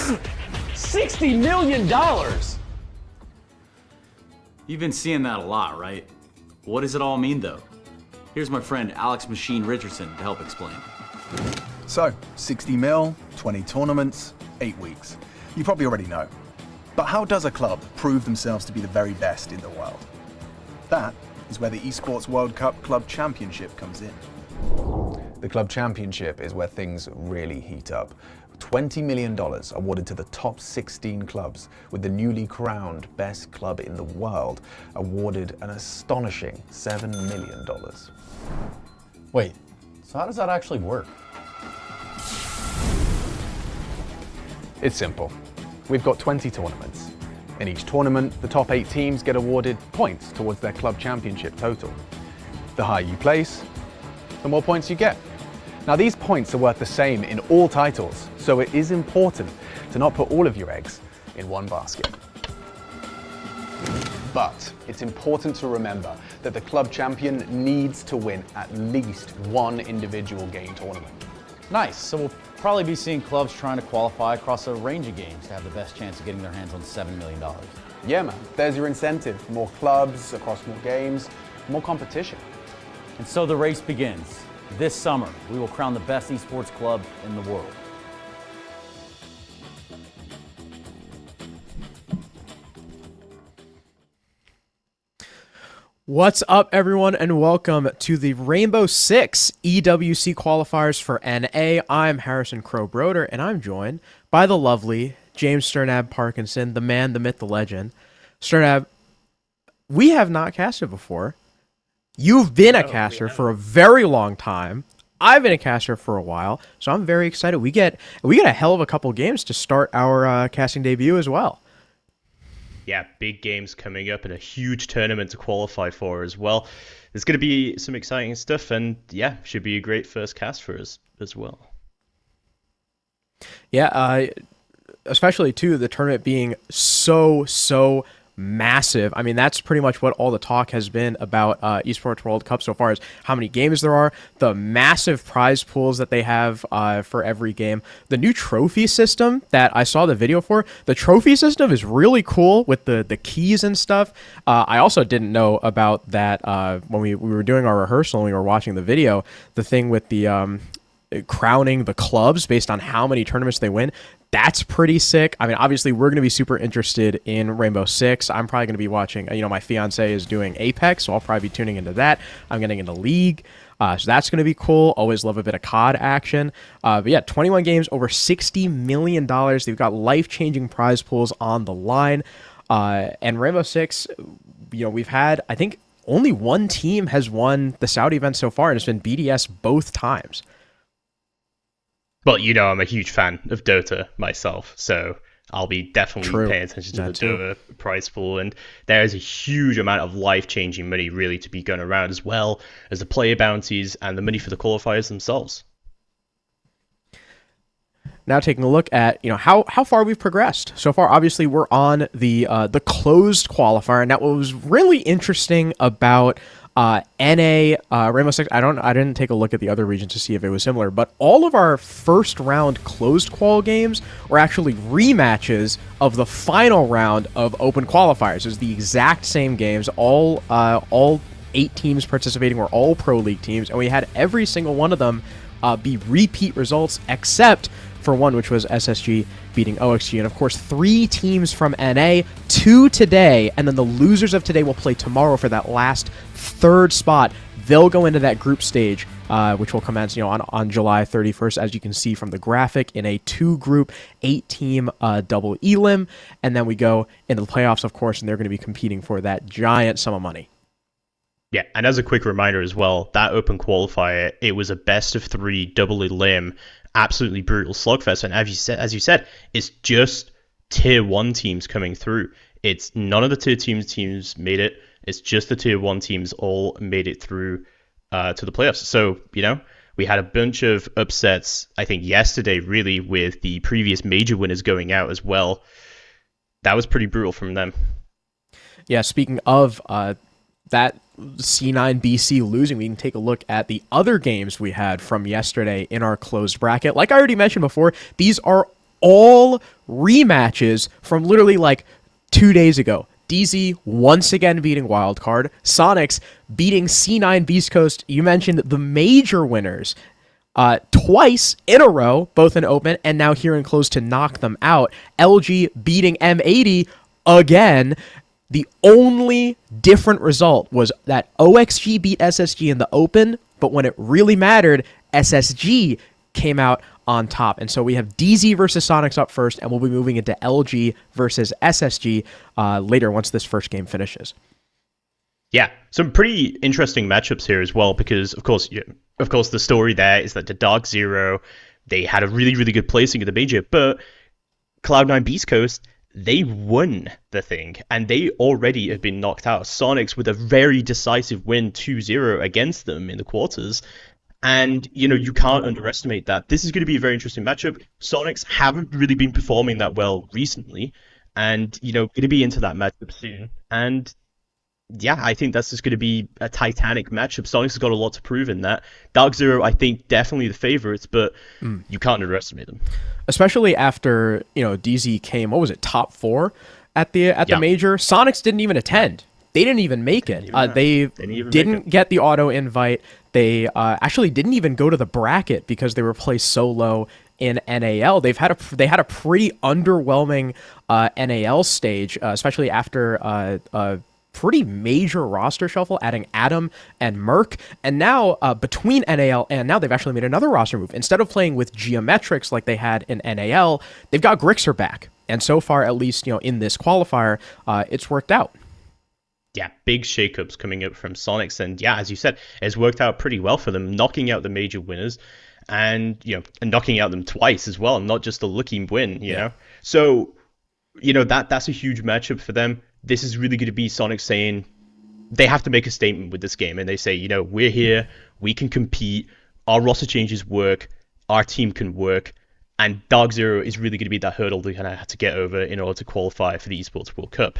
$60 million! You've been seeing that a lot, right? What does it all mean, though? Here's my friend Alex Machine Richardson to help explain. So, 60 mil, 20 tournaments, 8 weeks. You probably already know. But how does a club prove themselves to be the very best in the world? That is where the Esports World Cup Club Championship comes in. The Club Championship is where things really heat up. $20 million awarded to the top 16 clubs, with the newly crowned best club in the world awarded an astonishing $7 million. Wait, so how does that actually work? It's simple. We've got 20 tournaments. In each tournament, the top 8 teams get awarded points towards their club championship total. The higher you place, the more points you get. Now, these points are worth the same in all titles, so it is important to not put all of your eggs in one basket. But it's important to remember that the club champion needs to win at least one individual game tournament. Nice, so we'll probably be seeing clubs trying to qualify across a range of games to have the best chance of getting their hands on $7 million. Yeah, man, there's your incentive. More clubs, across more games, more competition. And so the race begins. This summer, we will crown the best esports club in the world. What's up, everyone, and welcome to the Rainbow Six EWC qualifiers for NA. I'm Harrison Crow-Broder, and I'm joined by the lovely James Sternab Parkinson, the man, the myth, the legend. Sternab, we have not casted before. You've been a caster for a very long time. I've been a caster for a while, so I'm very excited. We get a hell of a couple games to start our casting debut as well. Yeah, big games coming up and a huge tournament to qualify for as well. There's going to be some exciting stuff, and yeah, should be a great first cast for us as well. Yeah, especially too, the tournament being so massive. I mean, that's pretty much what all the talk has been about Esports World Cup so far, is how many games there are, the massive prize pools that they have for every game, the new trophy system that I saw the video for. The trophy system is really cool with the keys and stuff. I also didn't know about that when we were doing our rehearsal and we were watching the video, the thing with the crowning the clubs based on how many tournaments they win. That's pretty sick. I mean, obviously, we're going to be super interested in Rainbow Six. I'm probably going to be watching, my fiance is doing Apex, so I'll probably be tuning into that. I'm getting into League, so that's going to be cool. Always love a bit of COD action. But yeah, 21 games, over $60 million. They've got life-changing prize pools on the line. And Rainbow Six, we've had, I think, only one team has won the Saudi event so far, and it's been BDS both times. Well, I'm a huge fan of Dota myself, so I'll be definitely paying attention to the Dota prize pool, and there is a huge amount of life-changing money really to be going around, as well as the player bounties and the money for the qualifiers themselves. Now taking a look at how far we've progressed so far. Obviously, we're on the closed qualifier, and that what was really interesting about NA Rainbow Six. I didn't take a look at the other regions to see if it was similar, but all of our first round closed qual games were actually rematches of the final round of open qualifiers. It was the exact same games. All 8 teams participating were all pro league teams, and we had every single one of them be repeat results, except for one, which was SSG beating OXG. And of course, 3 teams from NA, 2 today, and then the losers of today will play tomorrow for that last 3rd spot. They'll go into that group stage, which will commence on July 31st, as you can see from the graphic, in a 2-group, 8-team double elim. And then we go into the playoffs, of course, and they're going to be competing for that giant sum of money. Yeah, and as a quick reminder as well, that open qualifier, it was a best of 3 double elim, absolutely brutal slugfest, and as you said, it's just tier 1 teams coming through. It's none of the tier 2 teams made it. It's just the tier 1 teams all made it through to the playoffs. So we had a bunch of upsets, I think yesterday, really, with the previous major winners going out as well. That was pretty brutal from them. Yeah, speaking of that C9 BC losing, we can take a look at the other games we had from yesterday in our closed bracket. Like I already mentioned before, these are all rematches from literally like 2 days ago. DZ once again beating Wildcard, Sonics beating C9 Beast Coast. You mentioned the major winners twice in a row, both in open and now here in close to knock them out. LG beating M80 again. The only different result was that OXG beat SSG in the open, but when it really mattered, SSG came out on top. And so we have DZ versus Sonics up first, and we'll be moving into LG versus SSG later once this first game finishes. Yeah, some pretty interesting matchups here as well, because of course the story there is that the Dark Zero, they had a really, really good placing at the major, but Cloud9 Beast Coast, they won the thing, and they already have been knocked out. Sonics with a very decisive win 2-0 against them in the quarters. And, you can't underestimate that. This is going to be a very interesting matchup. Sonics haven't really been performing that well recently, and, going to be into that matchup soon. And, yeah, I think that's just going to be a titanic matchup. Sonics has got a lot to prove in that. Dark Zero, I think, definitely the favorites, but you can't underestimate them. Especially after, DZ came, top 4 at the major. Sonics didn't even attend. They didn't even make it. They didn't get the auto invite. They actually didn't even go to the bracket because they were placed so low in NAL. They had a pretty underwhelming NAL stage, especially after a pretty major roster shuffle, adding Adam and Merc. And now between NAL and now, they've actually made another roster move. Instead of playing with Geometrics like they had in NAL, they've got Grixer back. And so far, at least in this qualifier, it's worked out. Yeah, big shakeups coming up from Sonics, and yeah, as you said, it's worked out pretty well for them, knocking out the major winners, and and knocking out them twice as well, not just a lucky win, you know. So, that's a huge matchup for them. This is really going to be Sonics saying they have to make a statement with this game, and they say, we're here, we can compete, our roster changes work, our team can work, and Dark Zero is really going to be that hurdle they kind of have to get over in order to qualify for the Esports World Cup.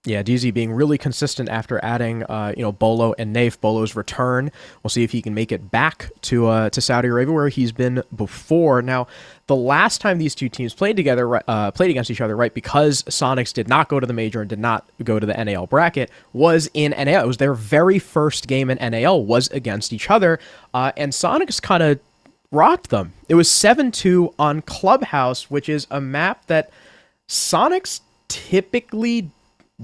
Yeah, DZ being really consistent after adding, Bolo and Nafe. Bolo's return. We'll see if he can make it back to Saudi Arabia, where he's been before. Now, the last time these two teams played together, played against each other, right, because Sonics did not go to the major and did not go to the NAL bracket, was in NAL. It was their very first game in NAL was against each other, and Sonics kind of rocked them. It was 7-2 on Clubhouse, which is a map that Sonics typically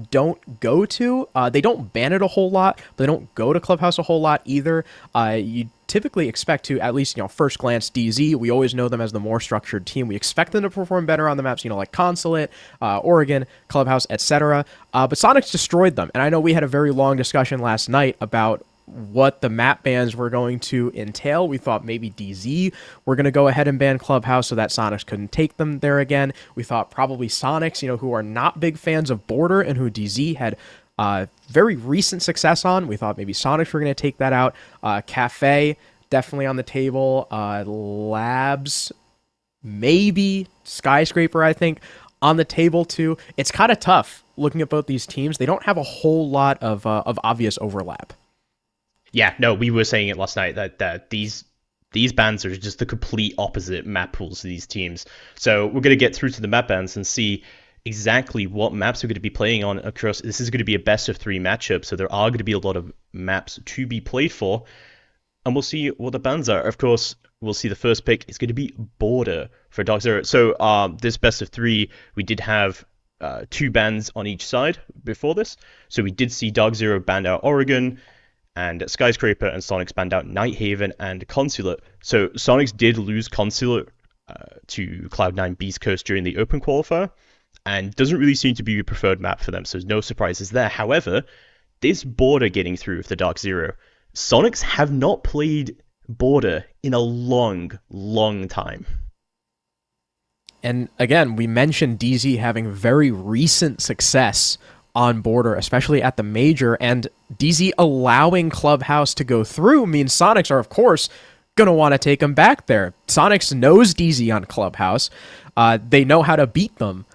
don't go to. They don't ban it a whole lot, but they don't go to Clubhouse a whole lot either. You typically expect to, at least, first glance, DZ, we always know them as the more structured team. We expect them to perform better on the maps, like Consulate, Oregon, Clubhouse, etc. But Sonics destroyed them. And I know we had a very long discussion last night about what the map bans were going to entail. We thought maybe DZ were going to go ahead and ban Clubhouse so that Sonics couldn't take them there again. We thought probably Sonics, who are not big fans of Border and who DZ had very recent success on. We thought maybe Sonics were going to take that out. Cafe, definitely on the table. Labs, maybe. Skyscraper, I think, on the table too. It's kind of tough looking at both these teams. They don't have a whole lot of obvious overlap. Yeah, no, we were saying it last night that these bans are just the complete opposite map pools to these teams. So we're going to get through to the map bans and see exactly what maps we're going to be playing on across. This is going to be a best of 3 matchup, so there are going to be a lot of maps to be played for, and we'll see what the bans are. Of course, we'll see the first pick is going to be Border for Dark Zero. So this best of 3, we did have 2 bans on each side before this. So we did see Dark Zero banned out Oregon, and Skyscraper and Sonics banned out Nighthaven and Consulate. So Sonics did lose Consulate to Cloud9 Beast Coast during the Open Qualifier, and doesn't really seem to be a preferred map for them, so there's no surprises there. However, this Border getting through with the Dark Zero, Sonics have not played Border in a long, long time. And again, we mentioned DZ having very recent success on Border, especially at the major, and DZ allowing Clubhouse to go through means Sonics are, of course, going to want to take them back there. Sonics knows DZ on Clubhouse. They know how to beat them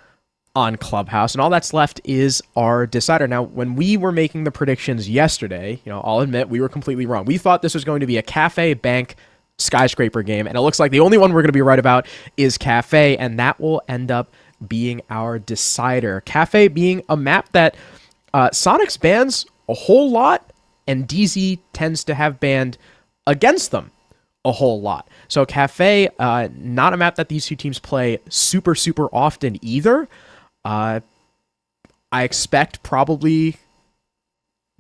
on Clubhouse, and all that's left is our decider. Now, when we were making the predictions yesterday, I'll admit we were completely wrong. We thought this was going to be a Cafe Bank skyscraper game, and it looks like the only one we're going to be right about is Cafe, and that will end up being our decider. Cafe being a map that Sonic's bans a whole lot, and DZ tends to have banned against them a whole lot. So Cafe, not a map that these two teams play super, super often either. I expect probably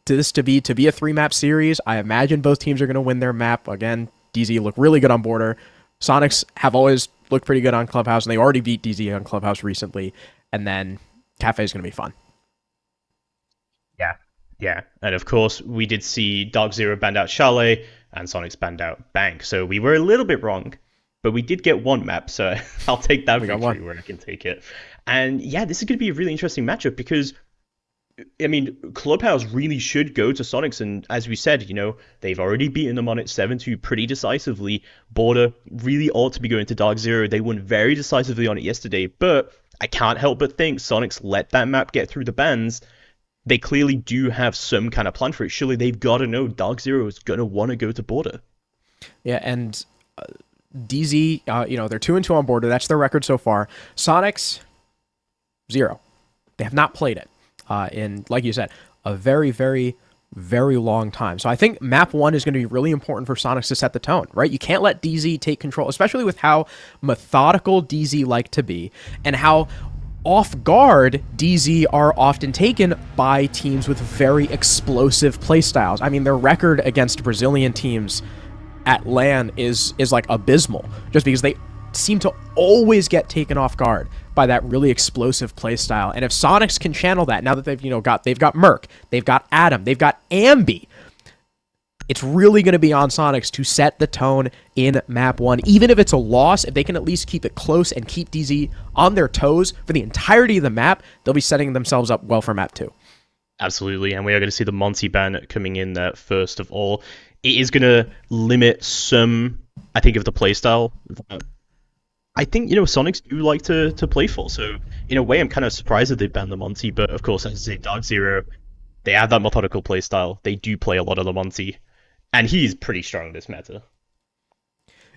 this to be a 3-map series. I imagine both teams are going to win their map. Again, DZ look really good on Border. Sonics have always looked pretty good on Clubhouse, and they already beat DZ on Clubhouse recently. And then Cafe is going to be fun. Yeah, and of course, we did see Dark Zero banned out Chalet, and Sonics banned out Bank, so we were a little bit wrong, but we did get one map, so I'll take that victory where I can take it. And yeah, this is going to be a really interesting matchup, because, I mean, Clubhouse really should go to Sonics, and as we said, you know, they've already beaten them on it 7-2 pretty decisively. Border really ought to be going to Dark Zero. They won very decisively on it yesterday, but I can't help but think Sonics let that map get through the bans. They clearly do have some kind of plan for it. Surely they've got to know Dark Zero is going to want to go to Border. Yeah, and DZ, they're 2-2 on Border. That's their record so far. Sonics, 0. They have not played it in, like you said, a very, very, very long time. So I think map 1 is going to be really important for Sonics to set the tone, right? You can't let DZ take control, especially with how methodical DZ like to be and how off guard DZ are often taken by teams with very explosive playstyles. I mean, their record against Brazilian teams at LAN is like abysmal, just because they seem to always get taken off guard by that really explosive playstyle. And if Sonics can channel that, now that they've got Merc, they've got Adam, they've got Ambi, it's really going to be on Sonics to set the tone in map 1. Even if it's a loss, if they can at least keep it close and keep DZ on their toes for the entirety of the map, they'll be setting themselves up well for map 2. Absolutely, and we are going to see the Monty ban coming in there first of all. It is going to limit some, I think, of the playstyle. I think, Sonics do like to play for, so in a way I'm kind of surprised that they banned the Monty, but of course, as I say, Dark Zero, they have that methodical playstyle. They do play a lot of the Monty. And he's pretty strong in this meta.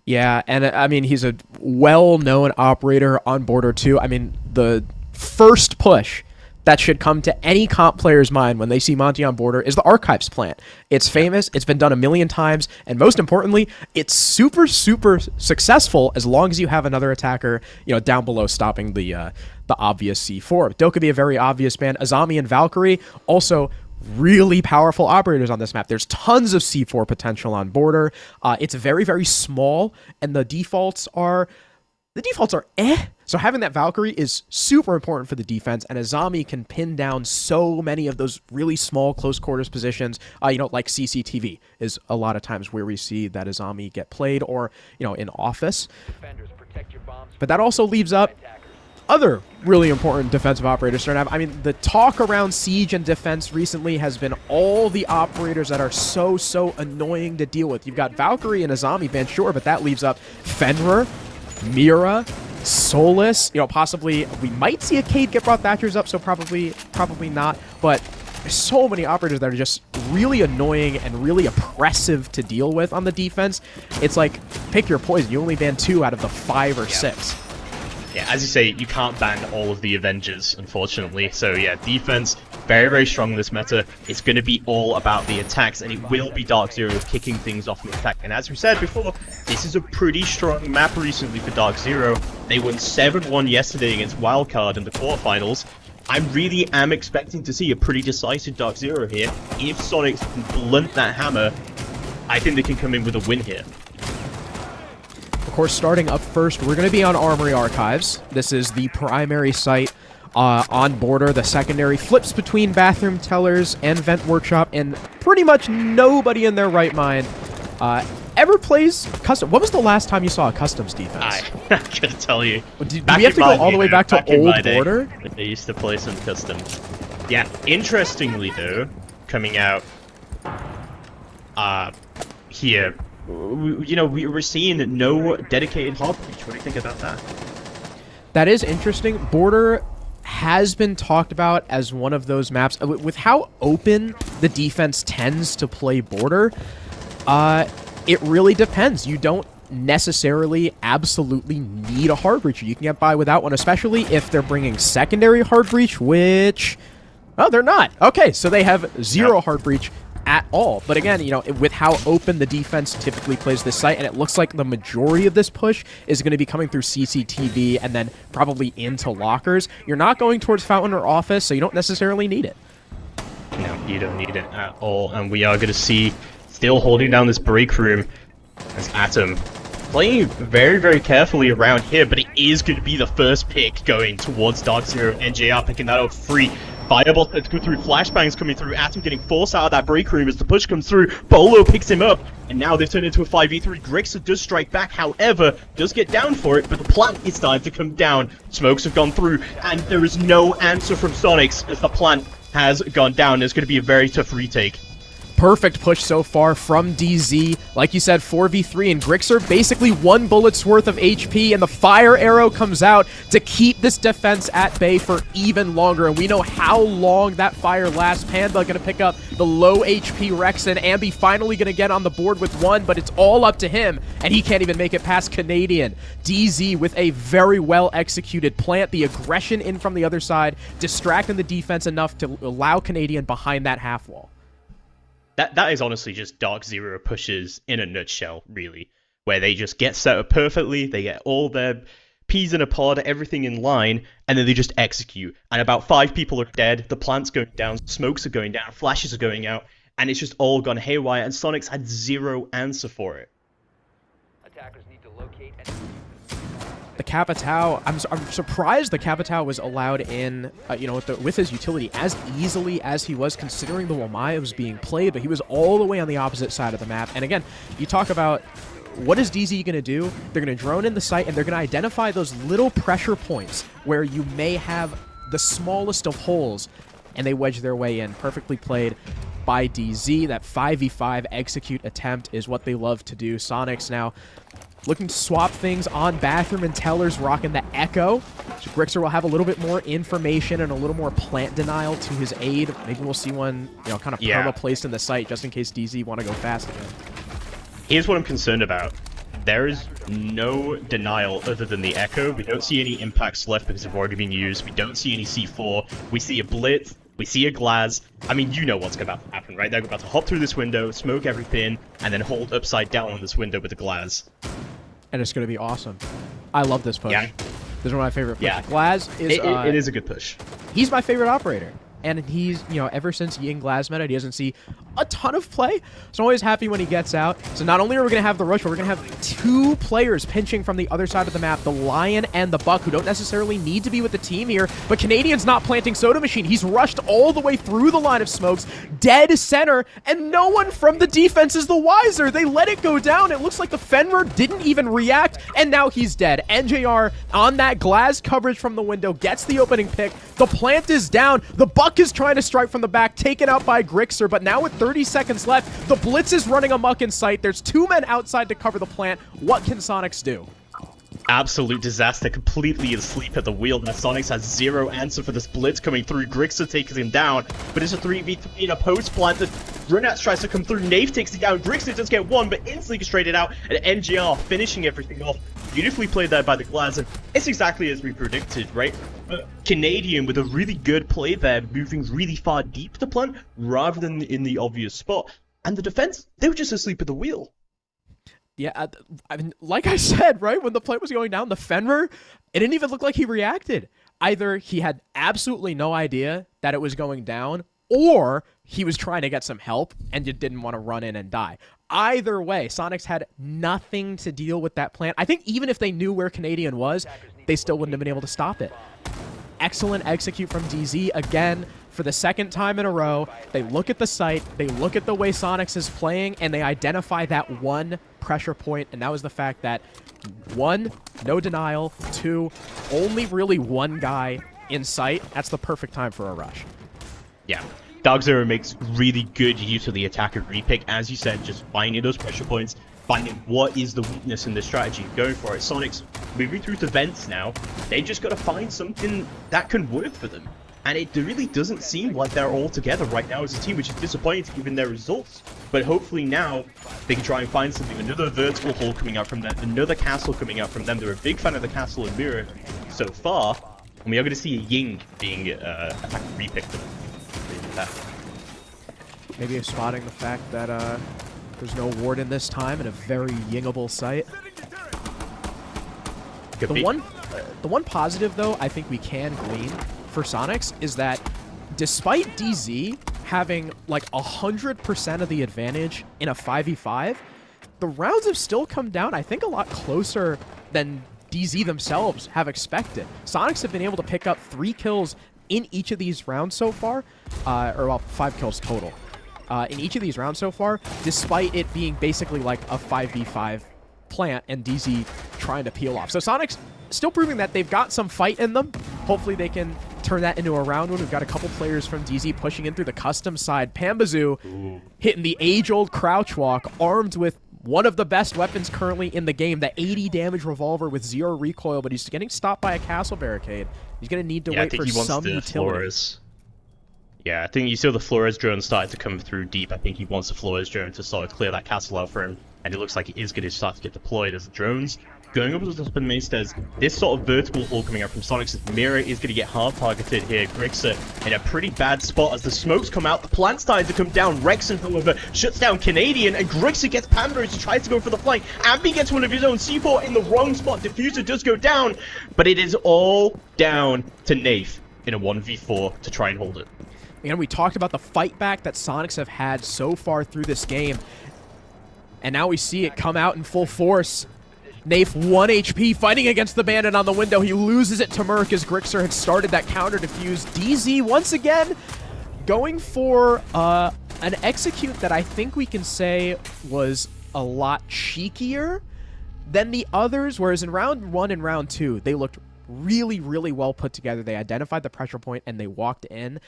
Yeah, and I mean, he's a well-known operator on Border too. I mean, the first push that should come to any comp player's mind when they see Monty on Border is the Archives plant. It's famous, it's been done a million times, and most importantly, it's super, super successful as long as you have another attacker, down below stopping the obvious C4. Doe could be a very obvious ban. Azami and Valkyrie also really powerful operators on this map. There's tons of C4 potential on Border. It's very, very small, and the defaults are eh. So having that Valkyrie is super important for the defense, and Azami can pin down so many of those really small close quarters positions. Like CCTV is a lot of times where we see that Azami get played, or in Office. But that also leaves up other really important defensive operators to have. I mean, the talk around Siege and defense recently has been all the operators that are so annoying to deal with. You've got Valkyrie and Azami banned, sure, but that leaves up Fenrir, Mira, Solus. Possibly we might see a Cade get brought Thatchers up, so probably not. But there's so many operators that are just really annoying and really oppressive to deal with on the defense. It's like, pick your poison. You only ban 2 out of the 5 or 6. Yeah, as you say, you can't ban all of the Avengers, unfortunately. So yeah, defense, very, very strong in this meta. It's going to be all about the attacks, and it will be Dark Zero kicking things off in attack. And as we said before, this is a pretty strong map recently for Dark Zero. They won 7-1 yesterday against Wildcard in the quarterfinals. I really am expecting to see a pretty decisive Dark Zero here. If Sonics can blunt that hammer, I think they can come in with a win here. Of course, starting up first, we're going to be on Armory Archives. This is the primary site on Border. The secondary flips between Bathroom Tellers and Vent Workshop, and pretty much nobody in their right mind ever plays custom. When was the last time you saw a customs defense? I gotta tell you. Do we have to go all the way back to old Border? They used to play some customs. Yeah, interestingly though, coming out here, we're seeing no dedicated hard breach. What do you think about that? That is interesting. Border has been talked about as one of those maps. With how open the defense tends to play Border, it really depends. You don't necessarily absolutely need a hard breacher. You can get by without one, especially if they're bringing secondary hard breach, which, oh, they're not. Okay, so they have zero hard breach at all. But again, you know, with how open the defense typically plays this site, and it looks like the majority of this push is going to be coming through CCTV and then probably into lockers, you're not going towards Fountain or Office, so you don't necessarily need it. No, you don't need it at all. And we are going to see, still holding down this break room, as Atom playing very, very carefully around here, but it is going to be the first pick going towards Dark Zero. NJR picking that up free. Fireball to go through, flashbangs coming through, Atom getting forced out of that break room as the push comes through, Bolo picks him up, and now they've turned into a 5v3. Grixer does strike back, however, does get down for it, but the plant is starting to come down. Smokes have gone through, and there is no answer from Sonics as the plant has gone down. It's going to be a very tough retake. Perfect push so far from DZ. Like you said, 4v3, and Grixer basically 1 bullet's worth of HP, and the fire arrow comes out to keep this defense at bay for even longer. And we know how long that fire lasts. Panda gonna pick up the low HP Rexen. Ambi finally gonna get on the board with 1, but it's all up to him, and he can't even make it past Canadian. DZ with a very well executed plant. The aggression in from the other side, distracting the defense enough to allow Canadian behind that half wall. That is honestly just Dark Zero pushes in a nutshell, really, where they just get set up perfectly, they get all their peas in a pod, everything in line, and then they just execute. And about 5 people are dead, the plant's going down, smokes are going down, flashes are going out, and it's just all gone haywire, and Sonics had zero answer for it. Attackers need to locate and The Capitao, I'm surprised the Capitao was allowed in, you know, with his utility as easily as he was, considering the Wamaya was being played, but he was all the way on the opposite side of the map. And again, you talk about what is DZ going to do? They're going to drone in the site, and they're going to identify those little pressure points where you may have the smallest of holes, and they wedge their way in. Perfectly played by DZ. That 5v5 execute attempt is what they love to do. Sonics now looking to swap things on Bathroom, and Teller's rocking the Echo. So Grixer will have a little bit more information and a little more plant denial to his aid. Maybe we'll see one, you know, kind of perma placed in the site just in case DZ want to go fast again. Here's what I'm concerned about. There is no denial other than the Echo. We don't see any impacts left because they've already been used. We don't see any C4. We see a Blitz. We see a Glaz. I mean, you know what's about to happen, right? They're about to hop through this window, smoke everything, and then hold upside down on this window with the Glaz. And it's going to be awesome. I love this push. Yeah. This is one of my favorite pushes. Yeah. Glaz is... It is a good push. He's my favorite operator. And he's, you know, ever since Ying Glaz meta, he doesn't see a ton of play. So I'm always happy when he gets out. So not only are we going to have the rush, but we're going to have 2 players pinching from the other side of the map, the Lion and the Buck, who don't necessarily need to be with the team here. But Canadian's not planting Soda Machine. He's rushed all the way through the line of smokes, dead center, and no one from the defense is the wiser. They let it go down. It looks like the Fenrir didn't even react, and now he's dead. NJR on that Glaz coverage from the window gets the opening pick. The plant is down. The Buck is trying to strike from the back, taken out by Grixer, but now with 30 seconds left, the Blitz is running amok in sight. There's 2 men outside to cover the plant. What can Sonics do? Absolute disaster, completely asleep at the wheel. Now Sonics has zero answer for this Blitz coming through. Grixer takes him down, but it's a 3v3 in a post plant. The Runats tries to come through. Knave takes it down. Grixer does get 1, but instantly gets traded out, and NGR finishing everything off. Beautifully played there by the Glaz, and it's exactly as we predicted, right? Canadian with a really good play there, moving really far deep to plant rather than in the obvious spot. And the defense, they were just asleep at the wheel. Yeah, I mean, like I said, right, when the plant was going down, the Fenrir, it didn't even look like he reacted. Either he had absolutely no idea that it was going down, or he was trying to get some help and just didn't want to run in and die. Either way, Sonics had nothing to deal with that plant. I think even if they knew where Canadian was, they still wouldn't have been able to stop it. Excellent execute from DZ again for the 2nd time in a row. They look at the site, they look at the way Sonics is playing, and they identify that 1 pressure point, and that was the fact that 1, no denial, 2, only really 1 guy in sight. That's the perfect time for a rush. Yeah. Dark Zero makes really good use of the attacker repick, as you said, just finding those pressure points, finding what is the weakness in the strategy, going for it. Sonics moving through to vents now, they just got to find something that can work for them. And it really doesn't seem like they're all together right now as a team, which is disappointing given their results. But hopefully now they can try and find something. Another vertical hole coming out from them, another castle coming out from them. They're a big fan of the castle and mirror so far. And we are going to see a Ying being attacked and repicked. Maybe spotting the fact that there's no warden this time in a very yingable site. Could be. The one positive, though, I think we can glean for Sonics is that despite DZ having like 100% of the advantage in a 5v5, the rounds have still come down, I think, a lot closer than DZ themselves have expected. Sonics have been able to pick up 3 kills in each of these rounds so far, or well, 5 kills total. In each of these rounds so far, despite it being basically like a 5v5 plant and DZ trying to peel off. So Sonics still proving that they've got some fight in them. Hopefully they can turn that into a round one. We've got a couple players from DZ pushing in through the custom side. Pambazoo hitting the age-old crouch walk, armed with one of the best weapons currently in the game, the 80 damage revolver with 0 recoil, but he's getting stopped by a castle barricade. He's going to need to wait for some utility. Flores. Yeah, I think you saw the Flores drone started to come through deep. I think he wants the Flores drone to sort of clear that castle out for him, and it looks like it is going to start to get deployed as the drones going up to the top of the main stairs. This sort of vertical hole coming out from Sonic's mirror is going to get hard targeted here. Grixer in a pretty bad spot as the smokes come out. The plant's starting to come down. Rexon, however, shuts down Canadian, and Grixer gets Pamber as he tries to go for the flank. Ambi gets one of his own. C4 in the wrong spot. Diffuser does go down, but it is all down to Nath in a 1v4 to try and hold it. And we talked about the fight back that Sonics have had so far through this game. And now we see it come out in full force. Nath 1 HP fighting against the bandit on the window. He loses it to Merc as Grixer had started that counter defuse. DZ once again going for an execute that I think we can say was a lot cheekier than the others. Whereas in round 1 and round 2, they looked really, really well put together. They identified the pressure point and they walked in.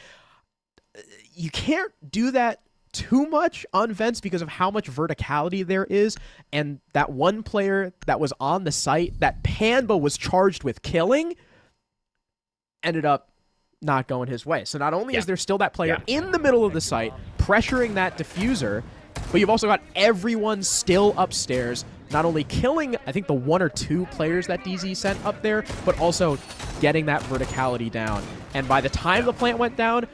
You can't do that too much on Vents because of how much verticality there is, and that one player that was on the site that Panba was charged with killing ended up not going his way. So not only is there still that player in the middle of the site pressuring that diffuser, but you've also got everyone still upstairs, not only killing, I think, the 1 or 2 players that DZ sent up there, but also getting that verticality down. And by the time the plant went down,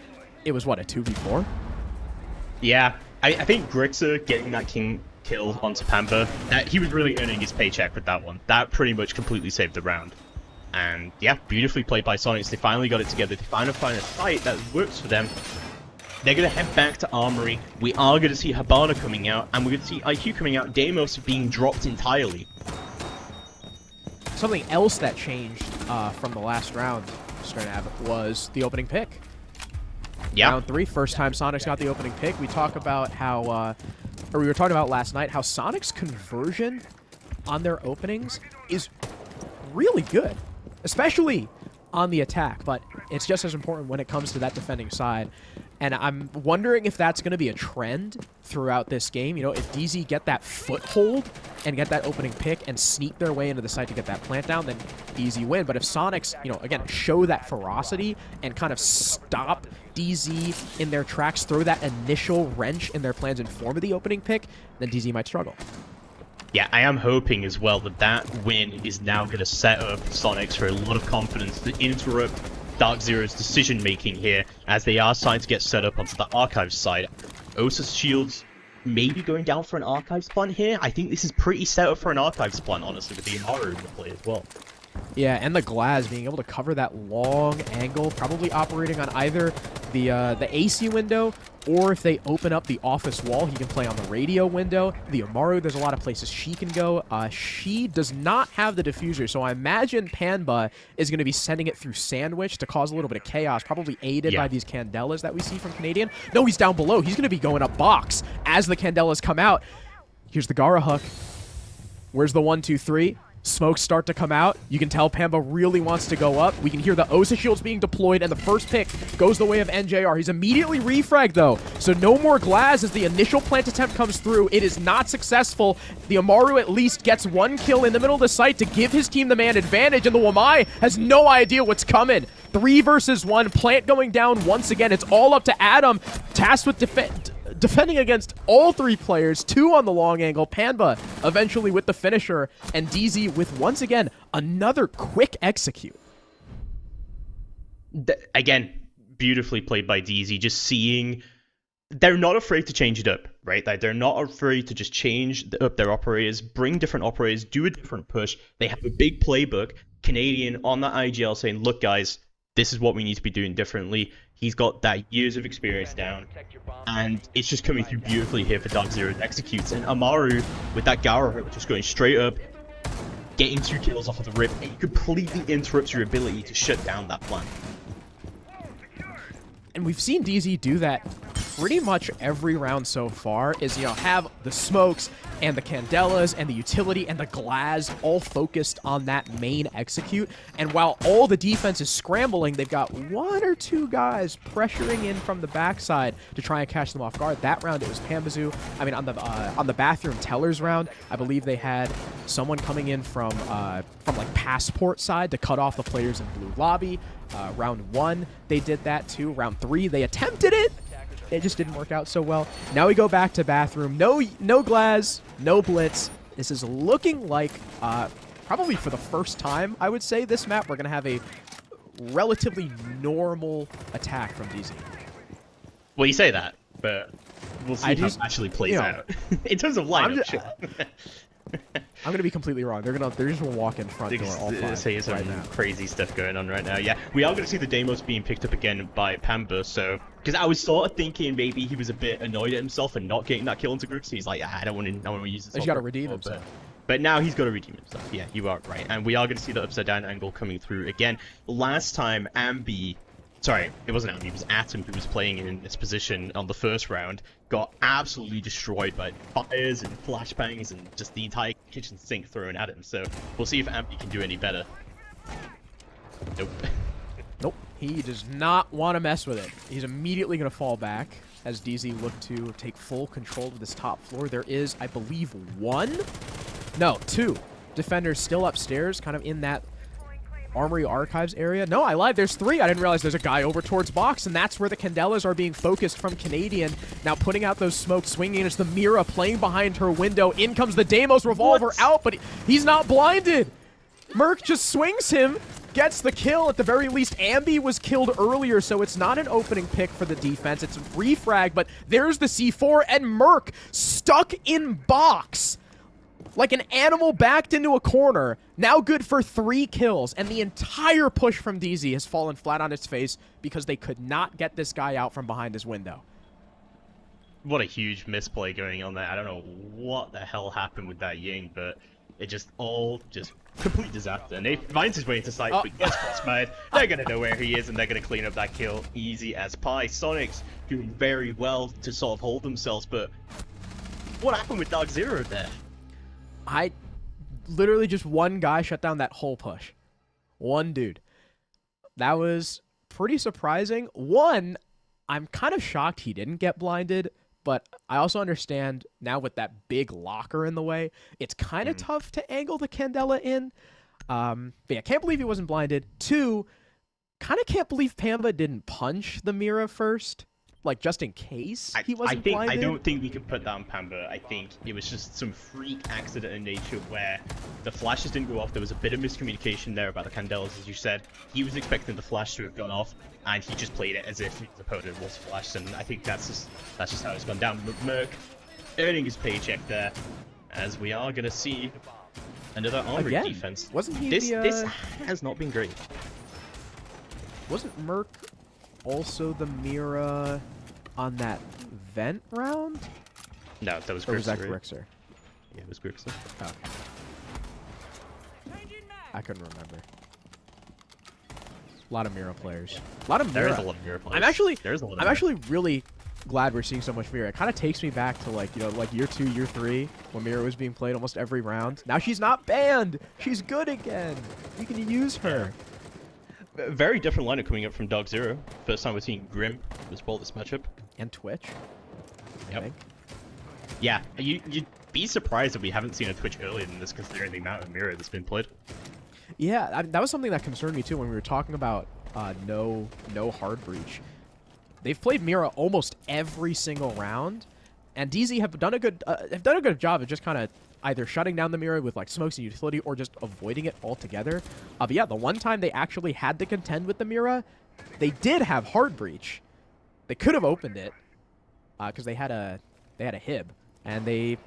it was, what, a 2v4? Yeah, I think Grixer getting that king kill onto Pamper, he was really earning his paycheck with that one. That pretty much completely saved the round. And yeah, beautifully played by Sonics. They finally got it together. They finally find a fight that works for them. They're going to head back to Armory. We are going to see Habana coming out, and we're going to see IQ coming out. Deimos being dropped entirely. Something else that changed from the last round, was the opening pick. Yeah. Round 3, first time Sonics got the opening pick. We talk about how, or we were talking about last night, how Sonics' conversion on their openings is really good, especially on the attack, but it's just as important when it comes to that defending side. And I'm wondering if that's going to be a trend throughout this game. You know, if DZ get that foothold and get that opening pick and sneak their way into the site to get that plant down, then easy win. But if Sonics, you know, again, show that ferocity and kind of stop DZ in their tracks, throw that initial wrench in their plans and form of the opening pick, then DZ might struggle. Yeah, I am hoping as well that that win is now going to set up Sonics for a lot of confidence to interrupt Dark Zero's decision-making here, as they are starting to get set up onto the Archives side. Osa's Shields maybe going down for an Archives plant here. I think this is pretty set up for an Archives plant, honestly, with the Amaru in the play as well. Yeah, and the Glaz being able to cover that long angle, probably operating on either the AC window, or if they open up the office wall, he can play on the radio window. The Amaru, there's a lot of places she can go. She does not have the diffuser, so I imagine Panba is going to be sending it through Sandwich to cause a little bit of chaos, probably aided by these Candelas that we see from Canadian. No, he's down below. He's going to be going up box as the Candelas come out. Here's the Gara hook. Where's the 1, 2, 3? Smokes start to come out. You can tell Pamba really wants to go up. We can hear the Osa shields being deployed, and the first pick goes the way of NJR. He's immediately refragged, though, so no more glass as the initial plant attempt comes through. It is not successful. The Amaru at least gets one kill in the middle of the site to give his team the man advantage, and the Wamai has no idea what's coming. 3 versus 1, plant going down once again. It's all up to Adam, tasked with defending against all 3 players, 2 on the long angle. Pamba eventually with the finisher, and DZ with, once again, another quick execute. Again, beautifully played by DZ, just seeing... They're not afraid to change it up, right? Like, they're not afraid to just change up their operators, bring different operators, do a different push. They have a big playbook. Canadian on that IGL saying, look, guys, this is what we need to be doing differently. He's got that years of experience down, and it's just coming through beautifully here for Dark Zero executes. And Amaru, with that Gara hook, just going straight up, getting 2 kills off of the rip, it completely interrupts your ability to shut down that plan. And we've seen DZ do that pretty much every round so far, is, have the smokes and the candelas and the utility and the glass all focused on that main execute. And while all the defense is scrambling, they've got 1 or 2 guys pressuring in from the backside to try and catch them off guard. That round it was Pambazoo. I mean, on the bathroom tellers round, I believe they had someone coming in from like passport side to cut off the players in blue lobby. Round 1, they did that too. Round 3, they attempted it. It just didn't work out so well. Now we go back to bathroom. No glass, no blitz. This is looking like, probably for the first time, I would say, this map, we're going to have a relatively normal attack from DZ. Well, you say that, but we'll see how it actually plays out. In terms of lineup, sure. I'm gonna be completely wrong. They're just gonna walk in front door all 5 say some right now. Crazy stuff going on right now. Yeah, we are gonna see the Deimos being picked up again by Pamba. So, because I was sort of thinking maybe he was a bit annoyed at himself and not getting that kill into group. So he's like, I don't want to use this. He's got to redeem himself. But now he's got to redeem himself. Yeah, you are right. And we are going to see the upside down angle coming through again. Last time, Sorry, it wasn't Ambi, it was Atom who was playing in this position on the first round, got absolutely destroyed by fires and flashbangs and just the entire kitchen sink thrown at him. So we'll see if Ambi can do any better. Nope. Nope. He does not want to mess with it. He's immediately going to fall back as DZ look to take full control of this top floor. There is, I believe, 2 defenders still upstairs, kind of in that Armory Archives area. No, I lied. There's 3. I didn't realize there's a guy over towards box, and that's where the Candelas are being focused from Canadian. Now putting out those smokes, swinging. It's the Mira playing behind her window. In comes the Deimos revolver out, but he's not blinded. Merc just swings him, gets the kill. At the very least, Ambi was killed earlier, so it's not an opening pick for the defense. It's a refrag, but there's the C4, and Merc stuck in box. Like an animal backed into a corner, now good for 3 kills, and the entire push from DZ has fallen flat on its face because they could not get this guy out from behind his window. What a huge misplay going on there. I don't know what the hell happened with that Ying, but it just complete disaster. And he finds his way into sight, but gets crossfired. They're going to know where he is, and they're going to clean up that kill easy as pie. Sonic's doing very well to sort of hold themselves, but what happened with Dark Zero there? I literally just one guy shut down that whole push. One dude. That was pretty surprising. One, I'm kind of shocked he didn't get blinded, but I also understand now with that big locker in the way, it's kind of tough to angle the Candela in. But yeah, can't believe he wasn't blinded. 2, kind of can't believe Pamba didn't punch the Mira first. Like, just in case he wasn't blinded? I don't think we can put that on Pamba. I think it was just some freak accident in nature where the flashes didn't go off. There was a bit of miscommunication there about the Candelas, as you said. He was expecting the flash to have gone off, and he just played it as if his opponent was flashed, and I think that's just how it's gone down. Merc earning his paycheck there, as we are going to see another armored defense. Wasn't he this has not been great. Wasn't Merc also the Mira on that vent round? No, that was Grixer. Or was that Grixer? Yeah, it was Grixer. Okay. I couldn't remember. A lot of Mira players. A lot of Mira. There is a lot of Mira players. I'm actually really glad we're seeing so much Mira. It kind of takes me back to like, you know, like year 2, year 3, when Mira was being played almost every round. Now she's not banned. She's good again. We can use her. A very different lineup coming up from Dark Zero. First time we're seeing Grim as well this matchup. And Twitch. I Yep. think. Yeah, you'd be surprised if we haven't seen a Twitch earlier than this, considering the amount of Mira that's been played. Yeah, that was something that concerned me too when we were talking about no hard breach. They've played Mira almost every single round, and DZ have done a good job of just kind of either shutting down the Mira with like smokes and utility or just avoiding it altogether. But yeah, the one time they actually had to contend with the Mira, they did have hard breach. They could have opened it because they had a Hib, and they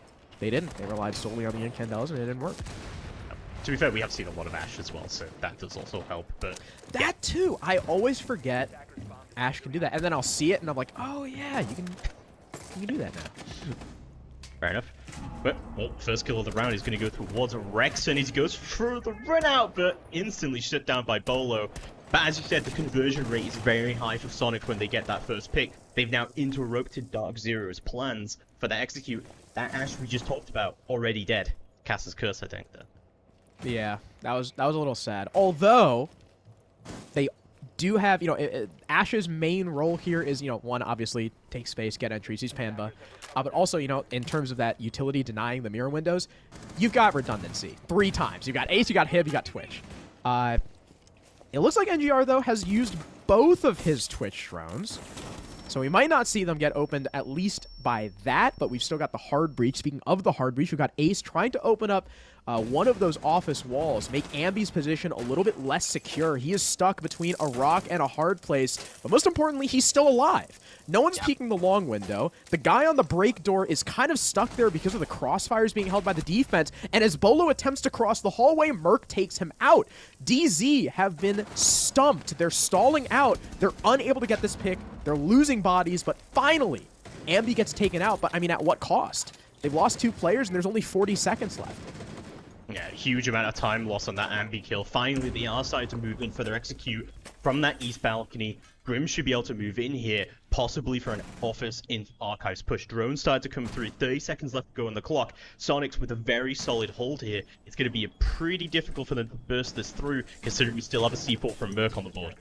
didn't. They relied solely on the incandelas, and it didn't work. To be fair, we have seen a lot of Ashe as well, so that does also help. But That too, I always forget Ashe can do that, and then I'll see it, and I'm like, oh yeah, you can do that now. fair enough. But, well, first kill of the round is going to go towards Rex, and he goes through the run out, but instantly shut down by Bolo. But as you said, the conversion rate is very high for Sonic when they get that first pick. They've now interrupted Dark Zero's plans for the execute. That Ashe we just talked about, already dead. Caster's Curse, I think, though. Yeah, that was a little sad. Although they do have, you know, Ashe's main role here is, you know, one, obviously take space, get entries. He's Panba, but also, you know, in terms of that utility denying the mirror windows, you've got redundancy 3 times. You've got Ace, you got Hib, you got Twitch. It looks like NGR though has used both of his Twitch drones. So we might not see them get opened at least by that, but we've still got the hard breach. Speaking of the hard breach, we've got Ace trying to open up one of those office walls, make Ambi's position a little bit less secure. He is stuck between a rock and a hard place, but most importantly, he's still alive. No one's peeking the long window. The guy on the break door is kind of stuck there because of the crossfires being held by the defense, and as Bolo attempts to cross the hallway, Merc takes him out. DZ have been stumped. They're stalling out. They're unable to get this pick. They're losing bodies, but finally, Ambi gets taken out, but I mean, at what cost? They've lost 2 players, and there's only 40 seconds left. Yeah, huge amount of time lost on that Ambi kill. Finally, they are starting to move in for their execute from that east balcony. Grim should be able to move in here, possibly for an office in Archives push. Drones started to come through. 30 seconds left to go on the clock. Sonic's with a very solid hold here. It's going to be pretty difficult for them to burst this through, considering we still have a C4 from Merc on the board.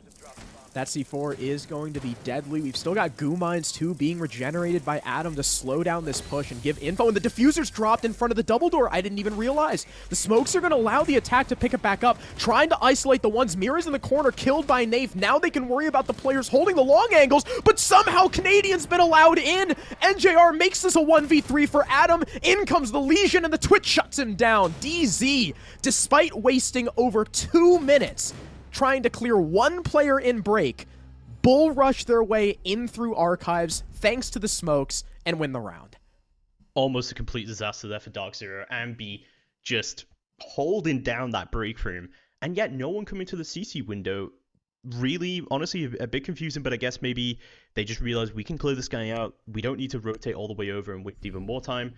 That C4 is going to be deadly. We've still got goo mines too being regenerated by Adam to slow down this push and give info. And the diffuser's dropped in front of the double door. I didn't even realize. The smokes are going to allow the attack to pick it back up, trying to isolate the ones. Mira's in the corner, killed by Nafe. Now they can worry about the players holding the long angles, but somehow Canadian's been allowed in. NJR makes this a 1v3 for Adam. In comes the Legion, and the Twitch shuts him down. DZ, despite wasting over 2 minutes trying to clear 1 player in break, bull rush their way in through Archives thanks to the smokes and win the round. Almost a complete disaster there for Dark Zero. Ambi just holding down that break room, and yet no one coming to the CC window. Really, honestly, a bit confusing, but I guess maybe they just realized we can clear this guy out. We don't need to rotate all the way over and waste even more time,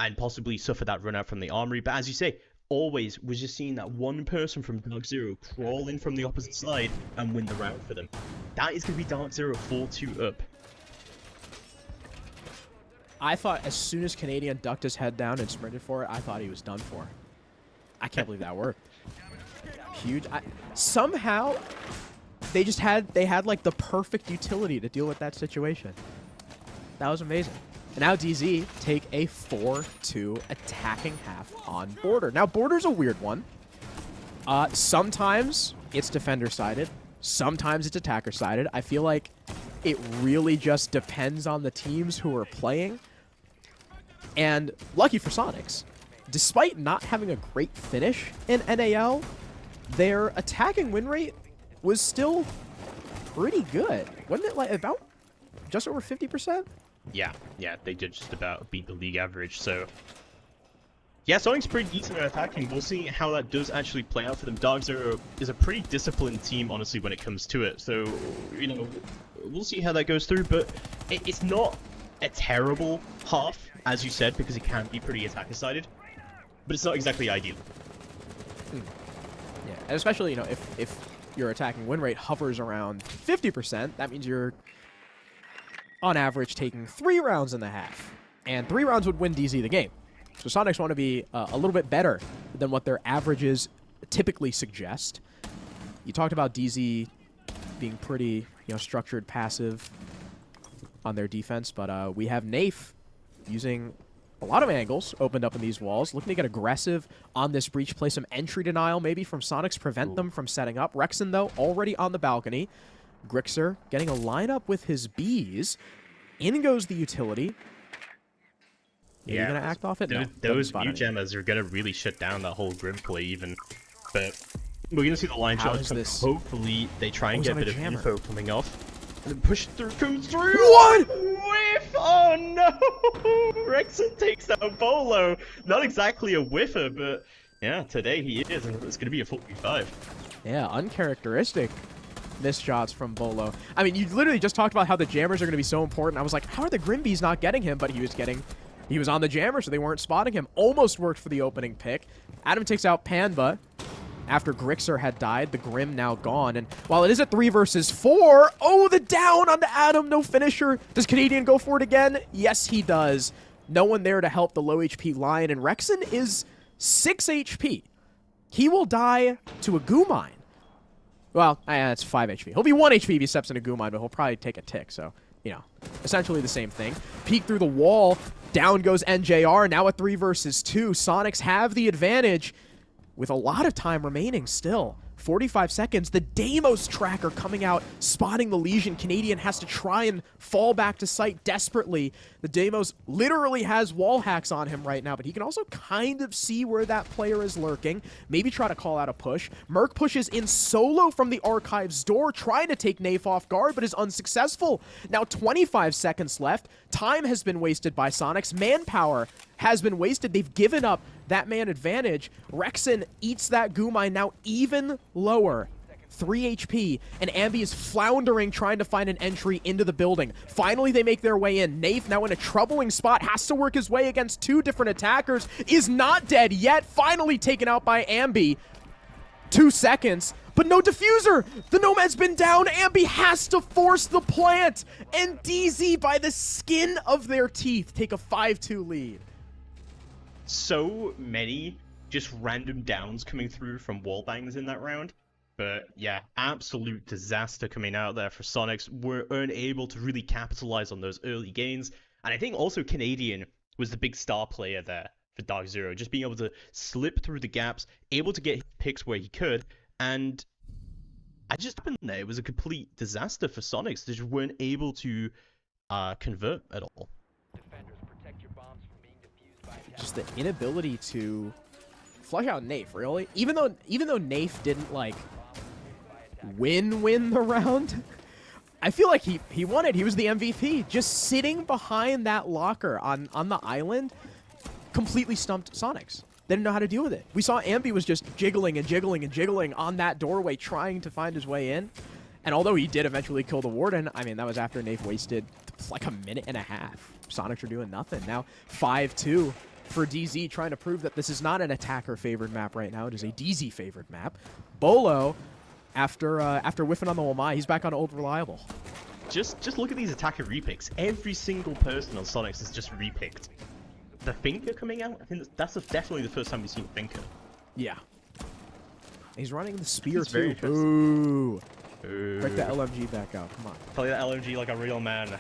and possibly suffer that run out from the armory. But as you say, always was just seeing that one person from Dark Zero crawl in from the opposite side and win the round for them. That is going to be Dark Zero 4-2 up. I thought as soon as Canadian ducked his head down and sprinted for it, I thought he was done for. I can't believe that worked. Huge. Somehow, they had like the perfect utility to deal with that situation. That was amazing. And now DZ take a 4-2 attacking half on Border. Now, Border's a weird one. Sometimes it's defender-sided. Sometimes it's attacker-sided. I feel like it really just depends on the teams who are playing. And lucky for Sonics, despite not having a great finish in NAL, their attacking win rate was still pretty good. Wasn't it like about just over 50%? Yeah, they did just about beat the league average, so... Yeah, Sonic's pretty decent at attacking. We'll see how that does actually play out for them. Dark Zero is a pretty disciplined team, honestly, when it comes to it, so, you know, we'll see how that goes through, but it's not a terrible half, as you said, because it can be pretty attacker-sided, but it's not exactly ideal. Yeah, and especially, you know, if your attacking win rate hovers around 50%, that means you're on average taking 3 rounds in the half. And 3 rounds would win DZ the game. So Sonics want to be a little bit better than what their averages typically suggest. You talked about DZ being pretty, structured, passive on their defense, but we have Nafe using a lot of angles opened up in these walls, looking to get aggressive on this breach, play some entry denial maybe from Sonics, prevent them from setting up. Rexon, though, already on the balcony. Grixer getting a lineup with his bees. In goes the utility. Yeah, you're going to act off it? Those new gemmers are going to really shut down that whole grim play even. But we're going to see the line shot. Hopefully they try and get a bit of info coming off. And then push through, comes through. What? Whiff! Oh no! Rexon takes out Bolo. Not exactly a whiffer, but yeah, today he is, and it's going to be a 45. Yeah, uncharacteristic missed shots from Bolo. I mean, you literally just talked about how the jammers are going to be so important. I was like, how are the Grimbees not getting him? But he was on the jammer, so they weren't spotting him. Almost worked for the opening pick. Adam takes out Panba. After Grixer had died, the Grim now gone. And while it is a 3 versus 4, oh, the down onto Adam, no finisher. Does Canadian go for it again? Yes, he does. No one there to help the low HP Lion, and Rexon is 6 HP. He will die to a goo mine. Well, it's 5 HP. He'll be 1 HP if he steps in a goo mine, but he'll probably take a tick, so, essentially the same thing. Peek through the wall, down goes NJR, now a 3 versus 2. Sonics have the advantage with a lot of time remaining still. 45 seconds. The Deimos tracker coming out, spotting the Legion. Canadian has to try and fall back to sight desperately. The Deimos literally has wall hacks on him right now, but he can also kind of see where that player is lurking. Maybe try to call out a push. Merc pushes in solo from the Archives door, trying to take Nafe off guard, but is unsuccessful. Now 25 seconds left. Time has been wasted by Sonics. Manpower has been wasted. They've given up that man advantage. Rexon eats that goo mine, now even lower. 3 HP, and Ambi is floundering, trying to find an entry into the building. Finally, they make their way in. Nafe, now in a troubling spot, has to work his way against 2 different attackers, is not dead yet, finally taken out by Ambi. 2 seconds, but no diffuser! The Nomad's been down, Ambi has to force the plant, and DZ, by the skin of their teeth, take a 5-2 lead. So many just random downs coming through from wall bangs in that round. But yeah, absolute disaster coming out there for Sonics. Were unable to really capitalize on those early gains. And I think also Canadian was the big star player there for Dark Zero. Just being able to slip through the gaps, able to get picks where he could. And I just happened there. It was a complete disaster for Sonics. They just weren't able to convert at all. Just the inability to flush out Nafe, really. Even though Nafe didn't like win the round, I feel like he won it. He was the MVP. Just sitting behind that locker on the island completely stumped Sonics. They didn't know how to deal with it. We saw Ambi was just jiggling and jiggling and jiggling on that doorway, trying to find his way in. And although he did eventually kill the Warden, I mean, that was after Nafe wasted like a minute and a half. Sonics are doing nothing. Now 5-2 for DZ, trying to prove that this is not an attacker-favored map right now. It is a DZ-favored map. Bolo, after whiffing on the Wamai, he's back on Old Reliable. Just look at these attacker repicks. Every single person on Sonics is just repicked. The Thinker coming out, I think that's definitely the first time we've seen Thinker. Yeah. He's running the spear too. Ooh. Break that LMG back out. Come on. Play that LMG like a real man.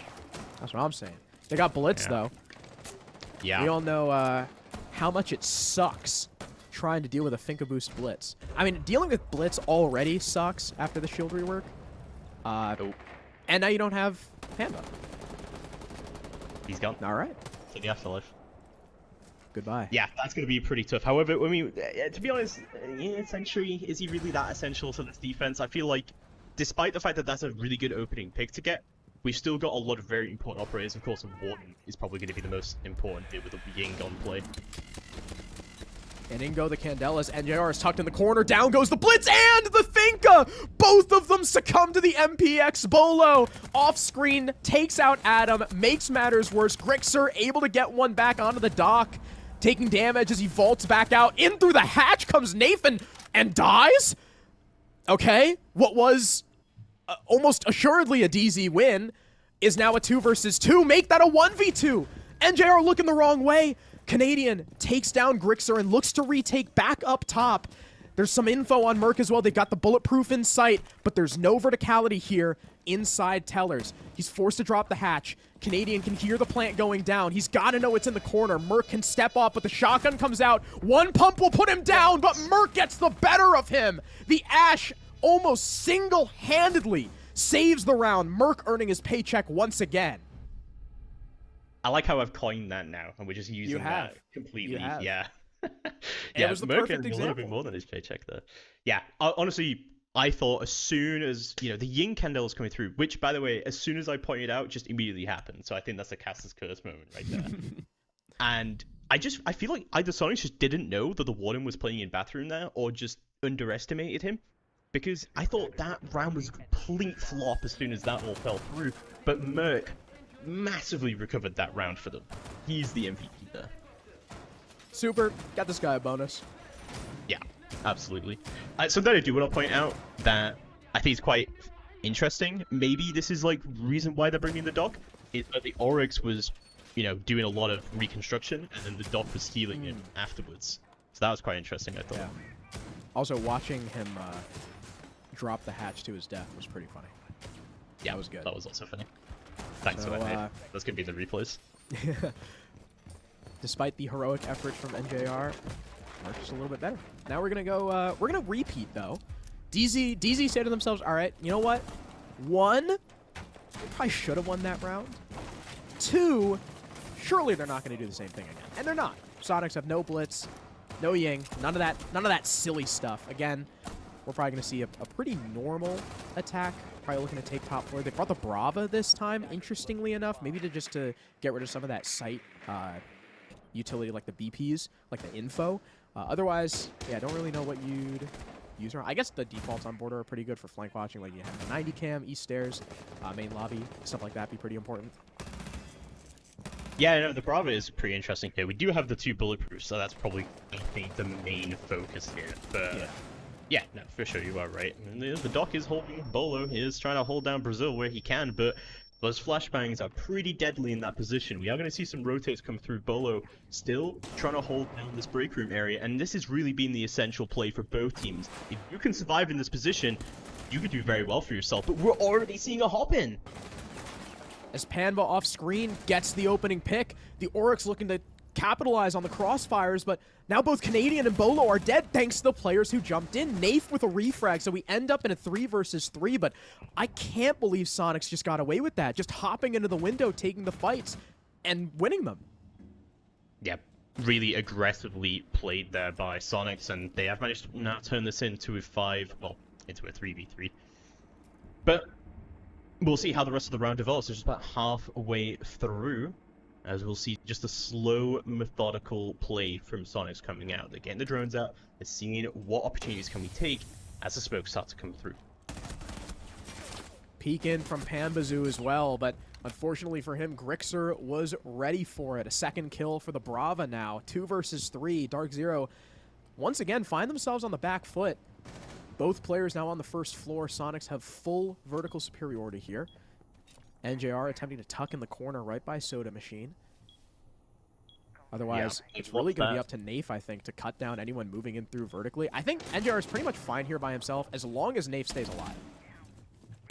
That's what I'm saying. They got Blitz, though. Yeah. We all know how much it sucks trying to deal with a Finka Boost Blitz. I mean, dealing with Blitz already sucks after the shield rework. Nope. And now you don't have Panda. He's gone. All right. To the afterlife. Goodbye. Yeah, that's going to be pretty tough. However, I mean, to be honest, Sentry, is he really that essential to this defense? I feel like, despite the fact that that's a really good opening pick to get, we've still got a lot of very important operators. Of course, Warden is probably going to be the most important here with the Ying on play. And in go the Candelas. NJR is tucked in the corner. Down goes the Blitz and the Finka! Both of them succumb to the MPX. Bolo, off-screen, takes out Adam, makes matters worse. Grixer able to get one back onto the dock, taking damage as he vaults back out. In through the hatch comes Nathan and dies? Okay, what was almost assuredly a DZ win is now a 2 versus 2. Make that a 1v2. NJR looking the wrong way. Canadian takes down Grixer and looks to retake back up top. There's some info on Merc as well. They've got the bulletproof in sight, but there's no verticality here inside Tellers. He's forced to drop the hatch. Canadian can hear the plant going down. He's got to know it's in the corner. Merc can step up, but the shotgun comes out. One pump will put him down, but Merc gets the better of him. The Ash almost single-handedly saves the round. Merc earning his paycheck once again. I like how I've coined that now, and we're just using that completely. You have. Yeah. Yeah, it was the Merc perfect earned a little bit example. more than his paycheck there. Yeah, honestly, I thought as soon as, the Yin Candle was coming through, which, by the way, as soon as I pointed out, just immediately happened. So I think that's a Caster's Curse moment right there. And I feel like either Sonic just didn't know that the Warden was playing in bathroom there, or just underestimated him. Because I thought that round was a complete flop as soon as that all fell through. But Merc massively recovered that round for them. He's the MVP there. Super. Got this guy a bonus. Yeah, absolutely. Something I do want to point out that I think is quite interesting. Maybe this is like reason why they're bringing the dock. Is that the Oryx was, doing a lot of reconstruction, and then the dock was healing him afterwards. So that was quite interesting, I thought. Yeah. Also, watching him drop the hatch to his death was pretty funny. Yeah, that was good. That was also funny. Thanks So, for that. That's gonna be the replays. Despite the heroic efforts from NJR, Merc's just a little bit better. Now we're gonna go. We're gonna repeat though. DZ say to themselves, "All right, you know what? One, we probably should have won that round. Two, surely they're not gonna do the same thing again, and they're not. Sonics have no blitz, no Ying, none of that silly stuff. Again, we're probably gonna see a pretty normal attack. Probably looking to take top floor. They brought the Brava this time, interestingly enough, maybe to get rid of some of that site utility, like the BPs, like the info. Otherwise, yeah, I don't really know what you'd use. I guess the defaults on border are pretty good for flank watching. Like you have the 90 cam, east stairs, main lobby, stuff like that be pretty important. Yeah, no, the Brava is pretty interesting here. We do have the 2 bulletproofs, so that's probably, I think, the main focus here. But yeah, no, for sure, you are right. And the Doc is holding Bolo. He is trying to hold down Brazil where he can, but those flashbangs are pretty deadly in that position. We are going to see some rotates come through. Bolo still trying to hold down this break room area, and this has really been the essential play for both teams. If you can survive in this position, you could do very well for yourself, but we're already seeing a hop-in. As Panva off screen gets the opening pick, the Oryx looking to capitalize on the crossfires, but now both Canadian and Bolo are dead thanks to the players who jumped in. Nafe with a refrag, so we end up in a 3 versus 3, but I can't believe Sonics just got away with that, just hopping into the window, taking the fights, and winning them. Yeah, really aggressively played there by Sonics, and they have managed to now turn this into a 3v3. But we'll see how the rest of the round develops. It's just about halfway through, as we'll see just a slow, methodical play from Sonics coming out. They're getting the drones out, they're seeing what opportunities can we take as the smoke starts to come through. Peek in from Panbazoo as well, but unfortunately for him, Grixer was ready for it. A second kill for the Brava now. 2 versus 3. Dark Zero once again find themselves on the back foot. Both players now on the first floor. Sonics have full vertical superiority here. NJR attempting to tuck in the corner right by Soda Machine. Otherwise, Yeah, it's really going to be up to Nafe, I think, to cut down anyone moving in through vertically. I think NJR is pretty much fine here by himself as long as Nafe stays alive.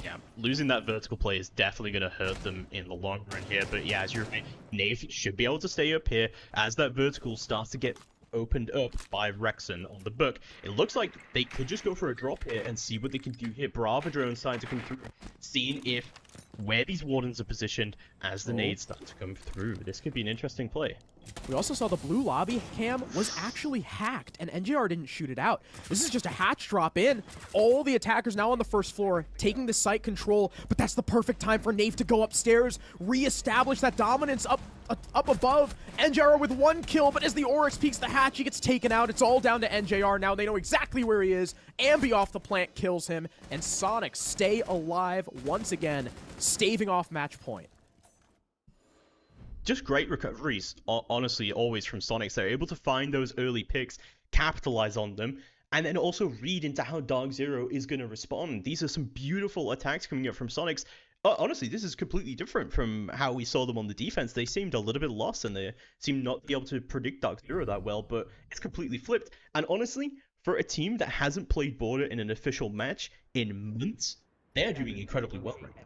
Yeah, losing that vertical play is definitely going to hurt them in the long run here. But yeah, as you're right, Nafe should be able to stay up here as that vertical starts to get opened up by Rexon on the book. It looks like they could just go for a drop here and see what they can do here. Brava drone starting to come through, seeing where these wardens are positioned as the nades start to come through. This could be an interesting play. We also saw the blue lobby cam was actually hacked, and NJR didn't shoot it out. This is just a hatch drop in. All the attackers now on the first floor, taking the site control, but that's the perfect time for Nafe to go upstairs, re-establish that dominance up above. NJR with 1 kill, but as the Oryx peeks the hatch, he gets taken out. It's all down to NJR now. They know exactly where he is. Ambi off the plant kills him, and Sonic stay alive once again, staving off match point. Just great recoveries, honestly, always from Sonics. They're able to find those early picks, capitalize on them, and then also read into how Dark Zero is going to respond. These are some beautiful attacks coming up from Sonics. honestly, this is completely different from how we saw them on the defense. They seemed a little bit lost, and they seemed not to be able to predict Dark Zero that well, but it's completely flipped. And honestly, for a team that hasn't played Border in an official match in months, they're doing incredibly well right now.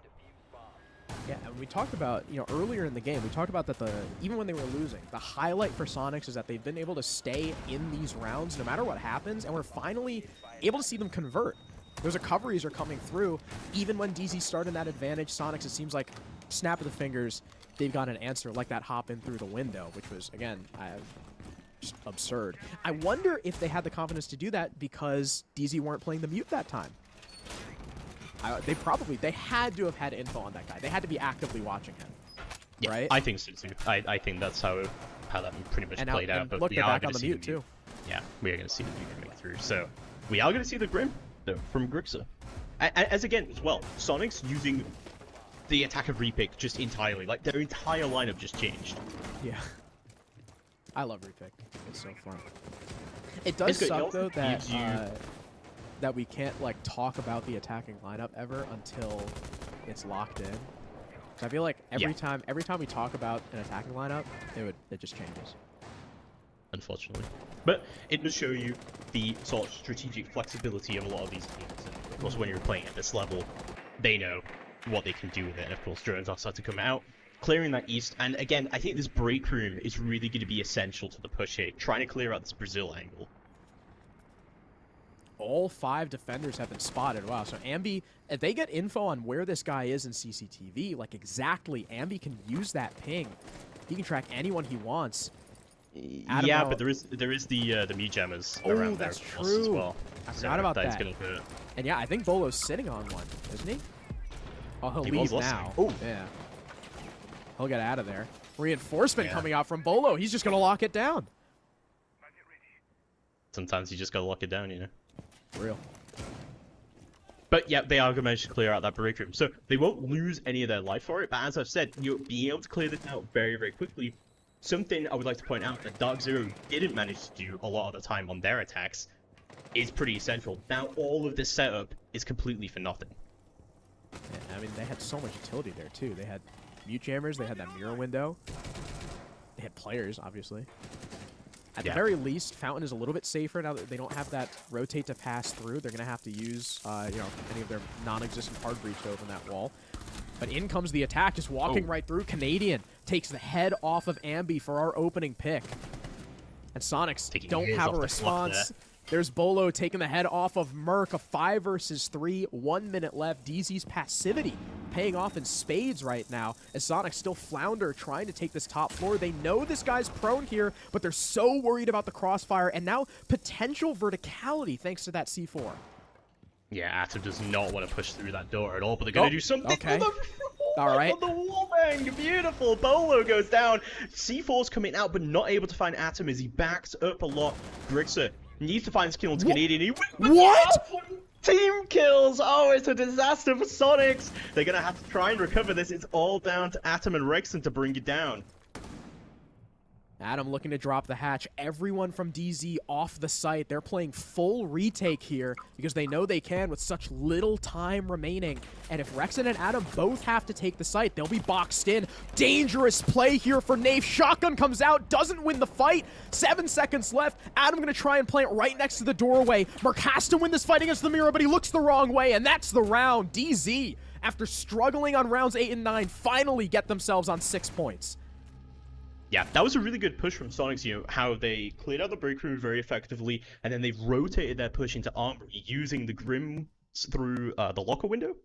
Yeah, and we talked about, earlier in the game, we talked about that even when they were losing, the highlight for Sonics is that they've been able to stay in these rounds no matter what happens, and we're finally able to see them convert. Those recoveries are coming through. Even when DZ started that advantage, Sonics, it seems like, snap of the fingers, they've got an answer like that hop in through the window, which was, again, just absurd. I wonder if they had the confidence to do that because DZ weren't playing the mute that time. They had to have had info on that guy. They had to be actively watching him, right? I think so too. I think that's how that pretty much played out. And but look, we they're are back gonna on the see mute too. Yeah, we are going to see the mute coming through. So we are going to see the Grim though from Grixer. As again as well, Sonic's using the attack of repick just entirely. Like their entire lineup just changed. Yeah. I love repick. It's so fun. It does suck though that we can't talk about the attacking lineup ever until it's locked in. So I feel like every time we talk about an attacking lineup, it just changes. Unfortunately, but it does show you the sort of strategic flexibility of a lot of these teams. And of course, when you're playing at this level, they know what they can do with it. And of course, drones are starting to come out, clearing that east. And again, I think this break room is really going to be essential to the push here, trying to clear out this Brazil angle. All 5 defenders have been spotted. Wow, so Ambi, if they get info on where this guy is in CCTV, exactly, Ambi can use that ping. He can track anyone he wants. Yeah, but there is the mute jammers around there that's as true. well. I forgot about that. Gonna hurt. And yeah, I think Bolo's sitting on one, isn't he? Oh, he'll leave now. Oh, yeah. He'll get out of there. Reinforcement coming out from Bolo. He's just gonna lock it down. Sometimes you just gotta lock it down, you know. Real. But yeah, they are going to manage to clear out that break room. So they won't lose any of their life for it. But as I've said, being able to clear this out very, very quickly. Something I would like to point out that Dark Zero didn't manage to do a lot of the time on their attacks is pretty essential. Now all of this setup is completely for nothing. Yeah, I mean, they had so much utility there too. They had mute jammers, they had that mirror window. They had players, obviously. At the very least, Fountain is a little bit safer now that they don't have that rotate to pass through. They're going to have to use, any of their non-existent hard breach to open that wall. But in comes the attack, just walking right through. Canadian takes the head off of Ambi for our opening pick. And Sonics don't have a response. There's Bolo taking the head off of Merc. A 5 versus 3, 1 minute left. DZ's passivity paying off in spades right now as Sonic still flounder trying to take this top floor. They know this guy's prone here, but they're so worried about the crossfire and now potential verticality thanks to that C4. Yeah, Atom does not want to push through that door at all, but they're going to do something. Okay. All right. The wallbang, beautiful. Bolo goes down. C4's coming out, but not able to find Atom as he backs up a lot. Grixer needs to find Skill Canadian. What? Team kills! Oh, it's a disaster for Sonics! They're gonna have to try and recover this. It's all down to Atom and Rexon to bring it down. Adam looking to drop the hatch. Everyone from DZ off the site. They're playing full retake here because they know they can with such little time remaining. And if Rexon and Adam both have to take the site, they'll be boxed in. Dangerous play here for Nave. Shotgun comes out, doesn't win the fight. 7 seconds left. Adam gonna try and plant right next to the doorway. Merc has to win this fight against the mirror, but he looks the wrong way, and that's the round. DZ, after struggling on rounds 8 and 9, finally get themselves on 6 points. Yeah, that was a really good push from Sonics, how they cleared out the break room very effectively, and then they've rotated their push into Armory using the Grims through the locker window,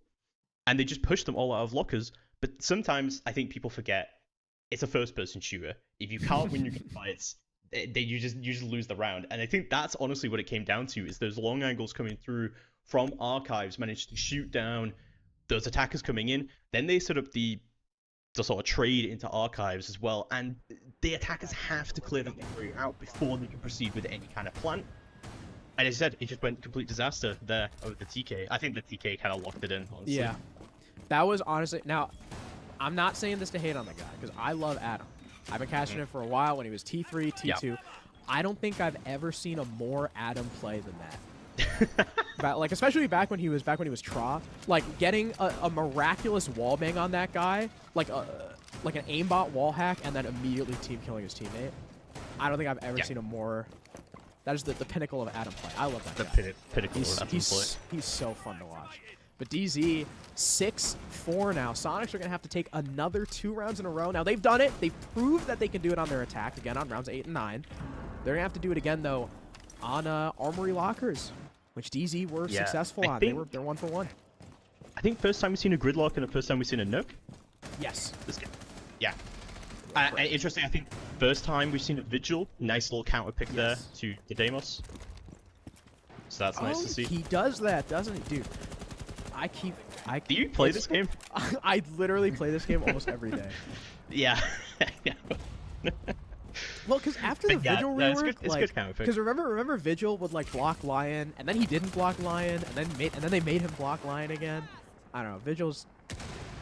and they just pushed them all out of lockers. But sometimes I think people forget it's a first-person shooter. If you can't win your fights, you just lose the round. And I think that's honestly what it came down to, is those long angles coming through from Archives managed to shoot down those attackers coming in. Then they set up the sort of trade into Archives as well, and the attackers have to clear that area out before they can proceed with any kind of plan. And as I said, it just went complete disaster there over the TK. I think the TK kind of locked it in, honestly. Yeah, that was honestly... Now, I'm not saying this to hate on the guy, because I love Adam. I've been catching him for a while when he was T3, T2. Yeah. I don't think I've ever seen a more Adam play than that. Like especially back when he was Tra, like getting a miraculous wallbang on that guy, like an aimbot wall hack, and then immediately team killing his teammate. I don't think I've ever seen a more. That is the pinnacle of Adam play. I love that guy. Pinnacle of Adam play. He's so fun to watch. But DZ 6-4 now. Sonics are gonna have to take another 2 rounds in a row. Now they've done it. They've proved that they can do it on their attack again on rounds 8 and 9. They're gonna have to do it again though on Armory Lockers, which DZ were successful on. They're 1 for 1. I think first time we've seen a gridlock and the first time we've seen a nuke. Yes. This game. Yeah. Interesting, I think first time we've seen a Vigil. Nice little counter pick there to the Deimos. So that's nice to see. He does that, doesn't he? Dude, Do you play this game? I literally play this game almost every day. Yeah. Well, because after the Vigil rework, it's good counter pick. Because remember Vigil would like block Lion, and then he didn't block Lion, and then they made him block Lion again. I don't know. Vigil's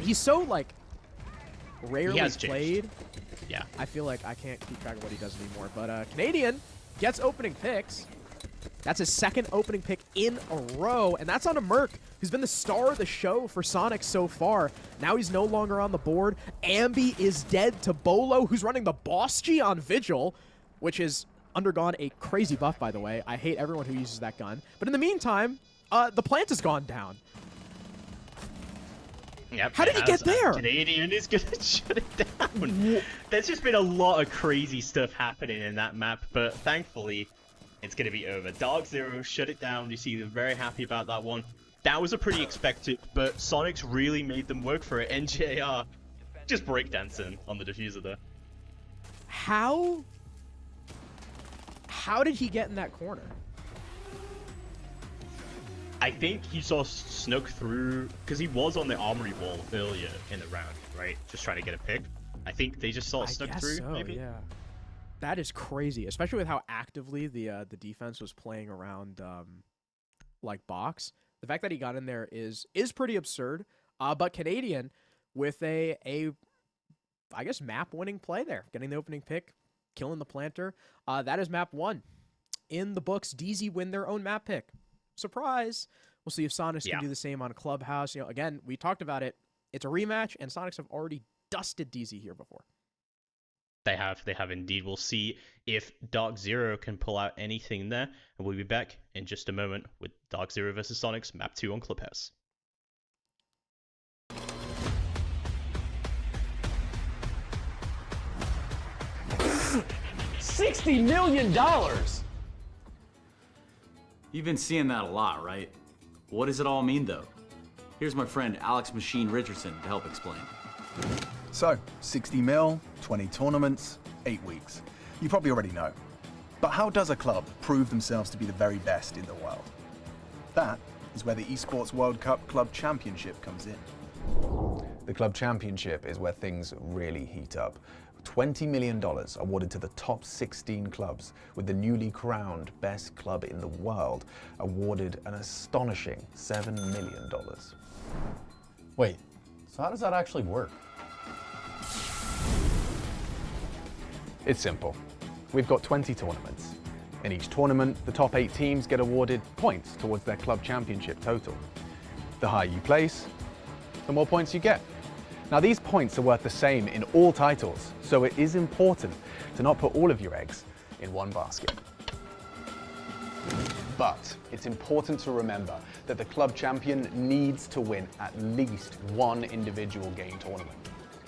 he's so like rarely played. Yeah. I feel like I can't keep track of what he does anymore. But Canadian gets opening picks. That's his second opening pick in a row, and that's on a Merc who's been the star of the show for Sonic so far. Now he's no longer on the board. Ambi is dead to Bolo, who's running the Boss G on Vigil, which has undergone a crazy buff, by the way. I hate everyone who uses that gun. But in the meantime, the plant has gone down. Yep, how did he get there? Canadian is gonna shut it down. There's just been a lot of crazy stuff happening in that map, but thankfully, it's gonna be over. Dark Zero shut it down. You see, they're very happy about that one. That was a pretty expected, but Sonics really made them work for it. NJR just breakdancing on the diffuser there. How did he get in that corner? I think he saw snuck through because he was on the armory wall earlier in the round, right? Just trying to get a pick. I think they just saw snuck through. So, maybe. Yeah. That is crazy, especially with how actively the defense was playing around like box. The fact that he got in there is pretty absurd. But Canadian with a I guess map winning play there, getting the opening pick, killing the planter. That is map 1 in the books. DZ win their own map pick. Surprise! We'll see if Sonics can do the same on Clubhouse. You know, again, we talked about it. It's a rematch, and Sonics have already dusted DZ here before. They have indeed. We'll see if Dark Zero can pull out anything there, and we'll be back in just a moment with Dark Zero versus Sonics, map 2 on Clubhouse. $60 million! You've been seeing that a lot, right? What does it all mean, though? Here's my friend Alex Machine Richardson to help explain. So, 60 mil, 20 tournaments, 8 weeks. You probably already know. But how does a club prove themselves to be the very best in the world? That is where the Esports World Cup Club Championship comes in. The Club Championship is where things really heat up. $20 million awarded to the top 16 clubs, with the newly crowned best club in the world awarded an astonishing $7 million. Wait, so how does that actually work? It's simple. We've got 20 tournaments. In each tournament, the top 8 teams get awarded points towards their club championship total. The higher you place, the more points you get. Now, these points are worth the same in all titles, so it is important to not put all of your eggs in one basket. But it's important to remember that the club champion needs to win at least one individual game tournament.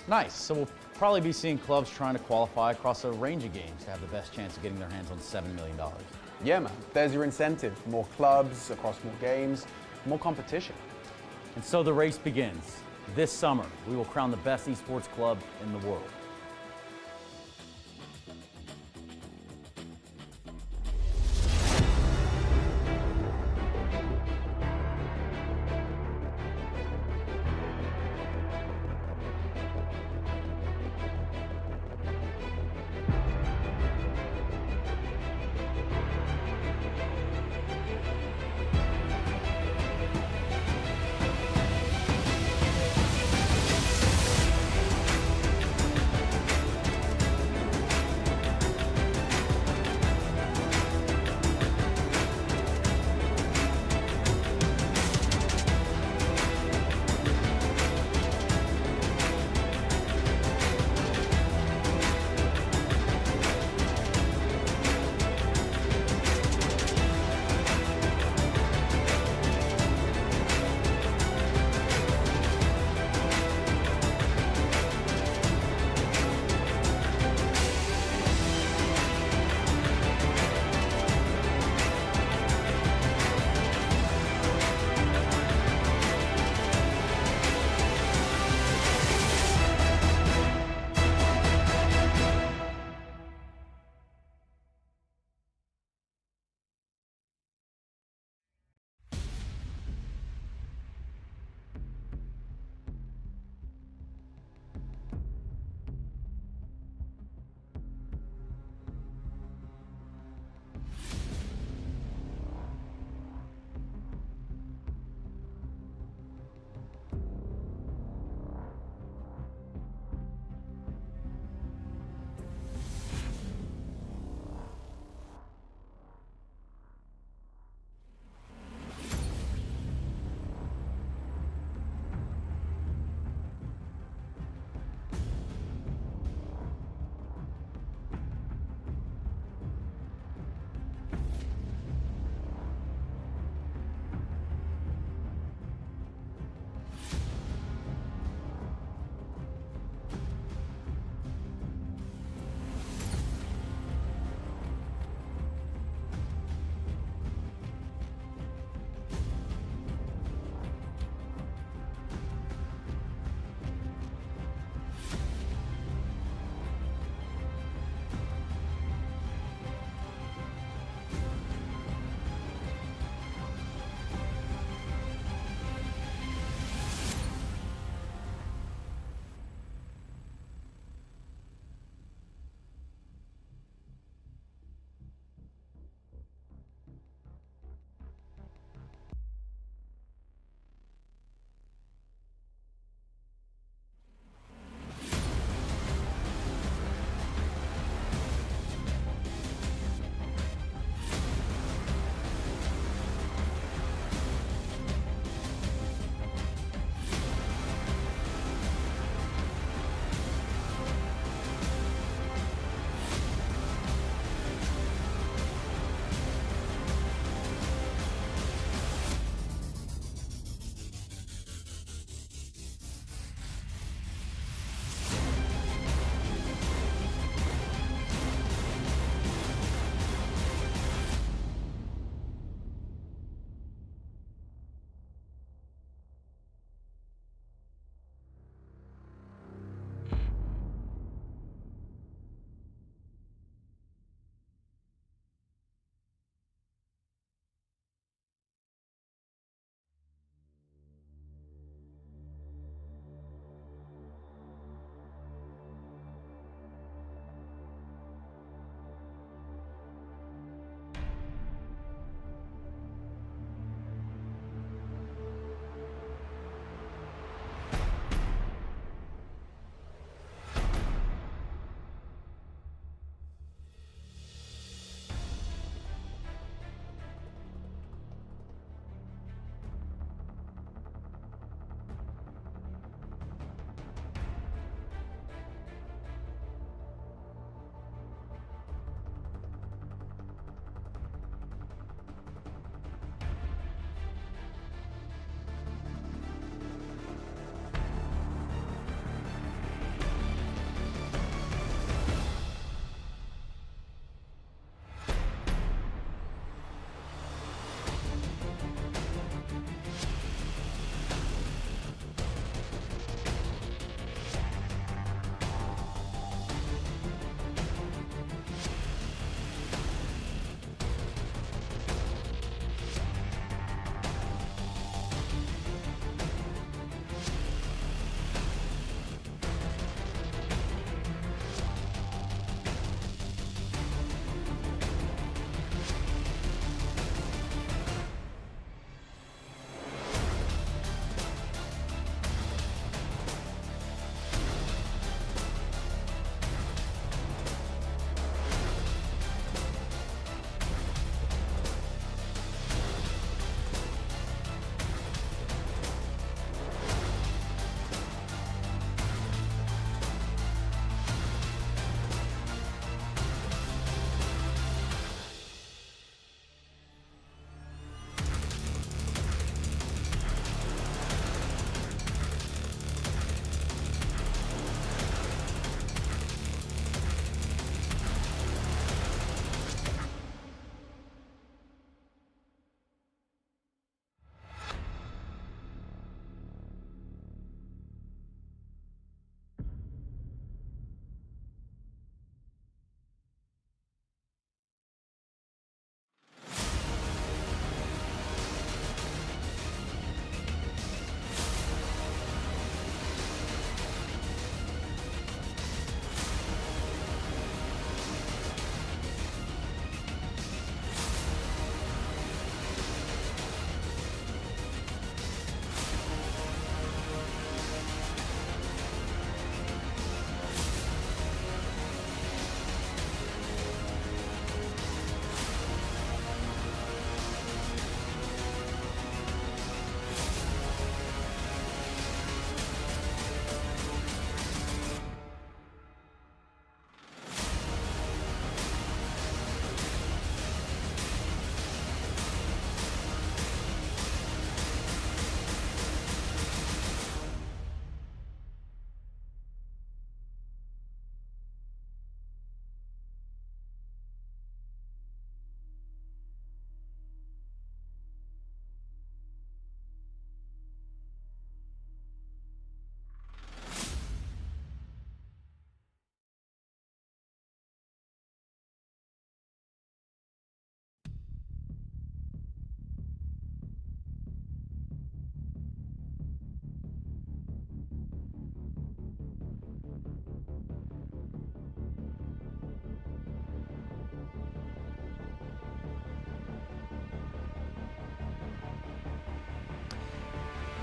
Nice, so we'll probably be seeing clubs trying to qualify across a range of games to have the best chance of getting their hands on $7 million. Yeah, man, there's your incentive. More clubs across more games, more competition. And so the race begins. This summer, we will crown the best esports club in the world.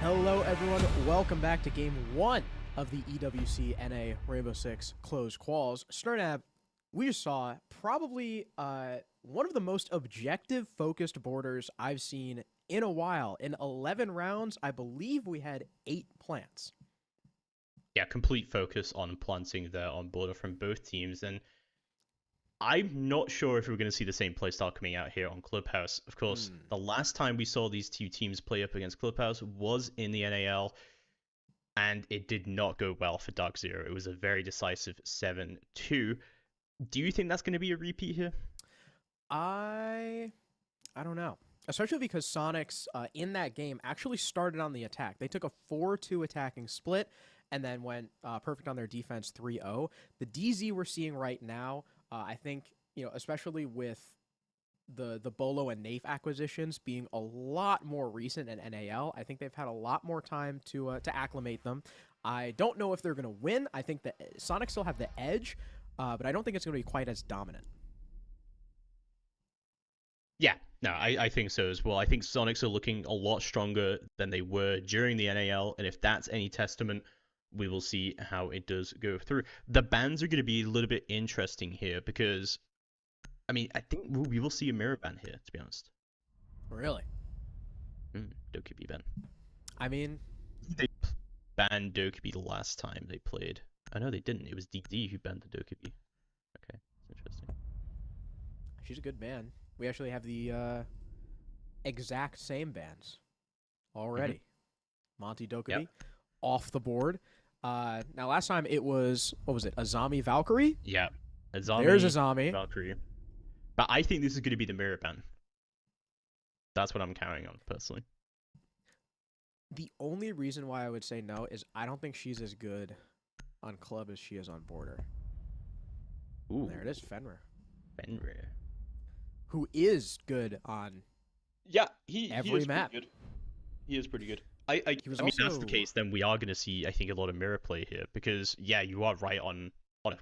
Hello, everyone. Welcome back to Game 1 of the EWC NA Rainbow Six Closed Quals. Sternab, we just saw probably one of the most objective-focused borders I've seen in a while. In 11 rounds, I believe we had 8 plants. Yeah, complete focus on planting there on border from both teams, and I'm not sure if we're going to see the same playstyle coming out here on Clubhouse. Of course, the last time we saw these two teams play up against Clubhouse was in the NAL, and it did not go well for Dark Zero. It was a very decisive 7-2. Do you think that's going to be a repeat here? I don't know. Especially because Sonics in that game actually started on the attack. They took a 4-2 attacking split and then went perfect on their defense 3-0. The DZ we're seeing right now, I think, especially with the Bolo and Nafe acquisitions being a lot more recent in NAL, I think they've had a lot more time to acclimate them. I don't know if they're going to win. I think that Sonics still have the edge, but I don't think it's going to be quite as dominant. Yeah, no, I think so as well. I think Sonics are looking a lot stronger than they were during the NAL, and if that's any testament, we will see how it does go through. The bans are going to be a little bit interesting here because, I mean, I think we will see a mirror ban here, to be honest. Really? Dokkaebi ban. I mean, They banned Dokkaebi the last time they played. I know they didn't. It was DD who banned the Dokkaebi. Okay, that's interesting. she's a good ban. We actually have the exact same bans already. Monty Dokkaebi off the board. Now, last time it was, what was it, Azami Valkyrie? Yeah. Azami, There's Azami. Valkyrie. But I think this is going to be the mirror ban. That's what I'm counting on, personally. The only reason why I would say no is I don't think she's as good on club as she is on border. Ooh. There it is, Fenrir. Fenrir. Who is good on Yeah, every is map. Pretty good. He is pretty good. I mean, that's also- the case, then we are going to see, I think, a lot of mirror play here. Because, yeah, you are right on a...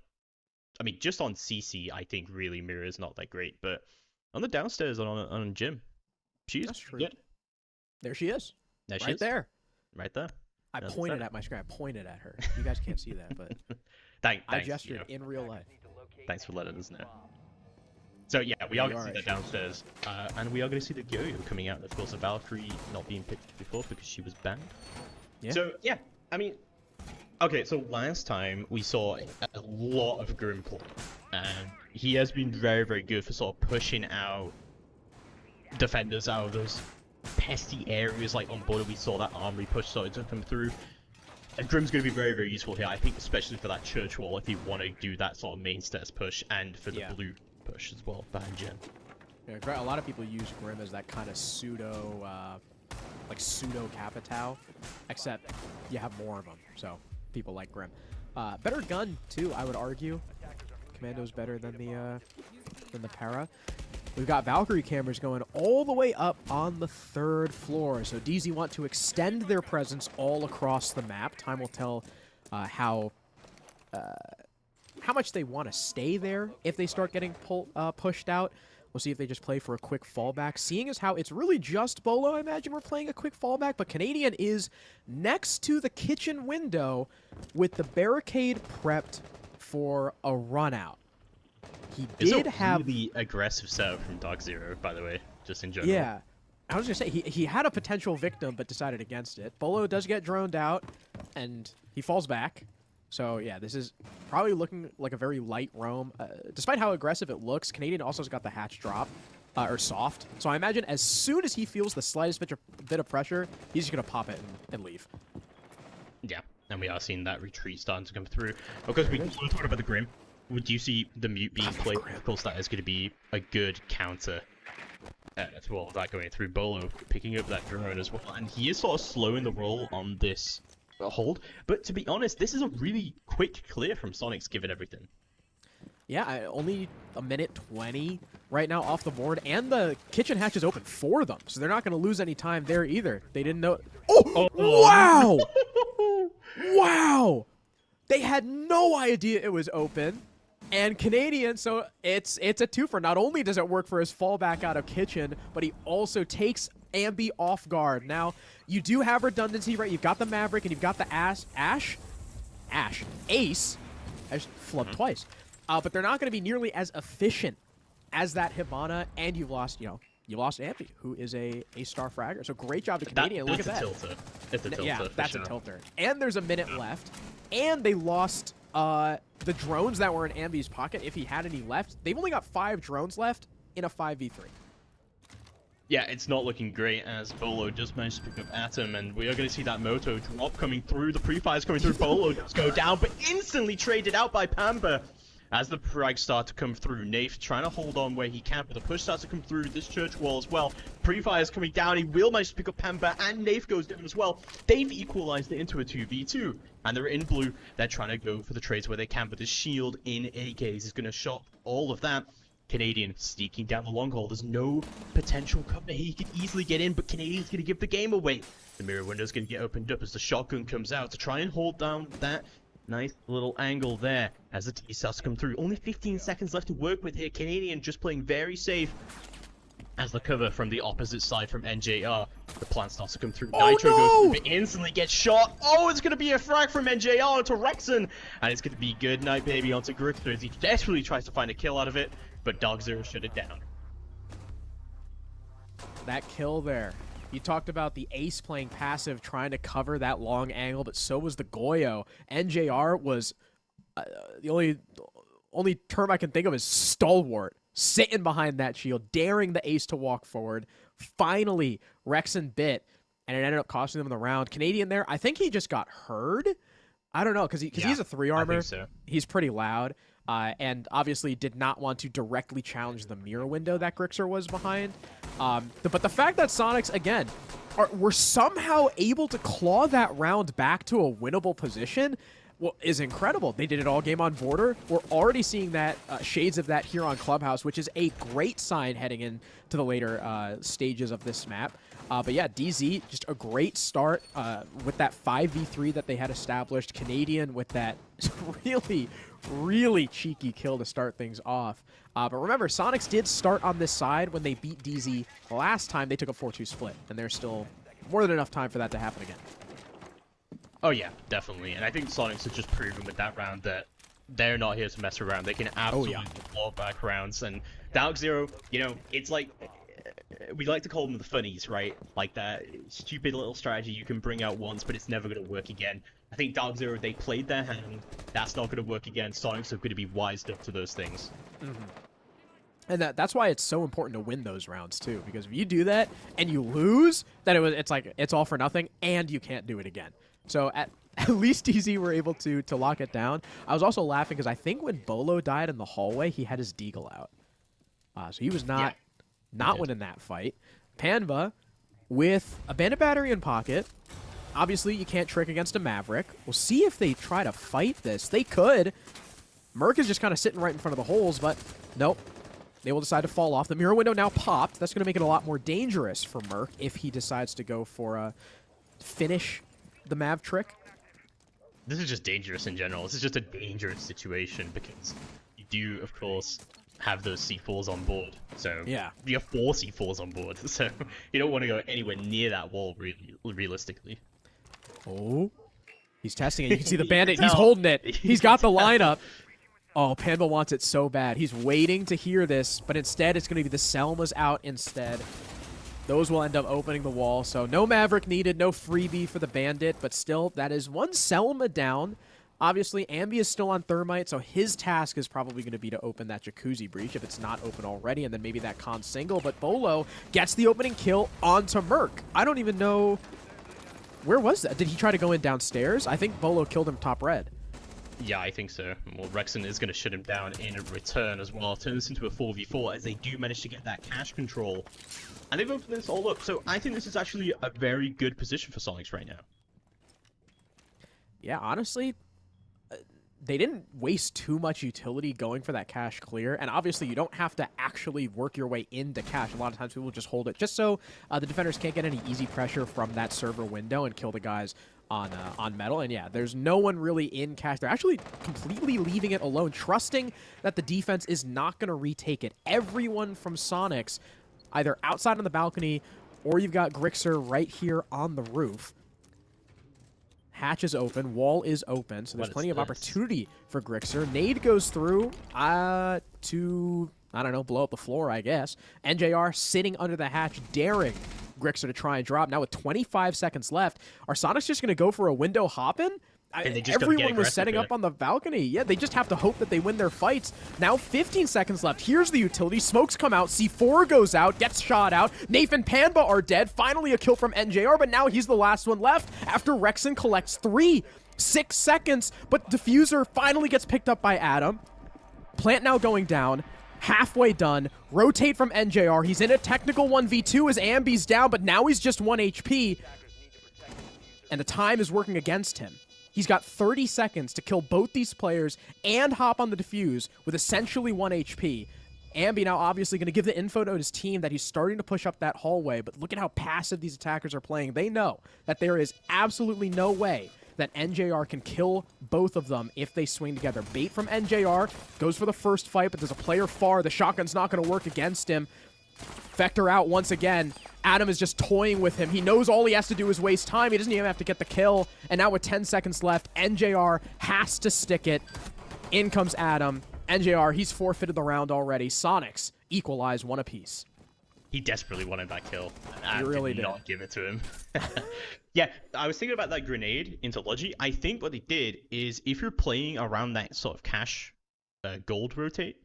I mean, just on CC, I think really mirror is not that great. But on the downstairs on Jim, she's That's true. good. There she is. There she Right is. there. Right there. I That's pointed it. at my screen. I pointed at her. You guys can't see that, but Thanks, I gestured you know. in real life. Thanks for letting us know. So yeah, we are going to see that downstairs, and we are going to see the Yo-Yo coming out. Of course, the Valkyrie not being picked before because she was banned. Yeah. So yeah, I mean, okay. So last time we saw a lot of Grim play, and he has been very, very good for sort of pushing out defenders out of those pesky areas. Like on border, we saw that armory push started to come through. And Grim's going to be very, very useful here. I think, especially for that church wall, if you want to do that sort of main stairs push, and for the blue push as well behind Jen. Yeah, a lot of people use Grim as that kind of pseudo Capitao, except you have more of them, so people like Grim. Better gun too, I would argue. Commando's better than the Para. We've got Valkyrie cameras going all the way up on the 3rd floor. So DZ want to extend their presence all across the map. Time will tell how much they want to stay there if they start getting pushed out. We'll see if they just play for a quick fallback. Seeing as how it's really just Bolo, I imagine we're playing a quick fallback, but Canadian is next to the kitchen window with the barricade prepped for a run out. He did have the aggressive setup from Dark Zero, by the way, just in general. Yeah. I was going to say, he had a potential victim, but decided against it. Bolo does get droned out, and he falls back. So, yeah, this is probably looking like a very light roam. Despite how aggressive it looks, Canadian also has got the hatch drop, or soft. So I imagine as soon as he feels the slightest bit of pressure, he's just going to pop it and leave. Yeah, and we are seeing that retreat starting to come through. Of course, we talked about the Grim. Would you see the mute being played? Of course, that is going to be a good counter to all of that going through. Bolo picking up that drone as well, and he is sort of slowing the roll on this hold. But to be honest, this is a really quick clear from Sonics, given everything. Yeah, only a minute 20 right now off the board, and the kitchen hatch is open for them, so they're not going to lose any time there either. They didn't know. Oh, wow! Wow! They had no idea it was open. And Canadian, so it's a twofer. Not only does it work for his fallback out of kitchen, but he also takes Ambi off guard. Now, you do have redundancy, right? You've got the Maverick and you've got the Ace. I just flubbed twice. But they're not going to be nearly as efficient as that Hibana, and you've lost, you lost Ambi, who is a star fragger. So great job to Canadian. Look at that. That's a tilter. It's a tilter. Yeah, that's sure. a tilter. And there's a minute left. And they lost the drones that were in Ambi's pocket, if he had any left. They've only got 5 drones left in a 5v3. Yeah, it's not looking great as Bolo just managed to pick up Atom, and we are going to see that Moto drop coming through. The pre-fires coming through. Bolo just go down, but instantly traded out by Pamba. As the frags start to come through, Nafe trying to hold on where he can, but the push starts to come through this church wall as well. Pre-fires coming down, he will manage to pick up Pamba, and Nafe goes down as well. They've equalized it into a 2v2, and they're in blue. They're trying to go for the trades where they can, but the shield in AKs is going to shot all of that. Canadian sneaking down the long haul. There's no potential cover. He could easily get in, but Canadian's going to give the game away. The mirror window's going to get opened up as the shotgun comes out to try and hold down that nice little angle there as the T starts to come through. Only 15 seconds left to work with here. Canadian just playing very safe as the cover from the opposite side from NJR. The plan starts to come through. Oh, Nitro no! goes through, but instantly gets shot. Oh, it's going to be a frag from NJR onto Rexon. And it's going to be good night, baby, onto Grifter as he desperately tries to find a kill out of it. But Dog Zero shut it down. That kill there. You talked about the Ace playing passive, trying to cover that long angle, but so was the Goyo. NJR was the only term I can think of is stalwart, sitting behind that shield, daring the Ace to walk forward. Finally, Rexon bit, and it ended up costing them the round. Canadian there, I think he just got heard. I don't know, because he's a 3 armor. I think so. He's pretty loud, and obviously did not want to directly challenge the mirror window that Grixer was behind. But the fact that Sonics, again, were somehow able to claw that round back to a winnable position, well, is incredible. They did it all game on border. We're already seeing that shades of that here on Clubhouse, which is a great sign heading into the later stages of this map. But yeah, DZ, just a great start with that 5v3 that they had established. Canadian with that really, really cheeky kill to start things off. But remember, Sonics did start on this side when they beat DZ last time. They took a 4-2 split, and there's still more than enough time for that to happen again. Oh yeah, definitely. And I think Sonics has just proven with that round that they're not here to mess around. They can absolutely claw back rounds. And Dark Zero, it's like, we like to call them the funnies, right? Like that stupid little strategy you can bring out once, but it's never going to work again. I think Dark Zero, they played their hand. That's not going to work again. Sonics are going to be wised up to those things. Mm-hmm. And that's why it's so important to win those rounds too, because if you do that and you lose, then it's like it's all for nothing, and you can't do it again. So at least DZ were able to lock it down. I was also laughing because I think when Bolo died in the hallway, he had his deagle out, so he was not winning that fight. Panva with a bandit battery in pocket. Obviously, you can't trick against a Maverick. We'll see if they try to fight this. They could. Merc is just kind of sitting right in front of the holes, but nope. They will decide to fall off. The mirror window now popped. That's going to make it a lot more dangerous for Merc if he decides to go for a finish the Mav trick. This is just dangerous in general. This is just a dangerous situation because you do, of course, have those C4s on board. So yeah, you have 4 C4s on board. So you don't want to go anywhere near that wall, realistically. Oh, he's testing it. You can see the bandit. He's holding it. He's got the lineup. Oh, Panva wants it so bad. He's waiting to hear this, but instead it's going to be the Selma's out instead. Those will end up opening the wall, so no Maverick needed, no freebie for the Bandit, but still, that is one Selma down. Obviously, Ambi is still on Thermite, so his task is probably going to be to open that Jacuzzi breach if it's not open already, and then maybe that con single, but Bolo gets the opening kill onto Merc. I don't even know... Where was that? Did he try to go in downstairs? I think Bolo killed him top red. Yeah, I think so. Well, Rexon is going to shut him down in return as well. Turn this into a 4v4 as they do manage to get that cash control. And they've opened this all up. So I think this is actually a very good position for Sonics right now. Yeah, honestly, they didn't waste too much utility going for that cash clear. And obviously, you don't have to actually work your way into cash. A lot of times, people just hold it just so the defenders can't get any easy pressure from that server window and kill the guys on metal. And yeah, there's no one really in cash. They're actually completely leaving it alone, trusting that the defense is not going to retake it. Everyone from Sonics, either outside on the balcony or you've got Grixer right here on the roof. Hatch is open. Wall is open. So there's plenty of opportunity for Grixer. Nade goes through to, I don't know, blow up the floor, I guess. NJR sitting under the hatch, daring Grixer to try and drop. Now with 25 seconds left, are Sonics just going to go for a window hop-in? Everyone was setting up on the balcony. Yeah, they just have to hope that they win their fights. Now 15 seconds left. Here's the utility. Smokes come out. C4 goes out. Gets shot out. Nafe and Panba are dead. Finally a kill from NJR, but now he's the last one left after Rexon collects 3. 6 seconds, but Diffuser finally gets picked up by Adam. Plant now going down. Halfway done. Rotate from NJR. He's in a technical 1v2 as Ambi's down, but now he's just 1 HP. And the time is working against him. He's got 30 seconds to kill both these players and hop on the defuse with essentially 1 HP. Ambi now obviously going to give the info to his team that he's starting to push up that hallway, but look at how passive these attackers are playing. They know that there is absolutely no way that NJR can kill both of them if they swing together. Bait from NJR, goes for the first fight, but there's a player far. The shotgun's not going to work against him. Vector out once again. Adam is just toying with him. He knows all he has to do is waste time. He doesn't even have to get the kill. And now with 10 seconds left, NJR has to stick it. In comes Adam. NJR, he's forfeited the round already. Sonics equalize 1 apiece. He desperately wanted that kill. He really did. Not give it to him. Yeah, I was thinking about that grenade into Logi. I think what they did is if you're playing around that sort of cash gold rotate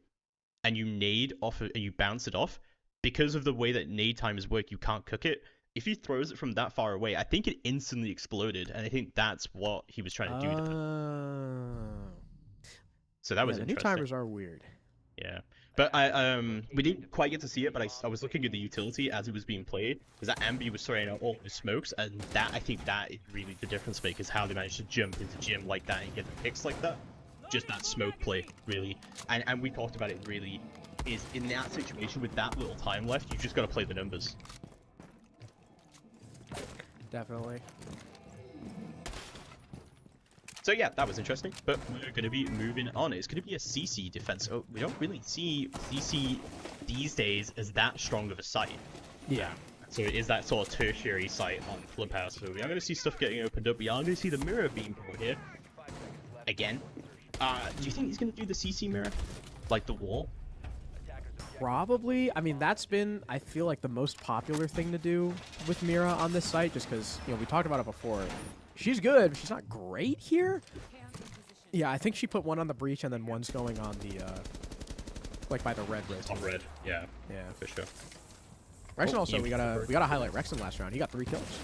and you nade off and you bounce it off, because of the way that nade timers work, you can't cook it. If he throws it from that far away, I think it instantly exploded, and I think that's what he was trying to do. So that was the interesting. new timers are weird. Yeah, but we didn't quite get to see it, but I was looking at the utility as it was being played, because that Ambi was throwing out all the smokes, and that I think that is really the difference maker, is how they managed to jump into gym like that and get the picks like that. Just that smoke play, really, and we talked about it. Really, is in that situation with that little time left, you just got to play the numbers. Definitely. So yeah, that was interesting, but we're going to be moving on. It's going to be a CC defense. Oh, we don't really see CC these days as that strong of a site. Yeah. So it is that sort of tertiary site on Clubhouse. So we are going to see stuff getting opened up. We are going to see the mirror being brought here. Again. Do you think he's going to do the CC mirror? Like the wall? Probably. I mean, that's been, I feel like, the most popular thing to do with Mira on this site, just because, you know, we talked about it before. She's good, but she's not great here. Yeah, I think she put one on the breach, and then one's going on the, like, by the red road. On red, yeah. Yeah. For sure. Rexon also, we gotta highlight Rexon last round. He got 3 kills.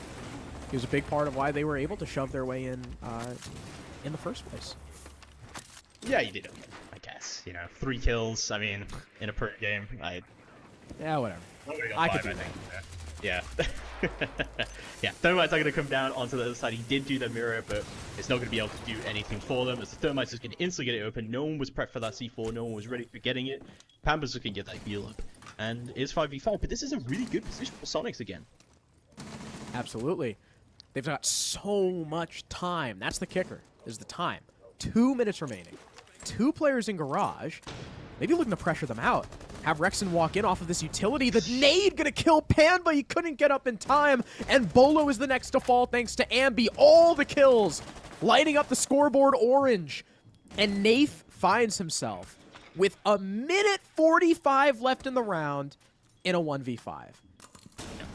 He was a big part of why they were able to shove their way in the first place. Yeah, he did okay, I guess. You know, 3 kills, I mean, in a per game, yeah, whatever. I could do that. Yeah. Yeah, Thermites are going to come down onto the other side. He did do the mirror, but it's not going to be able to do anything for them, as the Thermites is going to instantly get it open. No one was prepped for that C4, no one was ready for getting it. Pampas can get that heal up, and it's 5v5, but this is a really good position for Sonics again. Absolutely. They've got so much time. That's the kicker, is the time. 2 minutes remaining. 2 players in garage. Maybe looking to pressure them out. Have Rexon walk in off of this utility. The nade gonna kill Pan, but he couldn't get up in time. And Bolo is the next to fall thanks to Ambi. All the kills lighting up the scoreboard orange. And Nath finds himself with 1:45 left in the round in a 1v5.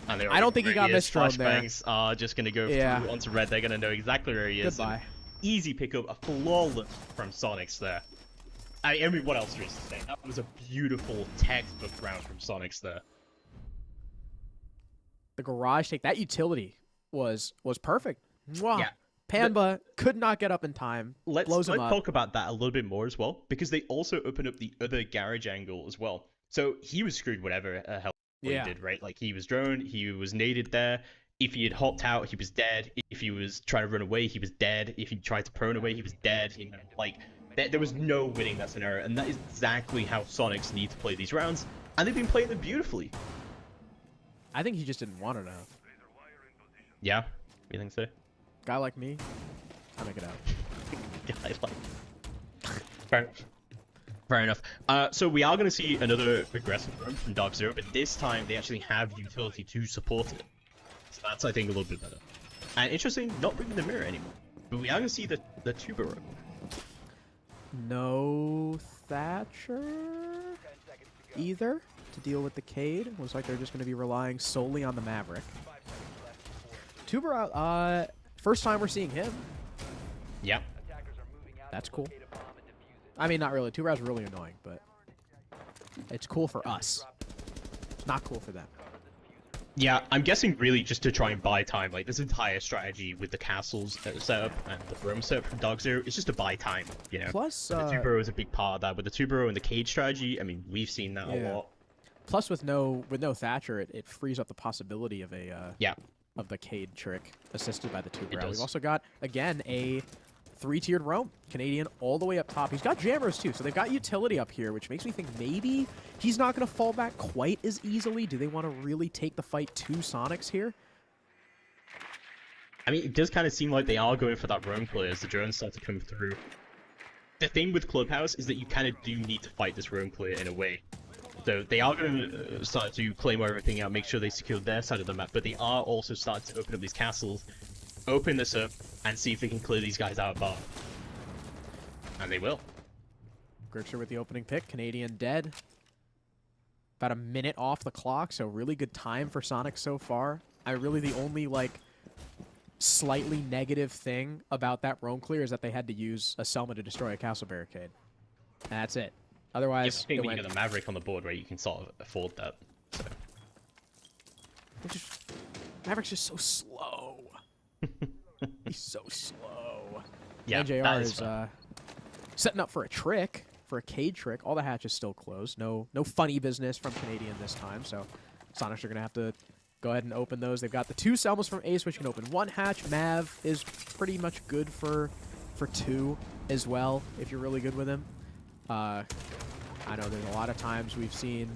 I don't think he got misthrown there. Flashbangs are just gonna go through onto red. They're gonna know exactly where he is. Goodbye. Easy pickup, a flawless from Sonics there. I mean, what else is to say? That was a beautiful textbook round from Sonics there. The garage take, that utility was perfect. Mwah. Yeah. Panba could not get up in time. Let's blows him up. talk about that a little bit more as well, because they also opened up the other garage angle as well. So he was screwed whatever hell he did, right? Like, he was droned, he was naded there. If he had hopped out, he was dead. If he was trying to run away, he was dead. If he tried to prone away, he was dead. You know, like, there was no winning that scenario, and that is exactly how Sonics need to play these rounds, and they've been playing them beautifully. I think he just didn't want enough. Yeah, you think so? Guy like me, I make it out. Guy like. Fair enough. Fair enough. So we are going to see another aggressive run from Dark Zero, but this time they actually have utility to support it. So that's, I think, a little bit better. And interesting, not bringing the mirror anymore. But we are going to see the Tubero. No Thatcher either to deal with the Cade. Looks like they're just going to be relying solely on the Maverick. Tubero, first time we're seeing him. Yep. That's cool. I mean, not really. Tubero's really annoying, but it's cool for us. It's not cool for them. Yeah, I'm guessing really just to try and buy time. Like, this entire strategy with the castles set up and the roam set up from Dark Zero is just to buy time, you know? Plus, the Tubero is a big part of that. With the Tubero and the Cage strategy, I mean, we've seen that a lot. Plus, with no Thatcher, it frees up the possibility of a of the Cade trick assisted by the Tubero. We've also got, again, a 3-tiered roam. Canadian all the way up top. He's got jammers too, so they've got utility up here, which makes me think maybe he's not going to fall back quite as easily. Do they want to really take the fight to Sonics here? I mean, it does kind of seem like they are going for that roam clear as the drones start to come through. The thing with Clubhouse is that you kind of do need to fight this roam clear in a way. So they are going to start to claim everything out, make sure they secure their side of the map, but they are also starting to open up these castles, open this up, and see if they can clear these guys out of bar. And they will. Grixer with the opening pick. Canadian dead. About a minute off the clock, so really good time for Sonic so far. Really the only, like, slightly negative thing about that roam clear is that they had to use a Selma to destroy a castle barricade. And that's it. Otherwise, when you get the Maverick on the board, right, you can sort of afford that. So. Maverick's just so slow. He's so slow. Yeah, NJR is setting up for a trick, for a Cade trick. All the hatches still closed. No funny business from Canadian this time, so Sonics are going to have to go ahead and open those. They've got the 2 Selmas from Ace, which can open 1 hatch. Mav is pretty much good for 2 as well, if you're really good with him. I know there's a lot of times we've seen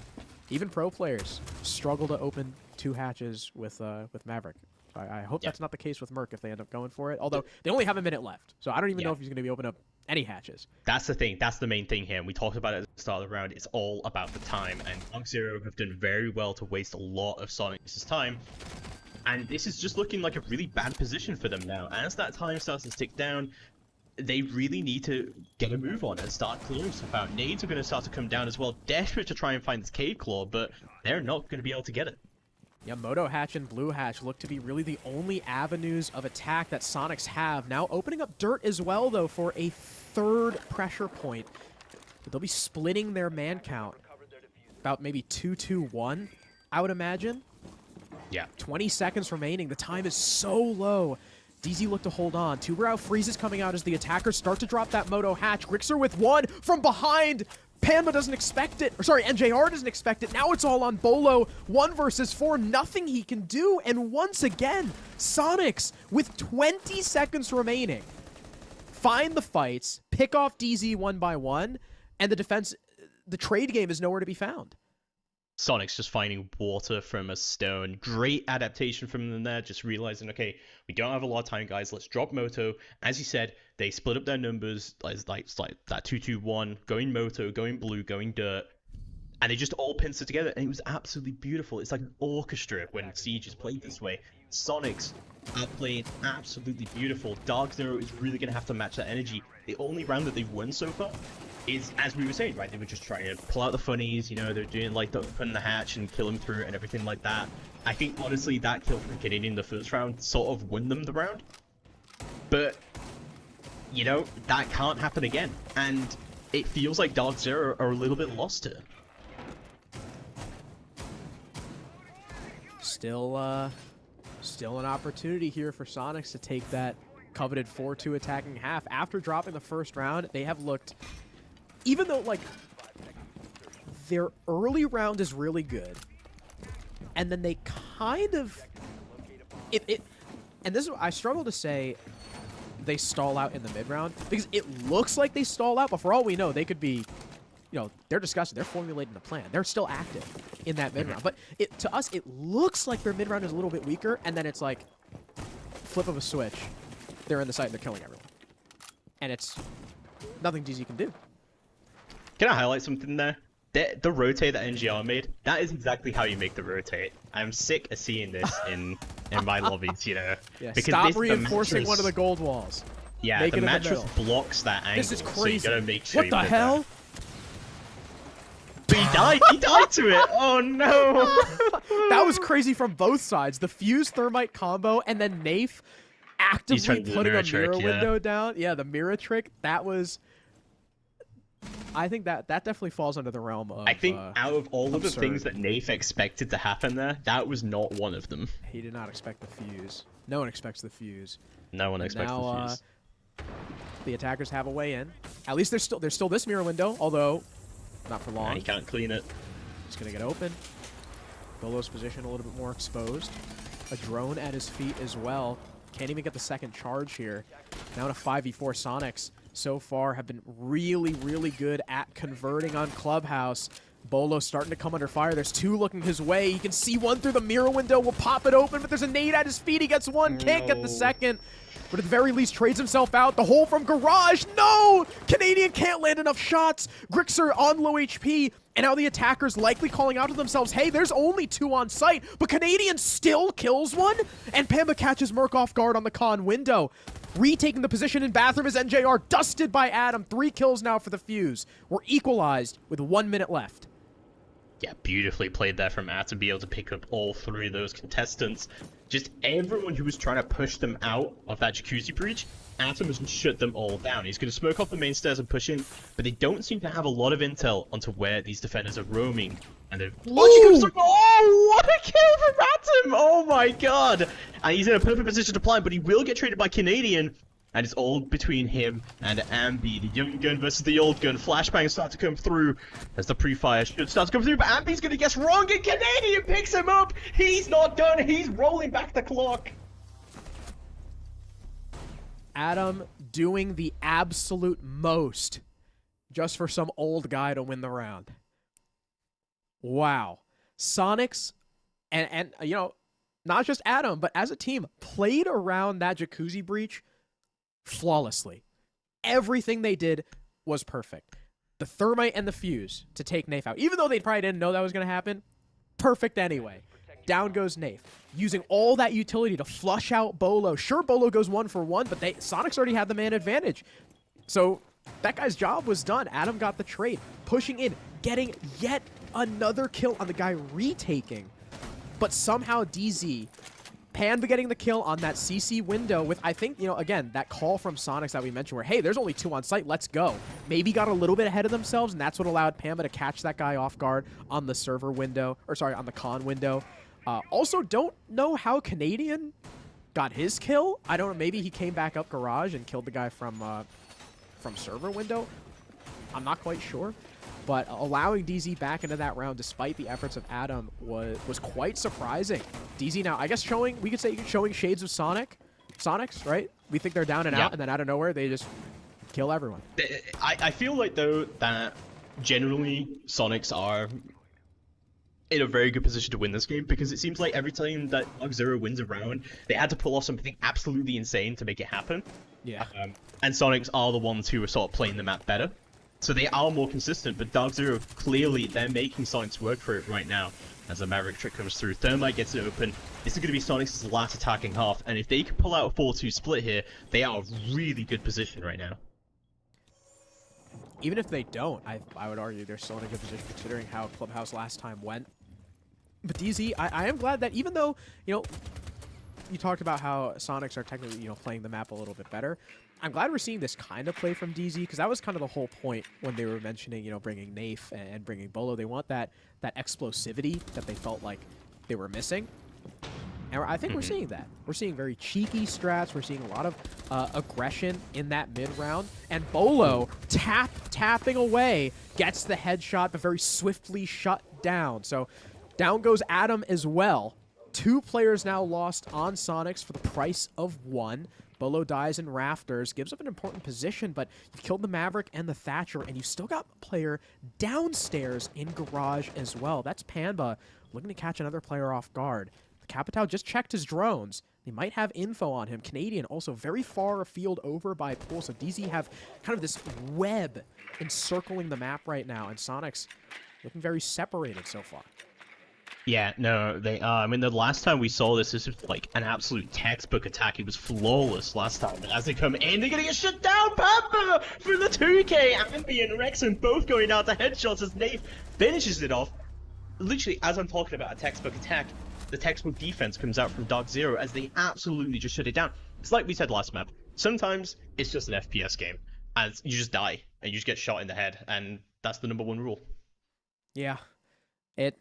even pro players struggle to open 2 hatches with Maverick. I hope that's not the case with Merc if they end up going for it. Although they only have a minute left, so I don't even know if he's going to be opening up any hatches. That's the thing. That's the main thing here. And we talked about it at the start of the round. It's all about the time. And Dark Zero have done very well to waste a lot of Sonic's time. And this is just looking like a really bad position for them now. As that time starts to tick down, they really need to get a move on and start clearing stuff out. Nades are going to start to come down as well, desperate to try and find this Cave Claw, but they're not going to be able to get it. Yeah, Moto Hatch and Blue Hatch look to be really the only avenues of attack that Sonics have. Now opening up Dirt as well, though, for a 3rd pressure point. But they'll be splitting their man count. About maybe 2-2-1, I would imagine. Yeah. 20 seconds remaining. The time is so low. DZ look to hold on. Tubero freezes coming out as the attackers start to drop that Moto Hatch. Grixer with 1 from behind. Panda doesn't expect it. Or sorry, NJR doesn't expect it. Now it's all on Bolo. 1 versus 4. Nothing he can do. And once again, Sonics, with 20 seconds remaining, find the fights, pick off DZ 1 by 1, and the defense, the trade game is nowhere to be found. Sonic's just finding water from a stone. Great adaptation from them there, just realizing, okay, we don't have a lot of time, guys. Let's drop Moto. As you said, they split up their numbers, like that 2-2-1, going Moto, going Blue, going Dirt, and they just all pinced it together, and it was absolutely beautiful. It's like an orchestra when Siege is played this way. Sonics are playing absolutely beautiful. Dark Zero is really going to have to match that energy. The only round that they've won so far is, as we were saying, right, they were just trying to pull out the funnies, you know, they're doing like the open the hatch and kill him through and everything like that. I think, honestly, that kill from Canadian in the first round sort of won them the round. But, you know, that can't happen again. And it feels like Dark Zero are a little bit lost here. Still an opportunity here for Sonics to take that coveted 4-2 attacking half. After dropping the first round, they have looked, even though, like, their early round is really good, and then they kind of, and this is, I struggle to say they stall out in the mid round, because it looks like they stall out, but for all we know, they could be, you know, they're discussing, they're formulating a plan. They're still active in that mid round. But to us, it looks like their mid round is a little bit weaker, and then it's like, flip of a switch, they're in the site and they're killing everyone. And it's nothing DZ can do. Can I highlight something there? The rotate that NGR made, that is exactly how you make the rotate. I'm sick of seeing this in my lobbies, you know. Yeah, Because stop this, reinforcing one of the gold walls. Yeah, Make the it in the mattress middle. blocks that angle. This is So crazy. you gotta make sure What you the put hell? That. But he died. He died to it. Oh no. That was crazy from both sides. The fuse thermite combo and then Nafe actively trying to do the putting a mirror trick, mirror yeah. window down. Yeah, the mirror trick. That was. I think that definitely falls under the realm of. I think out of all of the absurd. things that Nafe expected to happen there, that was not one of them. He did not expect the fuse. No one expects the fuse. No one expects Now, the fuse. The attackers have a way in. At least there's still this mirror window, although not for long. And he can't clean it. He's gonna get open. Bolo's position a little bit more exposed. A drone at his feet as well. Can't even get the second charge here. Now in a 5v4, Sonics so far have been really, really good at converting on Clubhouse. Bolo starting to come under fire. There's two looking his way. You can see one through the mirror window. Will pop it open, but there's a nade at his feet. He gets one. Can't get the second. But at the very least, trades himself out. The hole from Garage. No! Canadian can't land enough shots. Grixer on low HP. And now the attackers likely calling out to themselves, hey, there's only two on site. But Canadian still kills one. And Pamba catches Merc off guard on the con window. Retaking the position in bathroom is NJR. Dusted by Adam. 3 kills now for the Fuse. We're equalized with 1 minute left. Yeah, beautifully played there from Matt to be able to pick up all 3 of those contestants. Just everyone who was trying to push them out of that jacuzzi breach, Atom has shut them all down. He's going to smoke off the main stairs and push in, but they don't seem to have a lot of intel onto where these defenders are roaming. And they're... Oh, what a kill from Atom! Oh my god! And he's in a perfect position to blind, but he will get traded by Canadian. And it's all between him and Ambi. The young gun versus the old gun. Flashbangs start to come through as the pre-fire should start to come through, but Ambi's gonna guess wrong and Canadian picks him up! He's not done, he's rolling back the clock! Adam doing the absolute most just for some old guy to win the round. Wow. Sonics and you know, not just Adam, but as a team, played around that jacuzzi breach flawlessly. Everything they did was perfect. The thermite and the fuse to take Nafe out. Even though they probably didn't know that was going to happen, perfect anyway. Down goes Nafe. Using all that utility to flush out Bolo. Sure, Bolo goes 1 for 1, but Sonics already had the man advantage. So that guy's job was done. Adam got the trade. Pushing in, getting yet another kill on the guy retaking. But somehow DZ, Panda getting the kill on that CC window with, I think, you know, again, that call from Sonics that we mentioned where, hey, there's only 2 on site, let's go. Maybe got a little bit ahead of themselves, and that's what allowed Pamba to catch that guy off guard on the server window, or sorry, on the con window. Also, don't know how Canadian got his kill. I don't know, maybe he came back up garage and killed the guy from server window. I'm not quite sure. But allowing DZ back into that round despite the efforts of Adam was quite surprising. DZ now, I guess we could say showing shades of Sonics, right? We think they're down and out, and then out of nowhere, they just kill everyone. I feel like, though, that generally Sonics are in a very good position to win this game, because it seems like every time that Dark Zero wins a round, they had to pull off something absolutely insane to make it happen. Yeah. And Sonics are the ones who are sort of playing the map better. So they are more consistent, but Dark Zero, clearly, they're making Sonics work for it right now. As the Maverick trick comes through, Thermite gets it open. This is going to be Sonics' last attacking half, and if they can pull out a 4-2 split here, they are a really good position right now. Even if they don't, I would argue they're still in a good position considering how Clubhouse last time went. But DZ, I am glad that even though, you know, you talked about how Sonics are technically, you know, playing the map a little bit better, I'm glad we're seeing this kind of play from DZ, because that was kind of the whole point when they were mentioning, you know, bringing Nafe and bringing Bolo. They want that explosivity that they felt like they were missing. And I think we're seeing that. We're seeing very cheeky strats. We're seeing a lot of aggression in that mid-round. And Bolo, tapping away, gets the headshot, but very swiftly shut down. So down goes Adam as well. 2 players now lost on Sonics for the price of 1. Bolo dies in Rafters, gives up an important position, but you've killed the Maverick and the Thatcher, and you still got a player downstairs in Garage as well. That's Panda looking to catch another player off guard. The Capitao just checked his drones. They might have info on him. Canadian also very far afield over by Pool, so DZ have kind of this web encircling the map right now, and Sonic's looking very separated so far. Yeah, no, they are. I mean, the last time we saw this was like an absolute textbook attack. It was flawless last time. But as they come in, they're gonna get shut down. Pampa for the 2K. Ambi and Rexon both going out to headshots as Nate finishes it off. Literally, as I'm talking about a textbook attack, the textbook defense comes out from Dark Zero as they absolutely just shut it down. It's like we said last map. Sometimes it's just an FPS game, as you just die and you just get shot in the head, and that's the #1 rule. Yeah, it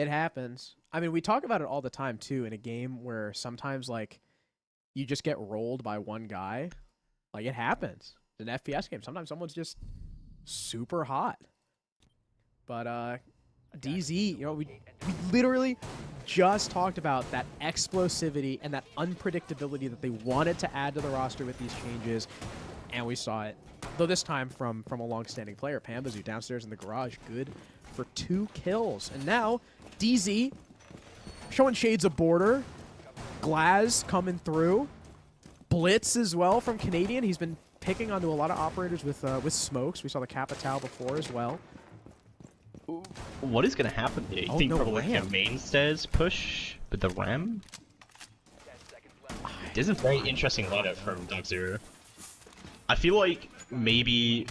happens. I mean, we talk about it all the time too in a game where sometimes like you just get rolled by one guy. Like it happens. It's an FPS game. Sometimes someone's just super hot. But DZ, we literally just talked about that explosivity and that unpredictability that they wanted to add to the roster with these changes, and we saw it. Though this time from a long-standing player, Pambazu downstairs in the garage, good for 2 kills. And now DZ showing shades of border. Glaz coming through. Blitz as well from Canadian. He's been picking onto a lot of operators with smokes. We saw the Capital before as well. What is going to happen here? You think no, probably like Ram. a main stairs push with the Ram? This is a very interesting lineup from Dark Zero. I feel like maybe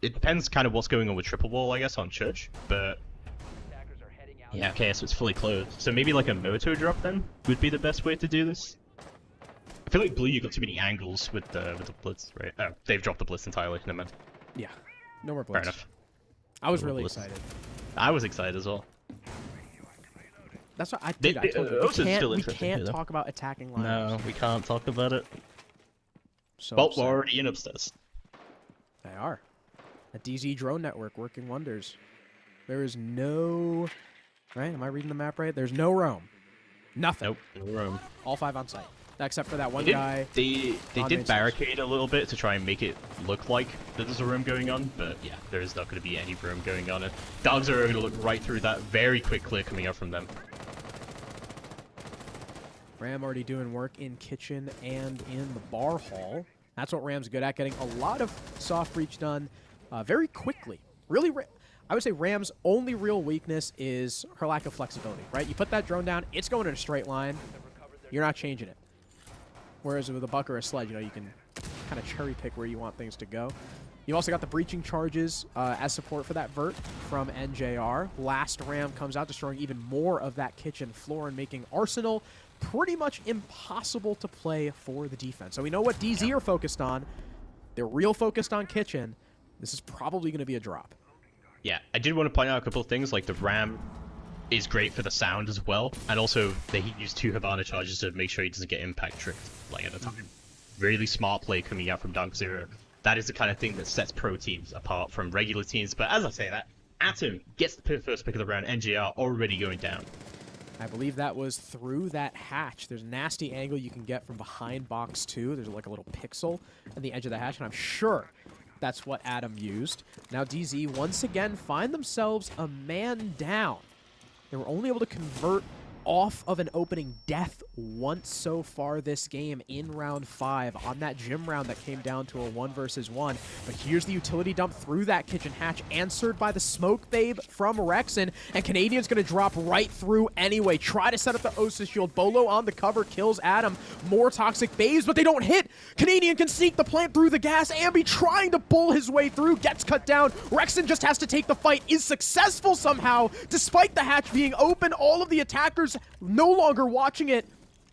it depends kind of what's going on with Triple Ball, I guess, on Church, but yeah, okay, so it's fully closed. So maybe like a moto drop then would be the best way to do this. I feel like Blue, you got too many angles with the Blitz, right? Oh, they've dropped the Blitz entirely. Never mind. Yeah, no more Fair Blitz. enough. I was No more really Blitz. excited. I was excited as well. That's what I They- did. I they- told you. Osa's still We interesting can't here, though. talk about attacking lineups. No, we can't talk about it. So Well, upset. we're already in upstairs. They are. A DZ drone network working wonders. There is no... Right? Am I reading the map right? There's no roam. Nothing. Nope, no room. All 5 on site. Except for that one They guy. did, they on did main stairs. barricade a little bit to try and make it look like that there's a room going on, but yeah, there is not going to be any room going on. And Dogs are going to look right through that very quick clear coming out from them. Ram already doing work in kitchen and in the bar hall. That's what Ram's good at, getting a lot of soft breach done very quickly. Really, I would say Ram's only real weakness is her lack of flexibility, right? You put that drone down, it's going in a straight line. You're not changing it. Whereas with a buck or a sled, you can kind of cherry pick where you want things to go. You've also got the breaching charges as support for that vert from NJR. Last Ram comes out, destroying even more of that kitchen floor and making Arsenal pretty much impossible to play for the defense. So we know what DZ are focused on. They're real focused on kitchen. This is probably going to be a drop. Yeah, I did want to point out a couple of things, like the Ram is great for the sound as well, and also he used 2 Havana charges to make sure he doesn't get impact tricked like at a time. Really smart play coming out from Dunk Zero. That is the kind of thing that sets pro teams apart from regular teams, but as I say that, Atom gets the first pick of the round, NGR already going down. I believe that was through that hatch. There's a nasty angle you can get from behind box 2. There's like a little pixel at the edge of the hatch, and I'm sure that's what Adam used. Now DZ once again find themselves a man down. They were only able to convert off of an opening death once so far this game in round 5 on that gym round that came down to a 1 versus 1. But here's the utility dump through that kitchen hatch, answered by the smoke babe from Rexon, and Canadian's going to drop right through anyway. Try to set up the Osa shield. Bolo on the cover kills Adam. More toxic babes, but they don't hit. Canadian can sneak the plant through the gas. Ambi trying to pull his way through, gets cut down. Rexon just has to take the fight, is successful somehow, despite the hatch being open. All of the attackers no longer watching it,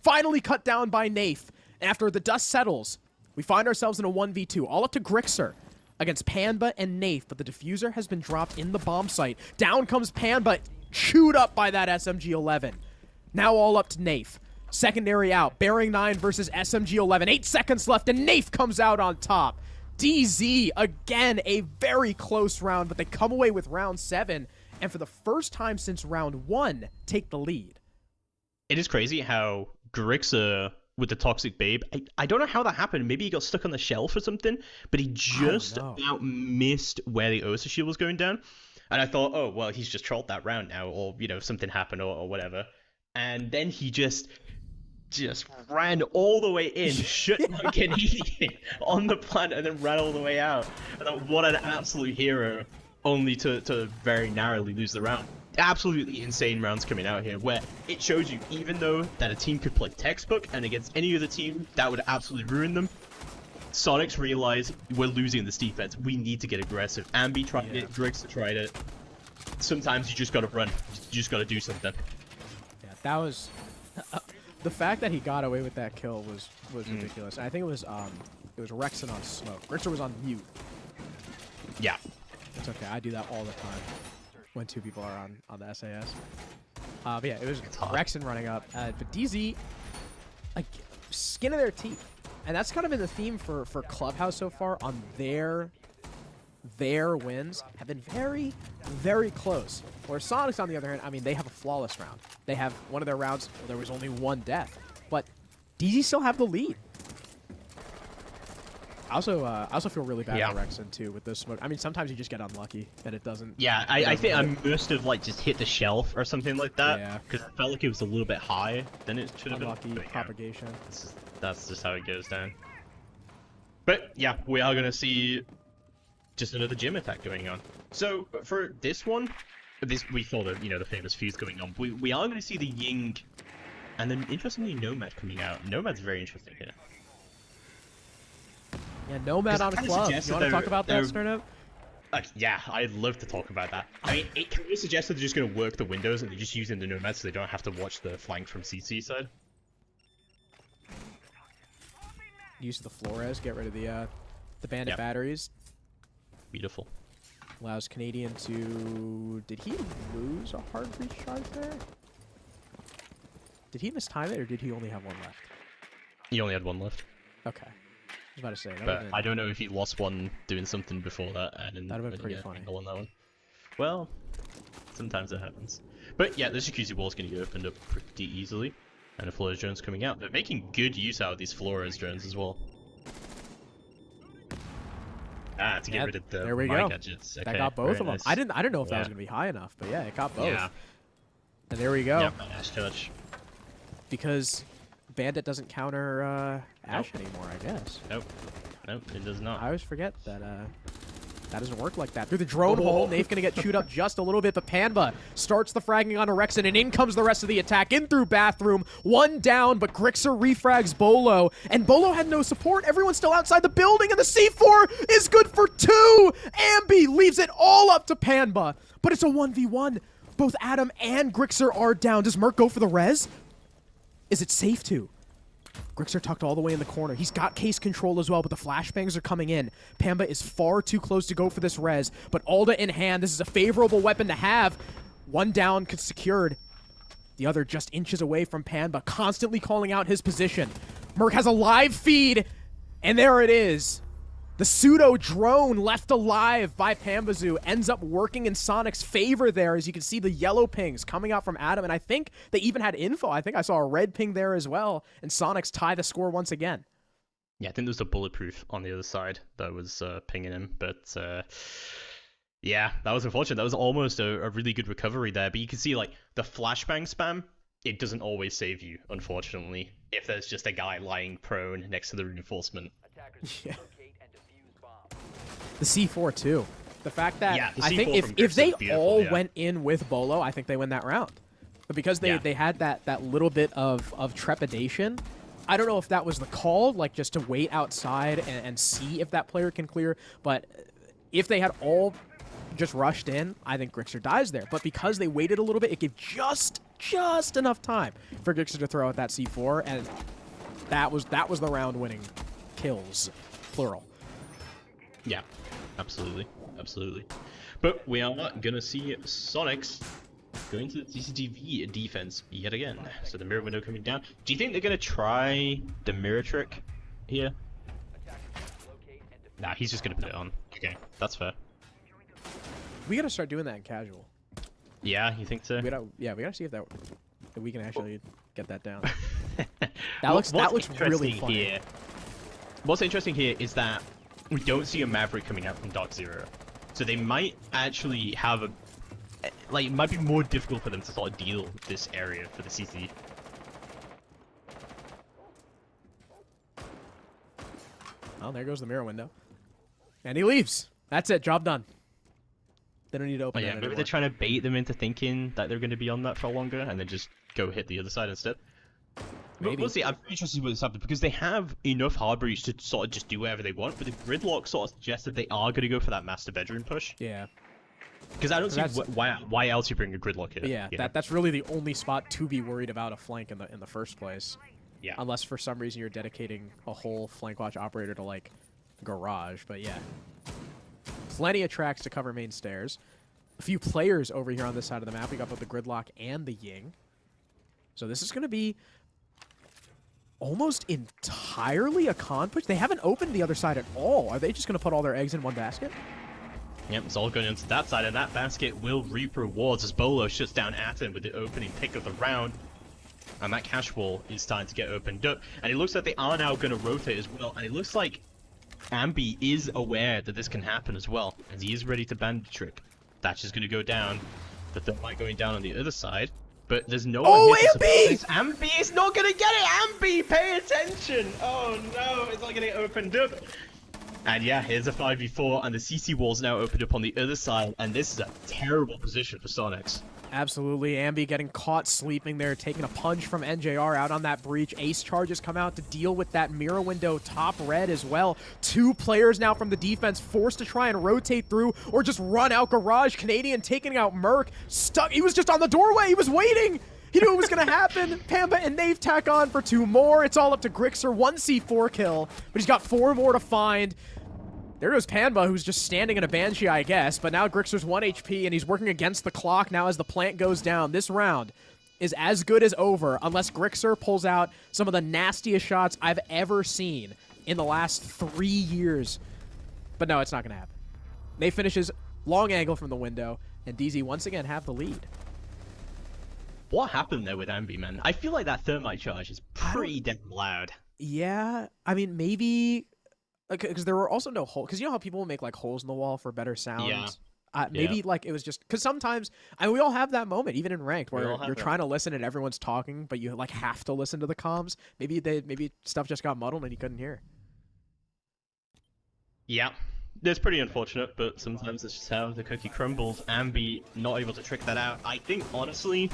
finally cut down by Nath. After the dust settles, we find ourselves in a 1v2, all up to Grixer against Panba and Nath, but the diffuser has been dropped in the bomb site. Down comes Panba, chewed up by that SMG-11. Now all up to Nath. Secondary out, Bearing 9 versus SMG-11. 8 seconds left, and Nath comes out on top. DZ, again, a very close round, but they come away with round 7, and for the first time since round 1, take the lead. It is crazy how Grixer with the Toxic Babe, I don't know how that happened. Maybe he got stuck on the shelf or something, but he just about missed where the Osa shield was going down. And I thought, oh, well, he's just trolled that round now, or, something happened or whatever. And then he just just ran all the way in, shut down Canadian on the plant, and then ran all the way out. And then what an absolute hero, only to very narrowly lose the round. Absolutely insane rounds coming out here, where it shows you, even though that a team could play textbook, and against any other team, that would absolutely ruin them, Sonics realize we're losing this defense. We need to get aggressive. Ambi tried it, Grixer tried it. Sometimes you just gotta run. You just gotta do something. Yeah, that was the fact that he got away with that kill was ridiculous. And I think it was Rexon on smoke. Grixer was on mute. Yeah. It's okay. I do that all the time when two people are on the SAS. But yeah, it was Rexon running up. But DZ, like, skin of their teeth. And that's kind of been the theme for Clubhouse so far on their wins have been very, very close. Where Sonics, on the other hand, I mean, they have a flawless round. They have one of their rounds where there was only one death. But DZ still have the lead. I also feel really bad for Rexon too with this smoke. I mean, sometimes you just get unlucky and it doesn't. Yeah, I think I must have like just hit the shelf or something like that. Yeah. Because it felt like it was a little bit higher than it should have been. Unlucky propagation. That's just how it goes down. But yeah, we are gonna see just another gym attack going on. So for this one, we saw the the famous fuse going on. We are gonna see the Ying, and then interestingly Nomad coming out. Nomad's very interesting here. Yeah, Nomad on a club. You want to talk about that, Sterno? Yeah, I'd love to talk about that. I mean, it kind of suggests that they're just going to work the windows and they're just using the Nomads so they don't have to watch the flank from CC side. Use the Flores, get rid of the bandit batteries. Beautiful. Allows Canadian to... Did he lose a hard breach charge there? Did he mistime it, or did he only have one left? He only had one left. Okay. I was about to say. But I don't know if he lost one doing something before that. That'd have been pretty funny. On that one. Well, sometimes it happens. But yeah, this jacuzzi wall's going to get opened up pretty easily. And the Flores drones coming out. They're making good use out of these Flores drones as well. To get rid of the there we go. gadgets. Okay, that got both of them. Nice. I didn't know if that was going to be high enough, but yeah, it got both. Yeah. And there we go. Yeah, Ash touch. Because Bandit doesn't counter Ash anymore, I guess. Nope, it does not. I always forget that that doesn't work like that. Through the drone hole, Nate's going to get chewed up just a little bit, but Panba starts the fragging on Rexon, and in comes the rest of the attack. In through bathroom, one down, but Grixer refrags Bolo, and Bolo had no support. Everyone's still outside the building, and the C4 is good for 2! Ambi leaves it all up to Panba, but it's a 1v1. Both Adam and Grixer are down. Does Merc go for the res? Is it safe to? Grixer tucked all the way in the corner. He's got case control as well, but the flashbangs are coming in. Pamba is far too close to go for this res, but Alda in hand. This is a favorable weapon to have. One down, secured. The other just inches away from Pamba, constantly calling out his position. Merc has a live feed, and there it is. The pseudo drone left alive by Pambazoo ends up working in Sonic's favor there, as you can see the yellow pings coming out from Adam, and I think they even had info. I think I saw a red ping there as well, and Sonics tie the score once again. Yeah, I think there was a bulletproof on the other side that was pinging him, but yeah, that was unfortunate. That was almost a really good recovery there, but you can see like the flashbang spam, it doesn't always save you, unfortunately, if there's just a guy lying prone next to the reinforcement. Yeah. The C4 too. The fact that yeah, I think if they all went in with Bolo, I think they win that round. But because they had that little bit of trepidation, I don't know if that was the call, like just to wait outside and see if that player can clear. But if they had all just rushed in, I think Grixer dies there. But because they waited a little bit, it gave just enough time for Grixer to throw out that C4, and that was the round-winning kills, plural. Yeah, absolutely. But we are gonna see Sonics going to the CCTV defense yet again. So the mirror window coming down. Do you think they're gonna try the mirror trick here? Nah, he's just gonna put it on. Okay, that's fair. We gotta start doing that in casual. Yeah, you think so? We gotta see if we can actually get that down. that looks really fun. Here. What's interesting here is that we don't see a Maverick coming out from Dark Zero. So they might actually have it might be more difficult for them to sort of deal this area for the CC. Well, there goes the mirror window. And he leaves. That's it. Job done. They don't need to open Oh, it yeah, maybe anymore. they're trying to bait them into thinking that they're going to be on that for longer and then just go hit the other side instead. Maybe. We'll see. I'm interested in what this happens because they have enough hard breach to sort of just do whatever they want, but the gridlock sort of suggests that they are going to go for that master bedroom push. Yeah. Because I don't see That's- why else you bring a gridlock here. Yeah, you know? that's really the only spot to be worried about a flank in the first place. Yeah. Unless for some reason you're dedicating a whole flank watch operator to like garage, but yeah. Plenty of tracks to cover main stairs. A few players over here on this side of the map. We got both the gridlock and the Ying. So this is going to be almost entirely a con push. They haven't opened the other side at all. Are they just going to put all their eggs in one basket? Yep, it's all going into that side, and that basket will reap rewards as Bolo shuts down Atom with the opening pick of the round. And that cash wall is starting to get opened up. And it looks like they are now going to rotate as well. And it looks like Ambi is aware that this can happen as well. And he is ready to bandit trick. Thatch is going to go down. The thermite going down on the other side. But there's no one here to support this. Ambi is not going to get it! Ambi, pay attention! Oh no, it's not getting opened up. And yeah, here's a 5v4, and the CC wall's now opened up on the other side, and this is a terrible position for Sonics. Absolutely. Ambi getting caught sleeping there, taking a punch from NJR out on that breach. Ace charges come out to deal with that mirror window top red as well. Two players now from the defense forced to try and rotate through or just run out garage. Canadian taking out Merc. Stuck. He was just on the doorway. He was waiting. He knew it was going to happen. Pamba and Nave tack on for two more. It's all up to Grixer. 1 C4 kill, but he's got 4 more to find. There goes Panba, who's just standing in a Banshee, I guess, but now Grixer's 1 HP, and he's working against the clock now as the plant goes down. This round is as good as over unless Grixer pulls out some of the nastiest shots I've ever seen in the last 3 years. But no, it's not going to happen. They finishes long angle from the window, and DZ once again have the lead. What happened there with Ambi, man? I feel like that thermite charge is pretty damn loud. Yeah, I mean, maybe... Because there were also no holes. Because you know how people will make like holes in the wall for better sound? Yeah. Maybe like it was just... Because sometimes... I mean, we all have that moment, even in ranked, where you're that. trying to listen and everyone's talking, but you like have to listen to the comms. Maybe stuff just got muddled and you couldn't hear. Yeah. That's pretty unfortunate, but sometimes it's just how the cookie crumbles. Ambi not able to trick that out. I think, honestly...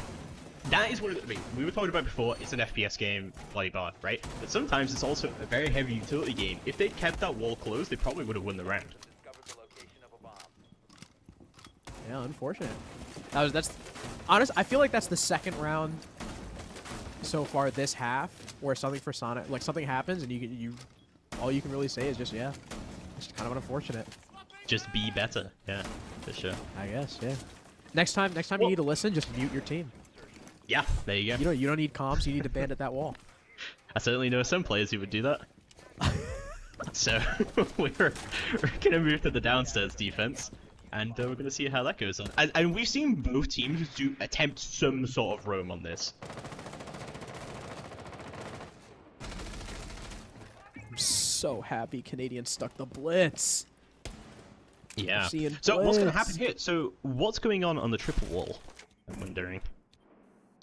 That is one of the... I mean, we were talking about before, it's an FPS game, blah, blah, right? But sometimes it's also a very heavy utility game. If they'd kept that wall closed, they probably would have won the round. Discovered the location of a bomb. Yeah, unfortunate. That's honest. I feel like that's the second round so far this half where something for Sonic, like something happens and you all you can really say is just yeah, it's kind of unfortunate. Just be better. Yeah, for sure. I guess yeah. Next time you need to listen, just mute your team. Yeah, there you go. You don't need comms. You need to bandit that wall. I certainly know some players who would do that. So, we're going to move to the downstairs defense, and we're going to see how that goes on. And we've seen both teams attempt some sort of roam on this. I'm so happy Canadian stuck the blitz. Yeah. Seeing So, what's going to blitz. happen here? So, what's going on the triple wall? I'm wondering.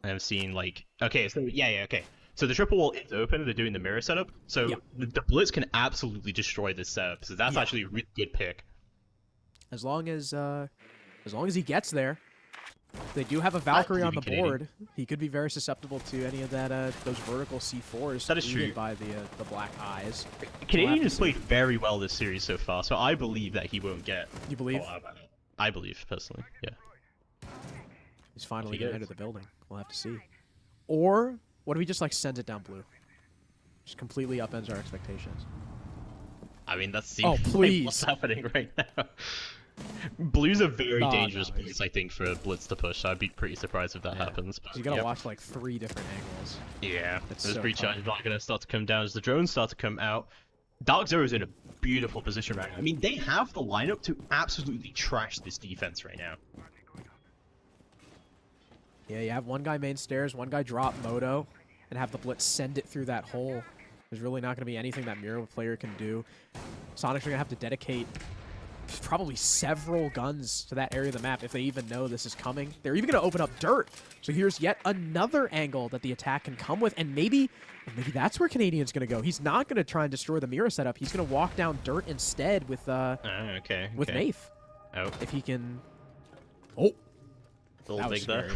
I'm seeing, like... Okay, so, yeah, okay. So the triple wall is open, they're doing the mirror setup, so Yep. the Blitz can absolutely destroy this setup, so that's actually a really good pick. As long as he gets there. They do have a Valkyrie on the believe in board. He could be very susceptible to any of that those vertical C4s That is aided true. by the black eyes. Canadian has played very well this series so far, so I believe that he won't get... You believe? caught out by it. I believe, personally, yeah. He's finally If he going to is. enter the building. We'll have to see. Or what if he just like sends it down blue? Just completely upends our expectations. I mean, that's Oh, please. what's happening right now. Blue's a very Oh, dangerous no, place, I think, for Blitz to push, so I'd be pretty surprised if that happens. But, So you gotta yep. watch like 3 different angles. Yeah, That's this so breach tough. is not going to start to come down as the drones start to come out. Dark Zero is in a beautiful position right now. I mean, they have the lineup to absolutely trash this defense right now. Yeah, you have one guy main stairs, one guy drop Moto, and have the Blitz send it through that hole. There's really not going to be anything that Mirror player can do. Sonic's going to have to dedicate probably several guns to that area of the map if they even know this is coming. They're even going to open up dirt. So here's yet another angle that the attack can come with, and maybe that's where Canadian's going to go. He's not going to try and destroy the mirror setup. He's going to walk down dirt instead with with Nafe. Oh, If he can... Oh! a little That was big there.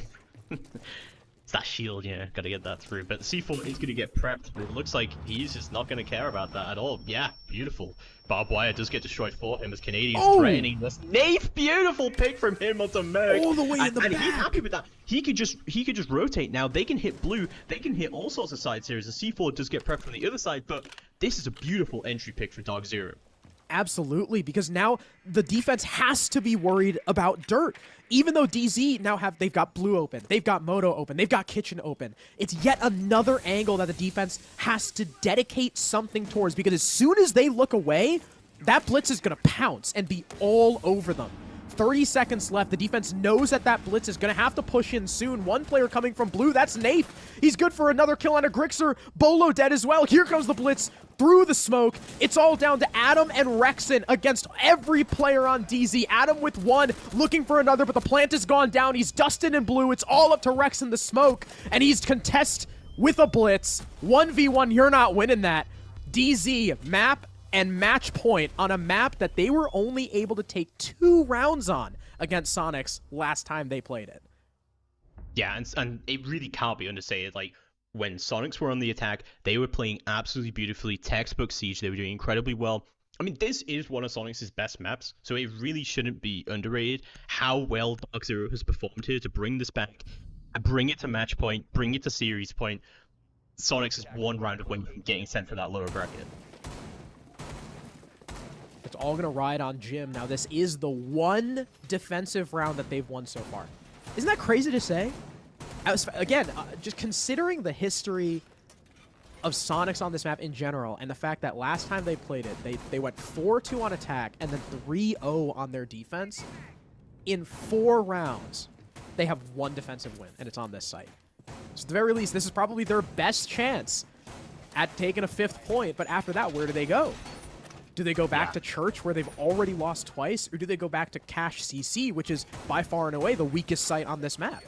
It's that shield, yeah, gotta get that through. But C4 is gonna get prepped, but it looks like he's just not gonna care about that at all. Yeah, beautiful. Barbed wire does get destroyed for him as Canadians threatening this. Nafe, beautiful pick from him onto Merc. All the way in the and back. he's happy with that. He could just rotate now. They can hit blue, they can hit all sorts of sides here as the C4 does get prepped from the other side, but this is a beautiful entry pick for Dog Zero. Absolutely, because now the defense has to be worried about dirt. Even though DZ now they've got blue open, they've got moto open, they've got kitchen open. It's yet another angle that the defense has to dedicate something towards, because as soon as they look away, that blitz is going to pounce and be all over them. 30 seconds left. The defense knows that blitz is going to have to push in soon. One player coming from blue. That's Nafe. He's good for another kill on a Grixer. Bolo dead as well. Here comes the blitz through the smoke. It's all down to Adam and Rexon against every player on DZ. Adam with one, looking for another, but the plant has gone down. He's dusted in blue. It's all up to Rex in the smoke, and he's contest with a blitz. 1v1, you're not winning that. DZ, map and match point on a map that they were only able to take 2 rounds on against Sonics last time they played it. Yeah, and it really can't be understated. Like, when Sonics were on the attack, they were playing absolutely beautifully. Textbook Siege, they were doing incredibly well. I mean, this is one of Sonics' best maps, so it really shouldn't be underrated how well Dark Zero has performed here to bring this back, and bring it to match point, bring it to series point. Sonics is 1 round away from getting sent to that lower bracket. It's all going to ride on Jim. Now, this is the one defensive round that they've won so far. Isn't that crazy to say? Again, just considering the history of Sonics on this map in general, and the fact that last time they played it, they went 4-2 on attack and then 3-0 on their defense. In 4 rounds, they have 1 defensive win, and it's on this site. So at the very least, this is probably their best chance at taking a 5th point, but after that, where do they go? Do they go back to Church, where they've already lost twice, or do they go back to Cash CC, which is by far and away the weakest site on this map?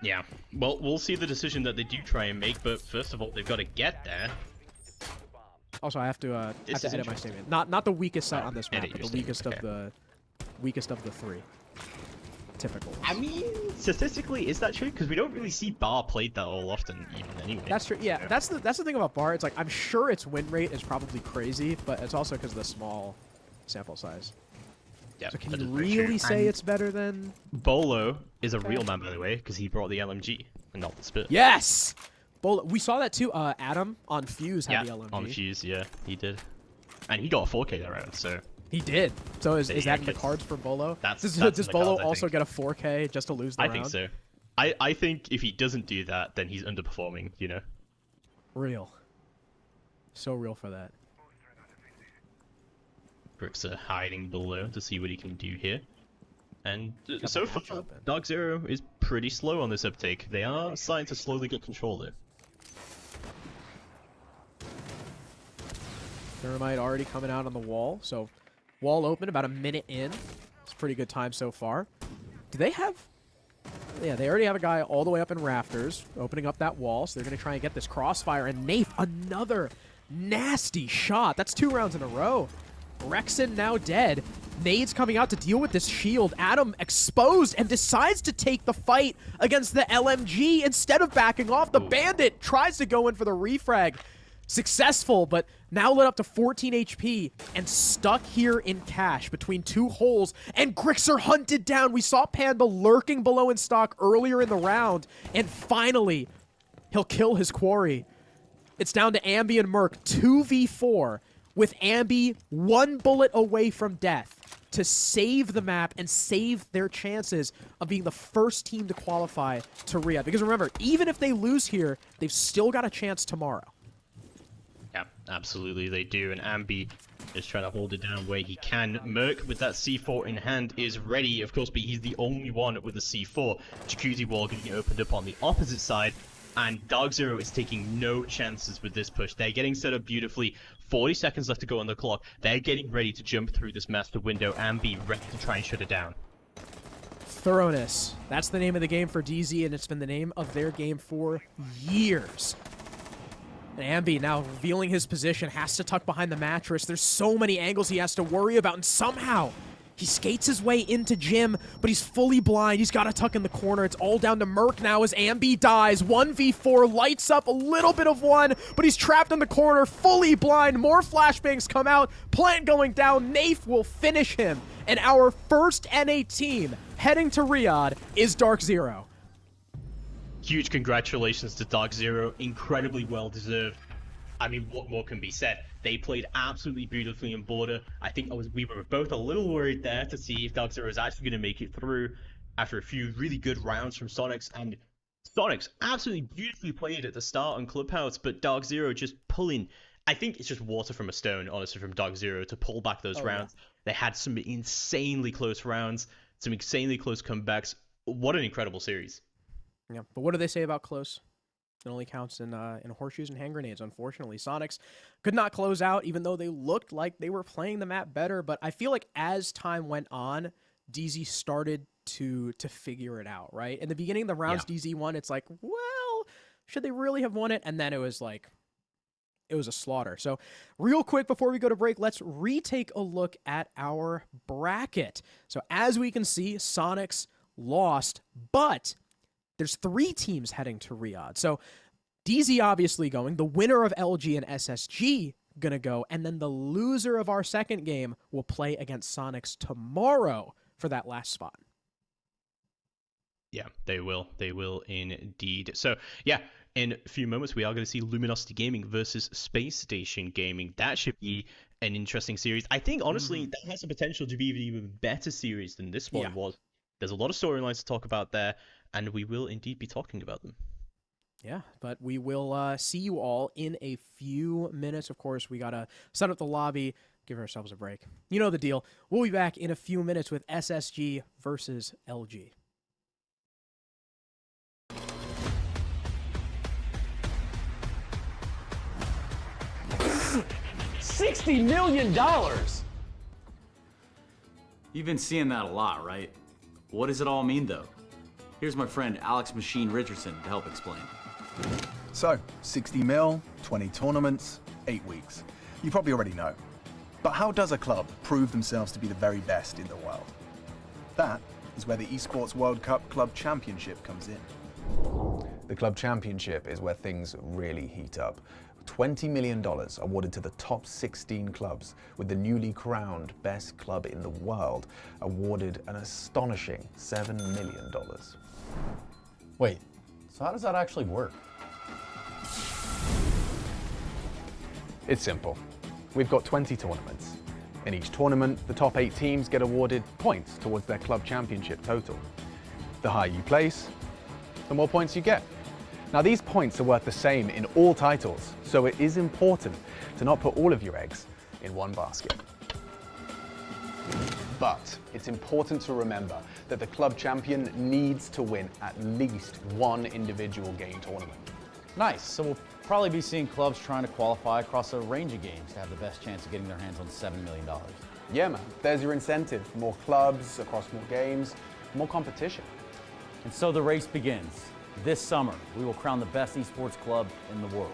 Yeah, well, we'll see the decision that they do try and make, but first of all, they've got to get there. Also, I have to edit my statement. Not the weakest site on this map, Edit but your the weakest statement, of the weakest of the 3. Typical. I mean, statistically, is that true? Because we don't really see Bar played that all often, even anyway. That's true. Yeah, that's the thing about Bar. It's like, I'm sure its win rate is probably crazy, but it's also because of the small sample size. Yeah, So can that you is very really true. say And it's better than... Bolo is a real man, by the way, because he brought the LMG and not the Spit. Yes! We saw that too. Adam on Fuse had the Yeah, LMG. on Fuse, yeah, he did. And he got a 4K that round, so... He did. So is Yeah, that in the it's- cards for Bolo? that's Does in the Bolo cards, I also think. get a 4K just to lose the I round? think so. I think if he doesn't do that, then he's underperforming, you know? Real. So real for that. Brooks are hiding below to see what he can do here. And so the hatch far, open. Dark Zero is pretty slow on this uptake. They are starting to slowly get control there. Thermite already coming out on the wall. So wall open about a minute in. It's a pretty good time so far. Do they have... Yeah, they already have a guy all the way up in rafters opening up that wall. So they're going to try and get this crossfire. And Nafe, another nasty shot. That's 2 rounds in a row. Rexon now dead. Nade's coming out to deal with this shield. Adam exposed and decides to take the fight against the LMG instead of backing off. The Bandit tries to go in for the refrag. Successful, but now lit up to 14 HP and stuck here in cash between 2 holes. And Grixer hunted down. We saw Panda lurking below in stock earlier in the round. And finally, he'll kill his quarry. It's down to Ambi and Merc 2v4 with Ambi 1 bullet away from death to save the map and save their chances of being the first team to qualify to Riyadh. Because remember, even if they lose here, they've still got a chance tomorrow. Yeah, absolutely they do, and Ambi is trying to hold it down where he can. Merc with that C4 in hand is ready, of course, but he's the only one with the C4. Jacuzzi wall getting opened up on the opposite side, and Dark Zero is taking no chances with this push. They're getting set up beautifully. 40 seconds left to go on the clock. They're getting ready to jump through this master window and be ready to try and shut it down. Thoroughness. That's the name of the game for DZ, and it's been the name of their game for years. And Ambi now revealing his position, has to tuck behind the mattress. There's so many angles he has to worry about, and somehow he skates his way into Jim, but he's fully blind. He's got to tuck in the corner. It's all down to Merc now as Ambi dies. 1v4, lights up a little bit of one, but he's trapped in the corner, fully blind. More flashbangs come out. Plant going down. Nafe will finish him. And our first NA team heading to Riyadh is Dark Zero. Huge congratulations to Dark Zero. Incredibly well deserved. I mean, what more can be said? They played absolutely beautifully in border. I think we were both a little worried there to see if Dark Zero is actually going to make it through after a few really good rounds from Sonics. And Sonics absolutely beautifully played at the start on Clubhouse, but Dark Zero just pulling. I think it's just water from a stone, honestly, from Dark Zero to pull back those rounds. Yeah. They had some insanely close rounds, some insanely close comebacks. What an incredible series. Yeah, but what do they say about close? It only counts in horseshoes and hand grenades, unfortunately. Sonics could not close out, even though they looked like they were playing the map better. But I feel like as time went on, DZ started to figure it out, right? In the beginning of the rounds, yeah. DZ won. It's like, well, should they really have won it? And then it was like, it was a slaughter. So real quick before we go to break, let's retake a look at our bracket. So as we can see, Sonics lost, but there's 3 teams heading to Riyadh. So DZ obviously going, the winner of LG and SSG gonna go, and then the loser of our second game will play against Sonics tomorrow for that last spot. Yeah, they will. They will indeed. So, yeah, in a few moments, we are going to see Luminosity Gaming versus Space Station Gaming. That should be an interesting series. I think, honestly, that has the potential to be an even better series than this one was. There's a lot of storylines to talk about there, and we will indeed be talking about them. Yeah, but we will see you all in a few minutes. Of course, we got to set up the lobby, give ourselves a break. You know the deal. We'll be back in a few minutes with SSG versus LG. $60 million! You've been seeing that a lot, right? What does it all mean, though? Here's my friend Alex Machine Richardson to help explain. So, 60 mil, 20 tournaments, 8 weeks. You probably already know. But how does a club prove themselves to be the very best in the world? That is where the Esports World Cup Club Championship comes in. The Club Championship is where things really heat up. $20 million awarded to the top 16 clubs, with the newly crowned best club in the world awarded an astonishing $7 million. Wait, so how does that actually work? It's simple. We've got 20 tournaments. In each tournament, the top 8 teams get awarded points towards their club championship total. The higher you place, the more points you get. Now, these points are worth the same in all titles, so it is important to not put all of your eggs in one basket. But it's important to remember that the club champion needs to win at least one individual game tournament. Nice, so we'll probably be seeing clubs trying to qualify across a range of games to have the best chance of getting their hands on $7 million. Yeah, man, there's your incentive. More clubs, across more games, more competition. And so the race begins. This summer, we will crown the best esports club in the world.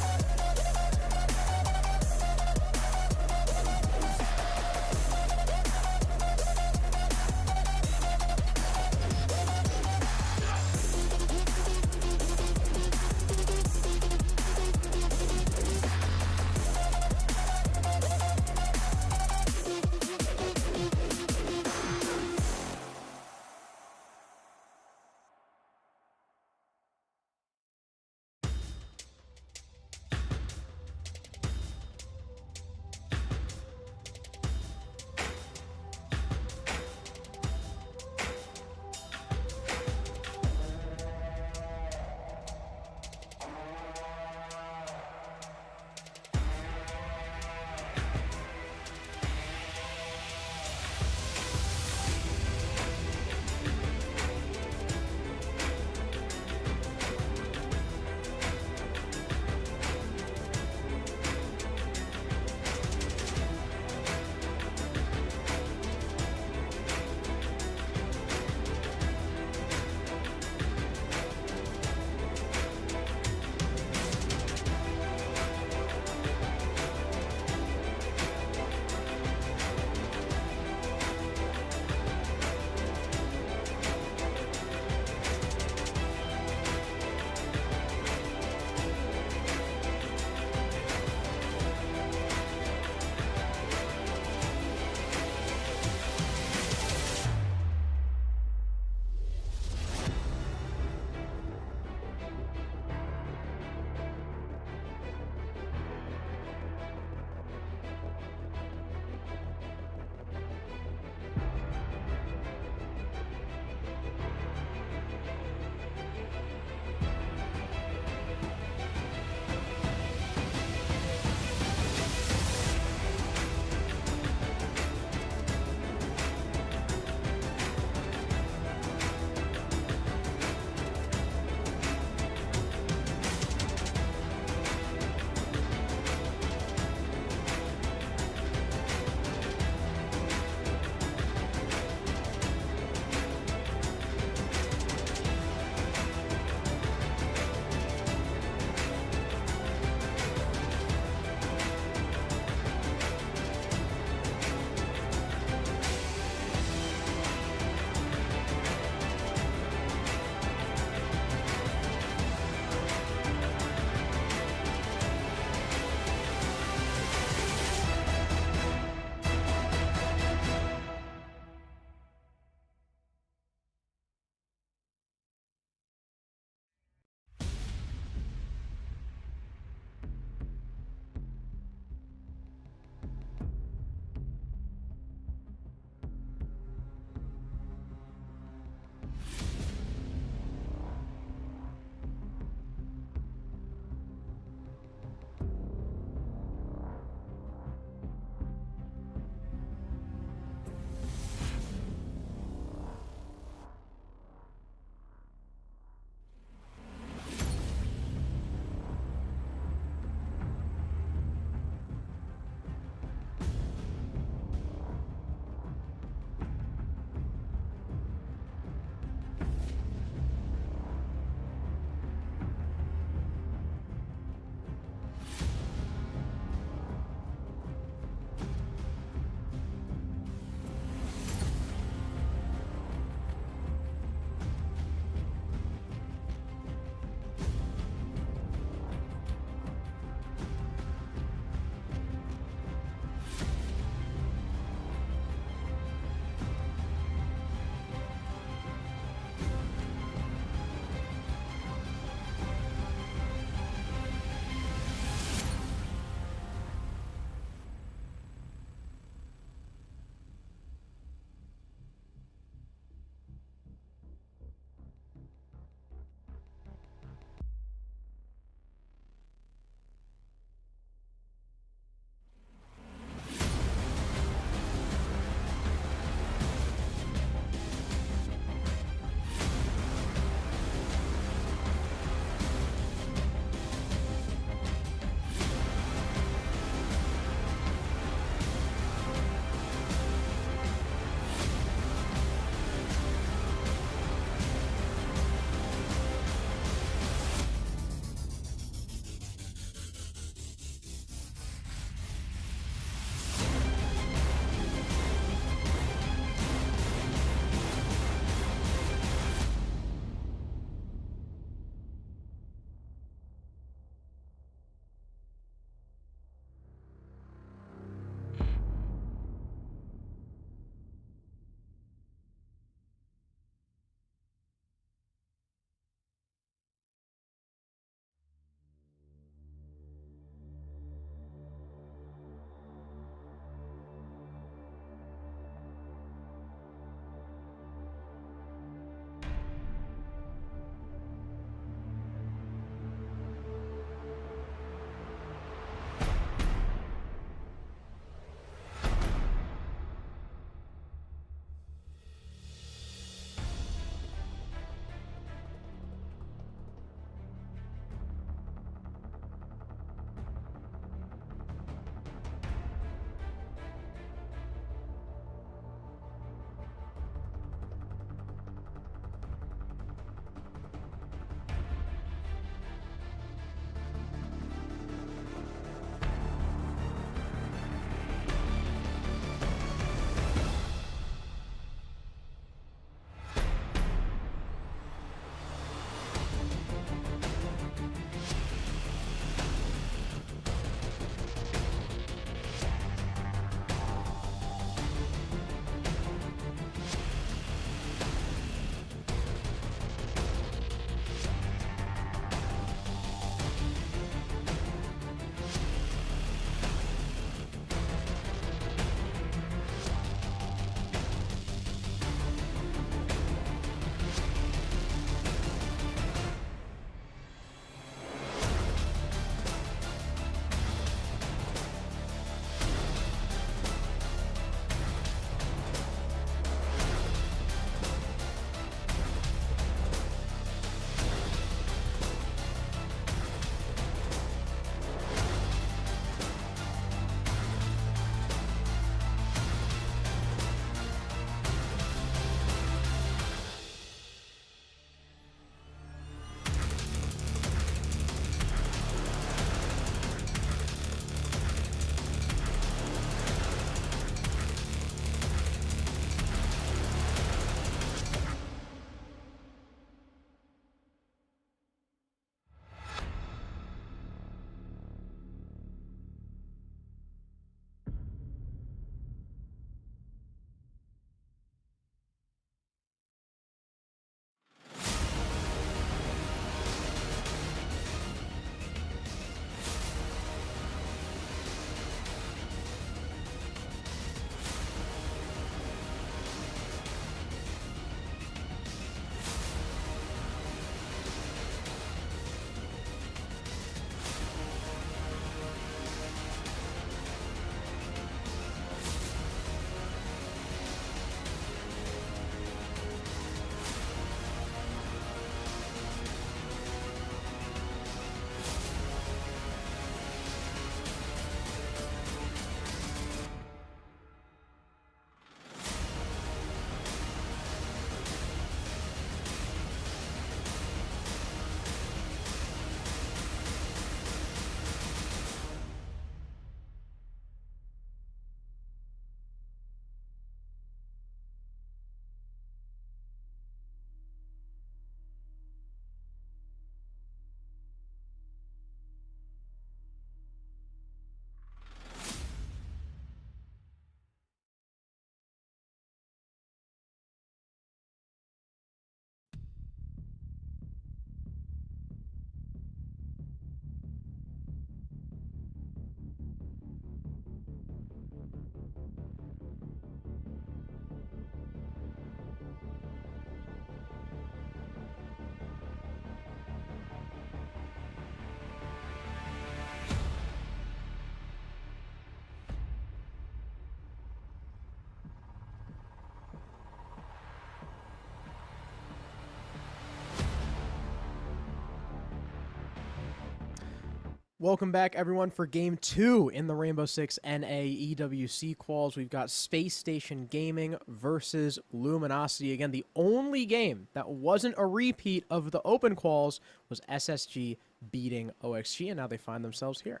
Welcome back, everyone, for Game 2 in the Rainbow Six NA EWC Quals. We've got Space Station Gaming versus Luminosity. Again, the only game that wasn't a repeat of the Open Quals was SSG beating OXG, and now they find themselves here.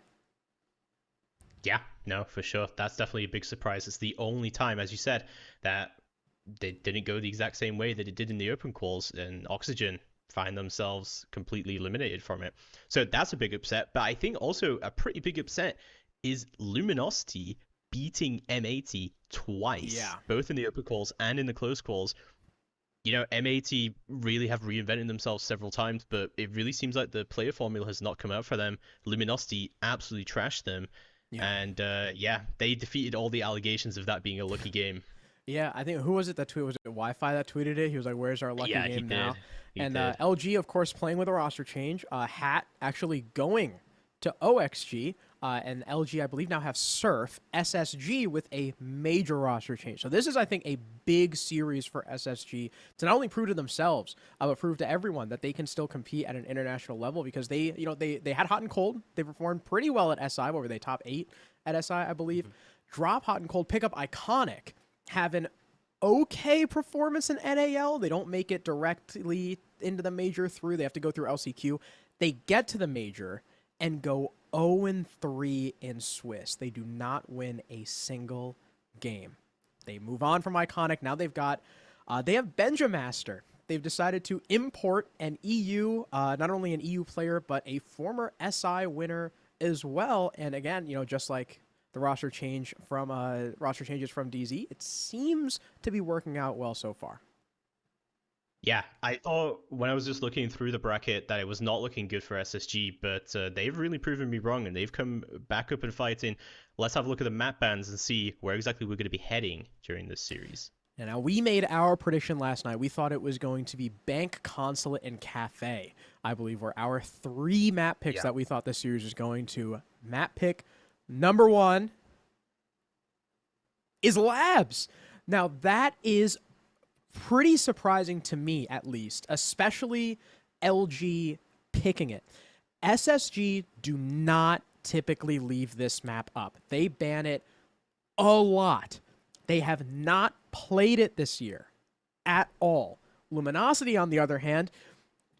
Yeah, no, for sure. That's definitely a big surprise. It's the only time, as you said, that they didn't go the exact same way that it did in the Open Quals, and Oxygen find themselves completely eliminated from it. So that's a big upset. But I think also a pretty big upset is Luminosity beating M80 twice, both in the Open Quals and in the close calls. You know, M80 really have reinvented themselves several times, but it really seems like the player formula has not come out for them. Luminosity absolutely trashed them. Yeah. And they defeated all the allegations of that being a lucky game. Yeah, I think, who was it that tweeted? Was it Wi-Fi that tweeted it? He was like, where's our lucky game now? And LG, of course, playing with a roster change. Hat actually going to OXG. And LG, I believe, now have Surf. SSG with a major roster change. So this is, I think, a big series for SSG to not only prove to themselves, but prove to everyone that they can still compete at an international level, because they had hot and cold. They performed pretty well at SI. What were they, top 8 at SI, I believe? Drop hot and cold, pick up Iconic, have an okay performance in NAL. They don't make it directly into the major through. They have to go through LCQ. They get to the major and go 0-3 in Swiss. They do not win a single game. They move on from Iconic. Now they've got, they have Benjamaster. They've decided to import an EU, not only an EU player, but a former SI winner as well. And again, just like the roster changes from DZ, it seems to be working out well so far. Yeah, I thought when I was just looking through the bracket that it was not looking good for SSG, but they've really proven me wrong, and they've come back up and fighting. Let's have a look at the map bans and see where exactly we're going to be heading during this series. And now, we made our prediction last night. We thought it was going to be Bank, Consulate, and Cafe, I believe, were our 3 map picks that we thought this series was going to. Map pick number 1 is Labs. Now, that is pretty surprising to me, at least, especially LG picking it. SSG do not typically leave this map up. They ban it a lot. They have not played it this year at all. Luminosity, on the other hand,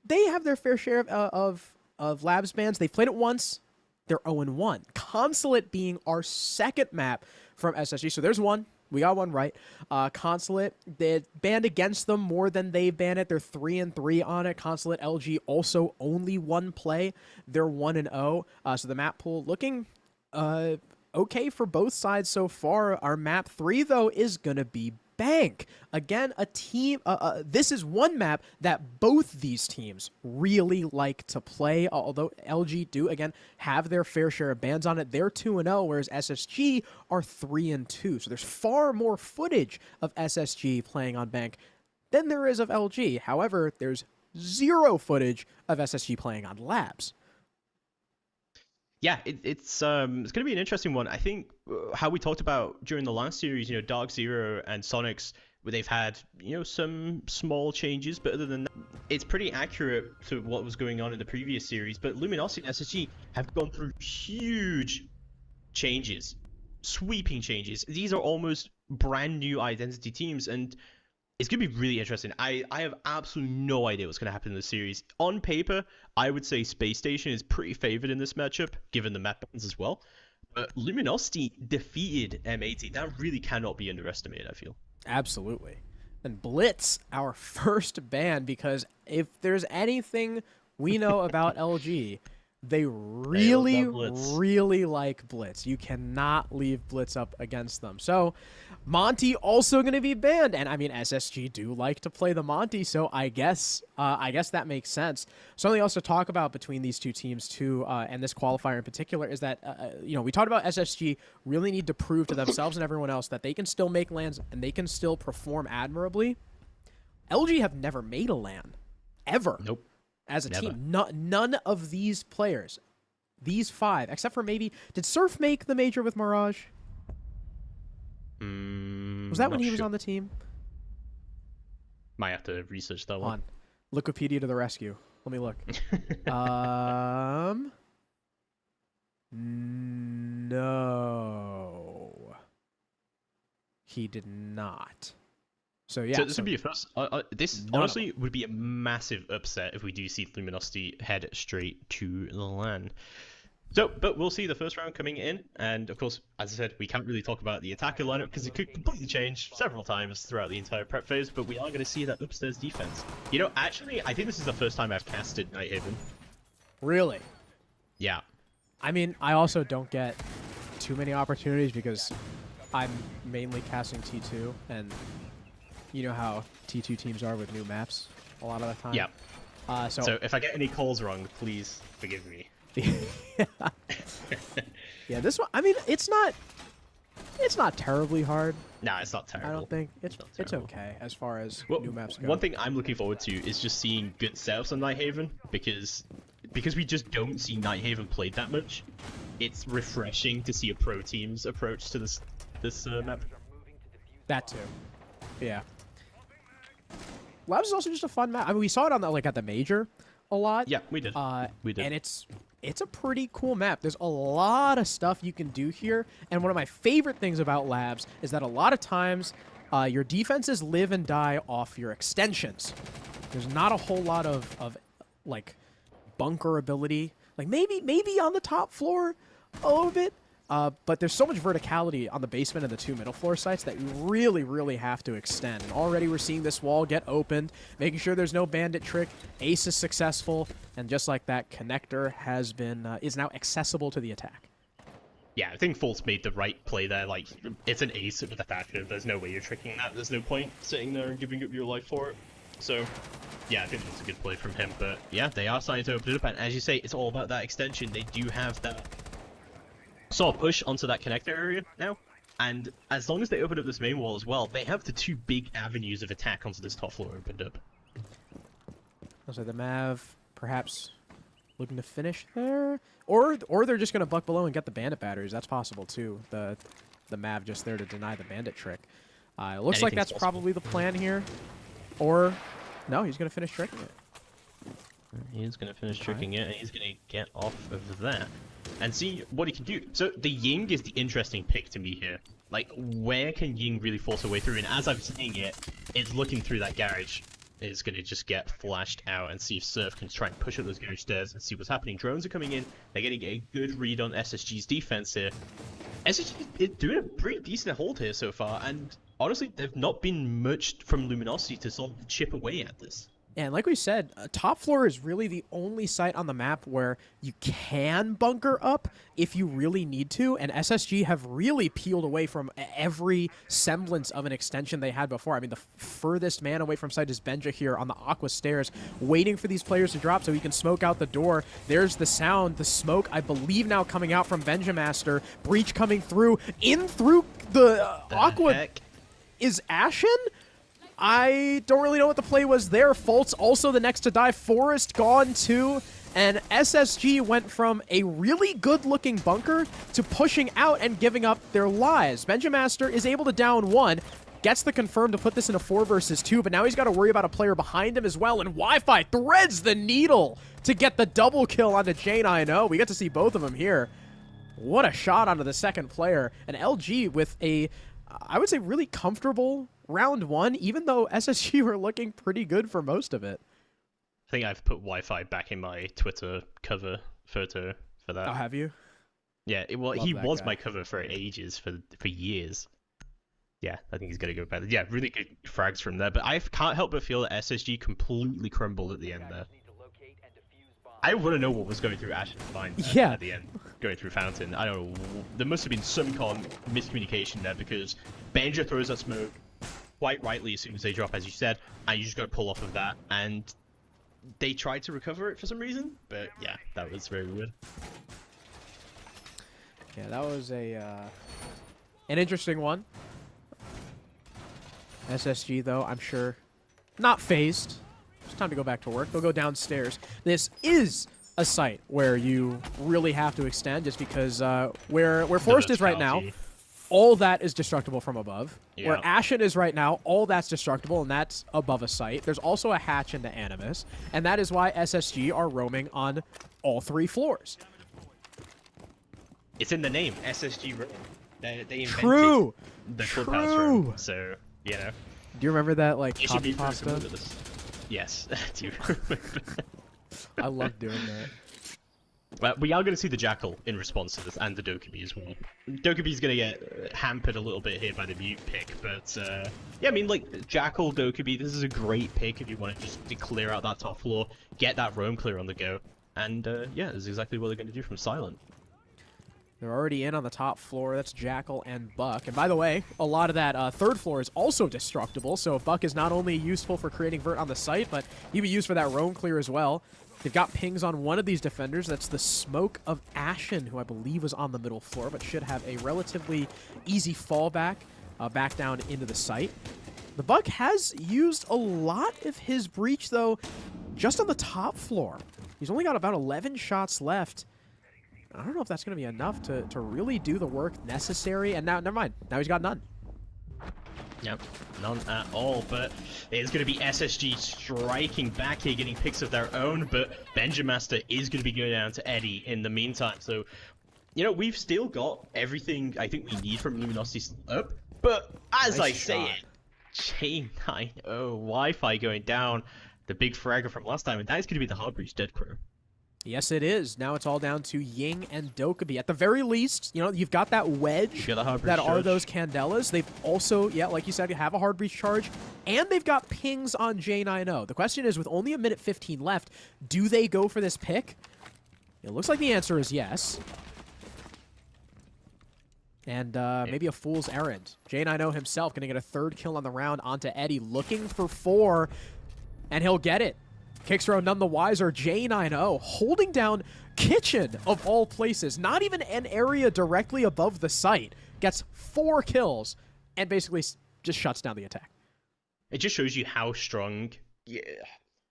they have their fair share of Labs bans. They've played it once. They're 0-1. Consulate being our second map from SSG. So there's one. We got one right. Consulate, they banned against them more than they banned it. They're 3-3 on it. Consulate, LG also only 1 play. They're 1-0. So the map pool looking okay for both sides so far. Our map 3, though, is going to be Bank. Again, a team, this is one map that both these teams really like to play, although LG do, again, have their fair share of bans on it. They're 2-0, whereas SSG are 3-2. So there's far more footage of SSG playing on Bank than there is of LG. However, there's 0 footage of SSG playing on Labs. Yeah, it's going to be an interesting one. I think how we talked about during the last series, Dark Zero and Sonics, where they've had, some small changes, but other than that, it's pretty accurate to what was going on in the previous series. But Luminosity and SSG have gone through huge changes, sweeping changes. These are almost brand new identity teams, and it's going to be really interesting. I have absolutely no idea what's going to happen in the series. On paper, I would say Space Station is pretty favored in this matchup, given the map bans as well. But Luminosity defeated M80. That really cannot be underestimated, I feel. Absolutely. And Blitz, our first ban, because if there's anything we know about LG, they really like Blitz. You cannot leave Blitz up against them. So Monty also going to be banned, and I mean SSG do like to play the Monty, so I guess that makes sense. Something else to talk about between these two teams too, and this qualifier in particular, is that we talked about SSG really need to prove to themselves and everyone else that they can still make lands and they can still perform admirably. LG have never made a LAN ever. Nope. As a team, none of these players, these 5, except for maybe, did Surf make the major with Mirage? Was that when he was on the team? Might have to research that one. Wikipedia to the rescue. Let me look. No. He did not. So yeah. So this would be a first. This honestly would be a massive upset if we do see Luminosity head straight to the LAN. So, but we'll see the first round coming in, and of course, as I said, we can't really talk about the attacker lineup because it could completely change several times throughout the entire prep phase. But we are going to see that upstairs defense. You know, actually, I think this is the first time I've casted Nighthaven. Really? Yeah. I mean, I also don't get too many opportunities because I'm mainly casting T2, and you know how T2 teams are with new maps a lot of the time. Yeah. So if I get any calls wrong, please forgive me. yeah, this one. I mean, it's not terribly hard. No, it's not terrible. I don't think it's terrible. okay as far as Well, new maps go. one thing I'm looking forward to is just seeing good setups on Nighthaven because we just don't see Nighthaven played that much. It's refreshing to see a pro team's approach to this map. That too. Yeah. Labs is also just a fun map. I mean, we saw it on at the major a lot. Yeah, we did. We did. And it's a pretty cool map. There's a lot of stuff you can do here. And one of my favorite things about Labs is that a lot of times your defenses live and die off your extensions. There's not a whole lot of like bunker ability. Like maybe on the top floor a little bit. But there's so much verticality on the basement and the 2 middle floor sites that you really, really have to extend. And already we're seeing this wall get opened, making sure there's no bandit trick. Ace is successful, and just like that, connector has been is now accessible to the attack. Yeah, I think Fultz made the right play there. Like, it's an ace with a Thatcher. There's no way you're tricking that. There's no point sitting there and giving up your life for it. So, yeah, I think that's a good play from him. But yeah, they are starting to open it up, and as you say, it's all about that extension. They do have that sort of push onto that connector area now, and as long as they open up this main wall as well, they have the 2 big avenues of attack onto this top floor opened up. So the Mav perhaps looking to finish there, or they're just gonna buck below and get the bandit batteries. That's possible too. The Mav just there to deny the bandit trick. It looks like that's probably the plan here, or no, he's gonna finish tricking it. He's going to finish tricking it, and he's going to get off of that and see what he can do. So the Ying is the interesting pick to me here. Like, where can Ying really force her way through? And as I'm saying it, it's looking through that garage. It's going to just get flashed out and see if Surf can try and push up those garage stairs and see what's happening. Drones are coming in. They're getting a good read on SSG's defense here. SSG is doing a pretty decent hold here so far, and honestly, they've not been much from Luminosity to sort of chip away at this. And like we said, top floor is really the only site on the map where you can bunker up if you really need to, and SSG have really peeled away from every semblance of an extension they had before. I mean, the furthest man away from site is Benja here on the Aqua stairs, waiting for these players to drop so he can smoke out the door. There's the sound, the smoke, I believe now coming out from Benja Master. Breach coming through, in through the Aqua. Heck? Is Ashen? I don't really know what the play was there. Fultz also the next to die. Forrest gone too. And SSG went from a really good-looking bunker to pushing out and giving up their lives. Benjamaster is able to down 1, gets the confirm to put this in a 4 versus 2, but now he's got to worry about a player behind him as well. And Wi-Fi threads the needle to get the double kill onto Jane I.N.O. We get to see both of them here. What a shot onto the second player. And LG with a, I would say, really comfortable round 1, even though SSG were looking pretty good for most of it. I think I've put Wi-Fi back in my Twitter cover photo for that. Oh, have you? Yeah, he Love that was guy. my cover for ages, for years. Yeah, I think he's going to go better. Yeah, really good frags from there, but I can't help but feel that SSG completely crumbled at the end there. I want to know what was going through Ash's mind at the end, going through Fountain. I don't know, there must have been some kind of miscommunication there, because Benja throws that smoke quite rightly as soon as they drop, as you said, and you just got to pull off of that, and they tried to recover it for some reason, but yeah, that was very weird. Yeah, that was an interesting one. SSG, though, I'm sure, not phased. It's time to go back to work. They'll go downstairs. This is a site where you really have to extend, just because where Forest is right now, all that is destructible from above. Yeah. Where Ashen is right now, all that's destructible, and that's above a site. There's also a hatch into Animus, and that is why SSG are roaming on all 3 floors. It's in the name, SSG room. They invented True. the clubhouse room, so you know. Do you remember that like It should be copy very similar to pasta? this. Yes, I do remember. I love doing that. Well, we are going to see the Jackal in response to this, and the Dokkaebi as well. Dokkaebi's going to get hampered a little bit here by the mute pick, but yeah, I mean, like, Jackal, Dokkaebi, this is a great pick if you want to just clear out that top floor, get that roam clear on the go, and yeah, this is exactly what they're going to do from Silent. They're already in on the top floor. That's Jackal and Buck. And by the way, a lot of that third floor is also destructible, so Buck is not only useful for creating vert on the site, but he can be used for that roam clear as well. They've got pings on one of these defenders. That's the Smoke of Ashen, who I believe was on the middle floor, but should have a relatively easy fallback back down into the site. The Buck has used a lot of his breach, though, just on the top floor. He's only got about 11 shots left. I don't know if that's going to be enough to really do the work necessary. And now, never mind. Now he's got none. Yep, none at all, but it's going to be SSG striking back here, getting picks of their own, but Benjamaster is going to be going down to Eddie in the meantime. So, you know, we've still got everything I think we need from Luminosity up, but as Nice I say shot. it, J90 Wi-Fi going down, the big fragger from last time, and that is going to be the hard breach dead crew. Yes, it is. Now it's all down to Ying and Dokkaebi. At the very least, you know, you've got that wedge You got the hard breach that are charge. those Candelas. They've also, yeah, like you said, have a hard breach charge, and they've got pings on J90. The question is, with only a minute 15 left, do they go for this pick? It looks like the answer is yes. And maybe a fool's errand. J90 himself going to get a third kill on the round onto Eddie, looking for 4, and he'll get it. Kickstro none the wiser. J90 holding down Kitchen of all places. Not even an area directly above the site. Gets 4 kills and basically just shuts down the attack. It just shows you how strong. Yeah,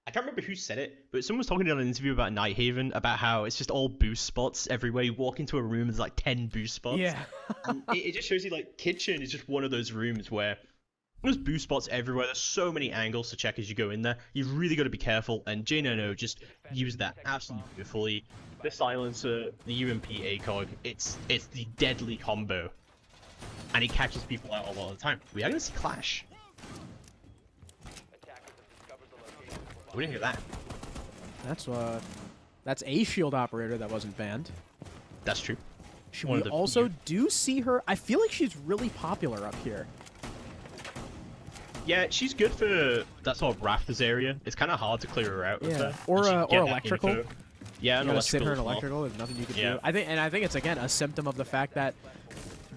I can't remember who said it, but someone was talking in an interview about Nighthaven about how it's just all boost spots everywhere. You walk into a room, there's like 10 boost spots. Yeah. And it just shows you like Kitchen is just one of those rooms where there's boost spots everywhere. There's so many angles to check as you go in there. You've really got to be careful, and J90 just used that absolutely beautifully. The silencer, the UMP ACOG, it's the deadly combo, and it catches people out a lot of the time. We are going to see Clash. Attackers have discovered the location of a bomb. We didn't hear that. That's a shield operator that wasn't banned. That's true. We also do see her. I feel like she's really popular up here. Yeah, she's good for that sort of rafters area. It's kind of hard to clear her out. Yeah, With or and she can get that electrical. info. Yeah, You an gotta sit her in as well. electrical. There's nothing you can Yeah. do. I think it's again a symptom of the fact that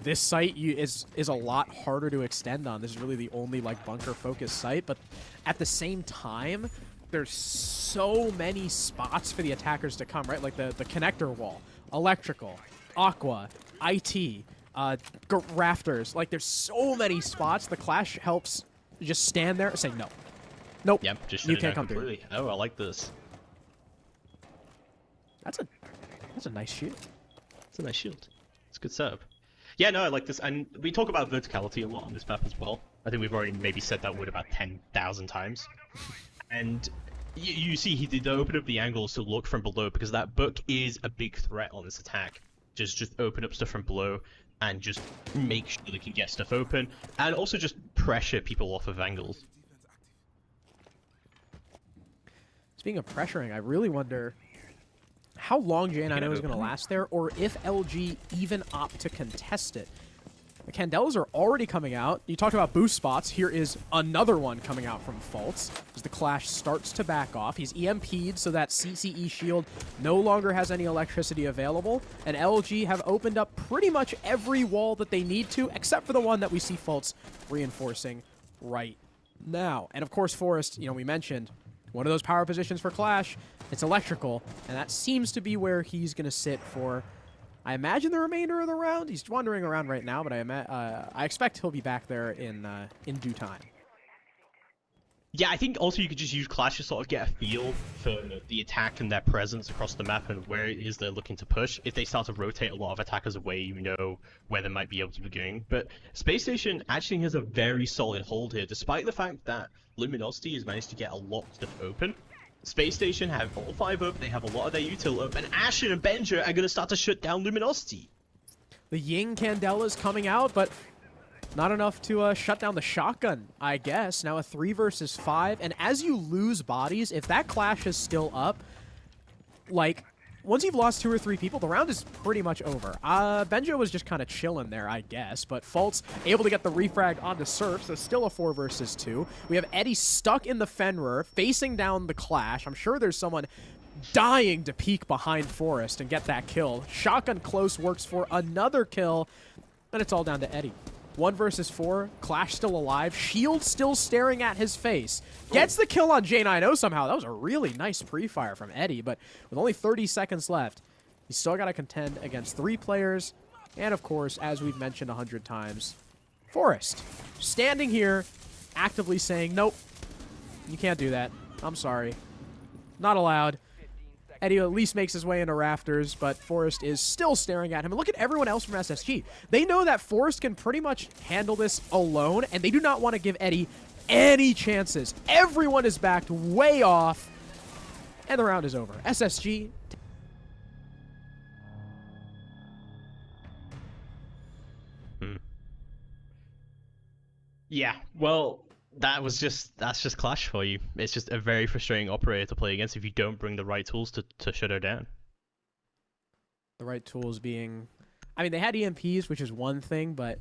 this site is a lot harder to extend on. This is really the only like bunker focused site, but at the same time, there's so many spots for the attackers to come. Right, like the connector wall, electrical, aqua, IT, rafters. Like there's so many spots. The Clash helps just stand there and say no. Nope. Yep, just you shut it can't down come through. completely. Oh, I like this. That's a nice shield. It's a nice shield. It's a good setup. Yeah, no, I like this, and we talk about verticality a lot on this map as well. I think we've already maybe said that word about 10,000 times. And you see he did open up the angles to look from below, because that book is a big threat on this attack. Just open up stuff from below and just make sure they can get stuff open, and also just pressure people off of angles. Speaking of pressuring, I really wonder how long J90 is going to open. last there, or if LG even opt to contest it. The Candelas are already coming out. You talked about boost spots. Here is another one coming out from Faults as the Clash starts to back off. He's EMP'd, so that CCE shield no longer has any electricity available. And LG have opened up pretty much every wall that they need to, except for the one that we see Faults reinforcing right now. And of course, Forrest, you know, we mentioned one of those power positions for Clash. It's electrical, and that seems to be where he's going to sit for, I imagine, the remainder of the round. He's wandering around right now, but I expect he'll be back there in due time. Yeah, I think also you could just use Clash to sort of get a feel for the attack and their presence across the map and where it is they're looking to push. If they start to rotate a lot of attackers away, you know where they might be able to be going. But Space Station actually has a very solid hold here, despite the fact that Luminosity has managed to get a lot of stuff open. Space Station have all 5 up, they have a lot of their util up, and Ashen and Benja are going to start to shut down Luminosity. The Ying Candela's coming out, but not enough to shut down the shotgun, I guess. Now a 3 versus 5, and as you lose bodies, if that clash is still up, like, once you've lost 2 or 3 people, the round is pretty much over. Benjo was just kind of chilling there, I guess, but Fultz able to get the refrag onto Surf, so still a 4 versus 2. We have Eddie stuck in the Fenrir, facing down the clash. I'm sure there's someone dying to peek behind Forrest and get that kill. Shotgun close works for another kill, and it's all down to Eddie. 1 versus 4, Clash still alive, Shield still staring at his face. Gets the kill on J90 somehow. That was a really nice pre-fire from Eddie, but with only 30 seconds left, he's still got to contend against 3 players, and of course, as we've mentioned 100 times, Forrest. Standing here, actively saying, nope, you can't do that. I'm sorry. Not allowed. Eddie at least makes his way into rafters, but Forrest is still staring at him. And look at everyone else from SSG. They know that Forrest can pretty much handle this alone, and they do not want to give Eddie any chances. Everyone is backed way off, and the round is over. SSG... Yeah, well, that's just Clash for you. It's just a very frustrating operator to play against if you don't bring the right tools to shut her down. The right tools being... I mean, they had EMPs, which is one thing, but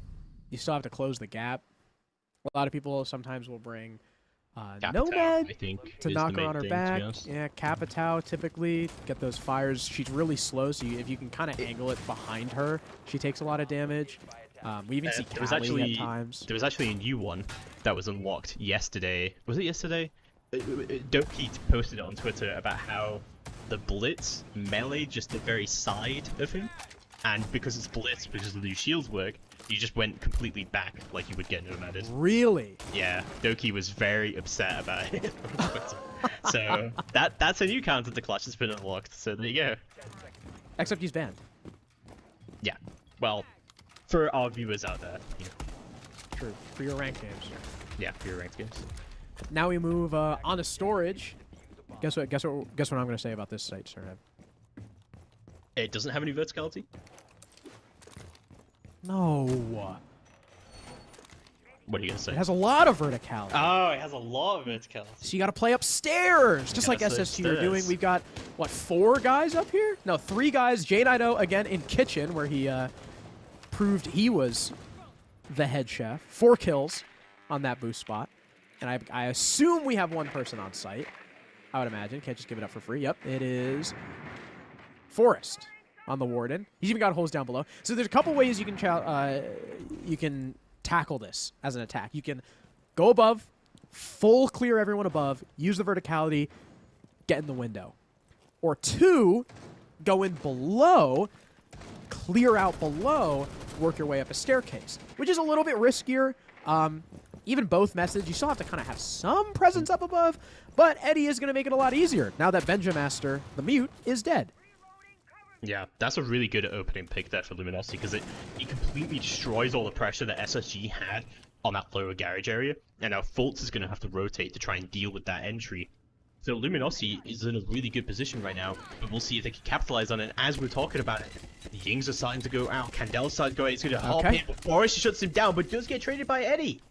you still have to close the gap. A lot of people sometimes will bring Nomad I think, to is knock the her main on her thing, back. to be honest. Yeah, Capitao typically get those fires. She's really slow, so if you can kind of angle it behind her, she takes a lot of damage. We even see Callie at times. There was actually a new one that was unlocked yesterday. Was it yesterday? Doki posted it on Twitter about how the Blitz melee just the very side of him, and because it's Blitz, because of the new shields work, you just went completely back like you would get Nomaded. Really? Yeah, Doki was very upset about it on Twitter. So that's a new counter to Clash that's been unlocked. So there you go. Except he's banned. Yeah. Well, for our viewers out there, you know. True. For your ranked games. Yeah, for your ranked games. Now we move on to storage. Guess what I'm going to say about this site, Sir. It doesn't have any verticality. No. What are you gonna say? It has a lot of verticality. Oh, it has a lot of verticality. So you got to play upstairs, just like SSG are doing. We've got, what, 4 guys up here? No, 3 guys. J90 again in kitchen, where he proved he was the head chef. 4 kills on that boost spot. And I assume we have 1 person on site. I would imagine. Can't just give it up for free. Yep, it is Forrest on the Warden. He's even got holes down below. So there's a couple ways you can tackle this as an attack. You can go above, full clear everyone above, use the verticality, get in the window. Or 2, go in below, clear out below, work your way up a staircase, which is a little bit riskier. Even both methods, you still have to kind of have some presence up above, but Eddie is going to make it a lot easier now that Benjamaster, the mute, is dead. Yeah, that's a really good opening pick there for Luminosity, because it completely destroys all the pressure that SSG had on that lower garage area, and now Fultz is going to have to rotate to try and deal with that entry. So Luminosity is in a really good position right now, but we'll see if they can capitalize on it. As we're talking about it, the Yings are starting to go out, Candel's starting to go out, he's going to hop in before she shuts him down, but does get traded by Eddie.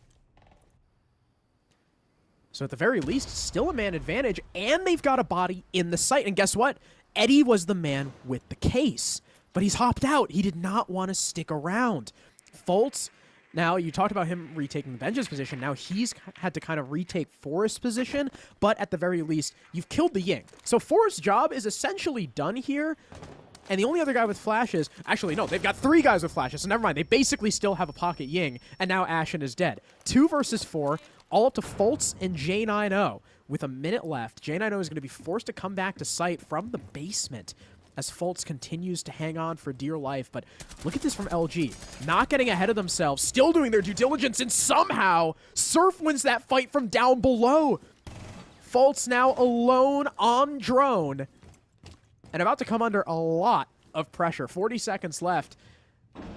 So at the very least, still a man advantage, and they've got a body in the site. And guess what? Eddie was the man with the case, but he's hopped out. He did not want to stick around. Fultz, now you talked about him retaking Benja's position. Now he's had to kind of retake Forrest's position, but at the very least, you've killed the Ying. So Forrest's job is essentially done here. And the only other guy with flashes... Actually, no, they've got 3 guys with flashes, so never mind. They basically still have a pocket Ying, and now Ashen is dead. 2 versus 4, all up to Fultz and J90. With a minute left, J90 is going to be forced to come back to site from the basement as Fultz continues to hang on for dear life. But look at this from LG. Not getting ahead of themselves, still doing their due diligence, and somehow Surf wins that fight from down below. Fultz now alone on drone, and about to come under a lot of pressure. 40 seconds left.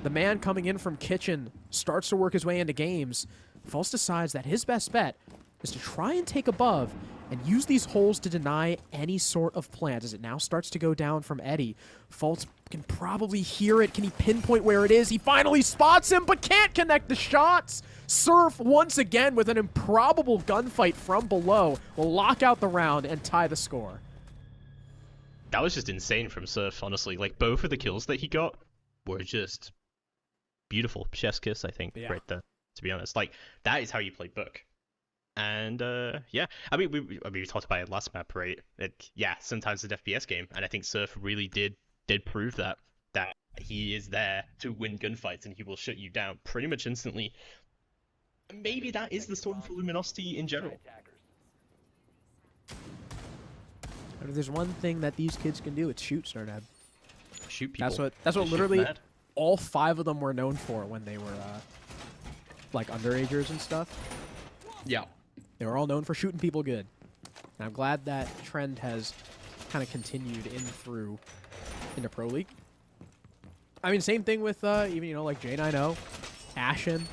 The man coming in from kitchen starts to work his way into games. Fultz decides that his best bet is to try and take above and use these holes to deny any sort of plans. As it now starts to go down from Eddie, Fultz can probably hear it. Can he pinpoint where it is? He finally spots him, but can't connect the shots. Surf, once again, with an improbable gunfight from below, will lock out the round and tie the score. That was just insane from Surf, honestly. Like, both of the kills that he got were just beautiful. Chef's kiss, I think, Yeah. right there, to be honest. Like, that is how you play Book. And, yeah. I mean, we talked about it last map, right? Yeah, sometimes it's an FPS game, and I think Surf really did prove that he is there to win gunfights, and he will shut you down pretty much instantly. Maybe that is the story for Luminosity in general. If there's one thing that these kids can do, it's shoot, Cernab. Shoot people. That's what Shoot literally mad. all 5 of them were known for when they were like underagers and stuff. Yeah. They were all known for shooting people good. And I'm glad that trend has kind of continued into Pro League. I mean, same thing with even like J90, Ashen.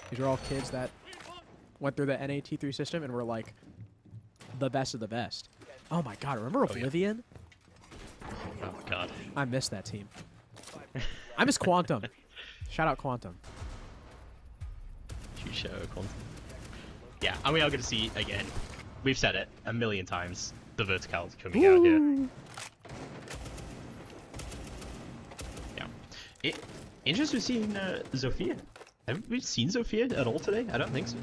These are all kids that went through the NAT3 system and were like the best of the best. Oh my god, remember Oblivion? Oh my god. I miss that team. I miss Quantum. Shout out Quantum. Huge show, Quantum. Yeah, and we are going to see, again, we've said it a million times, the verticals coming out here. Yeah. Interesting seeing Zofia. Have we seen Zofia at all today? I don't think so.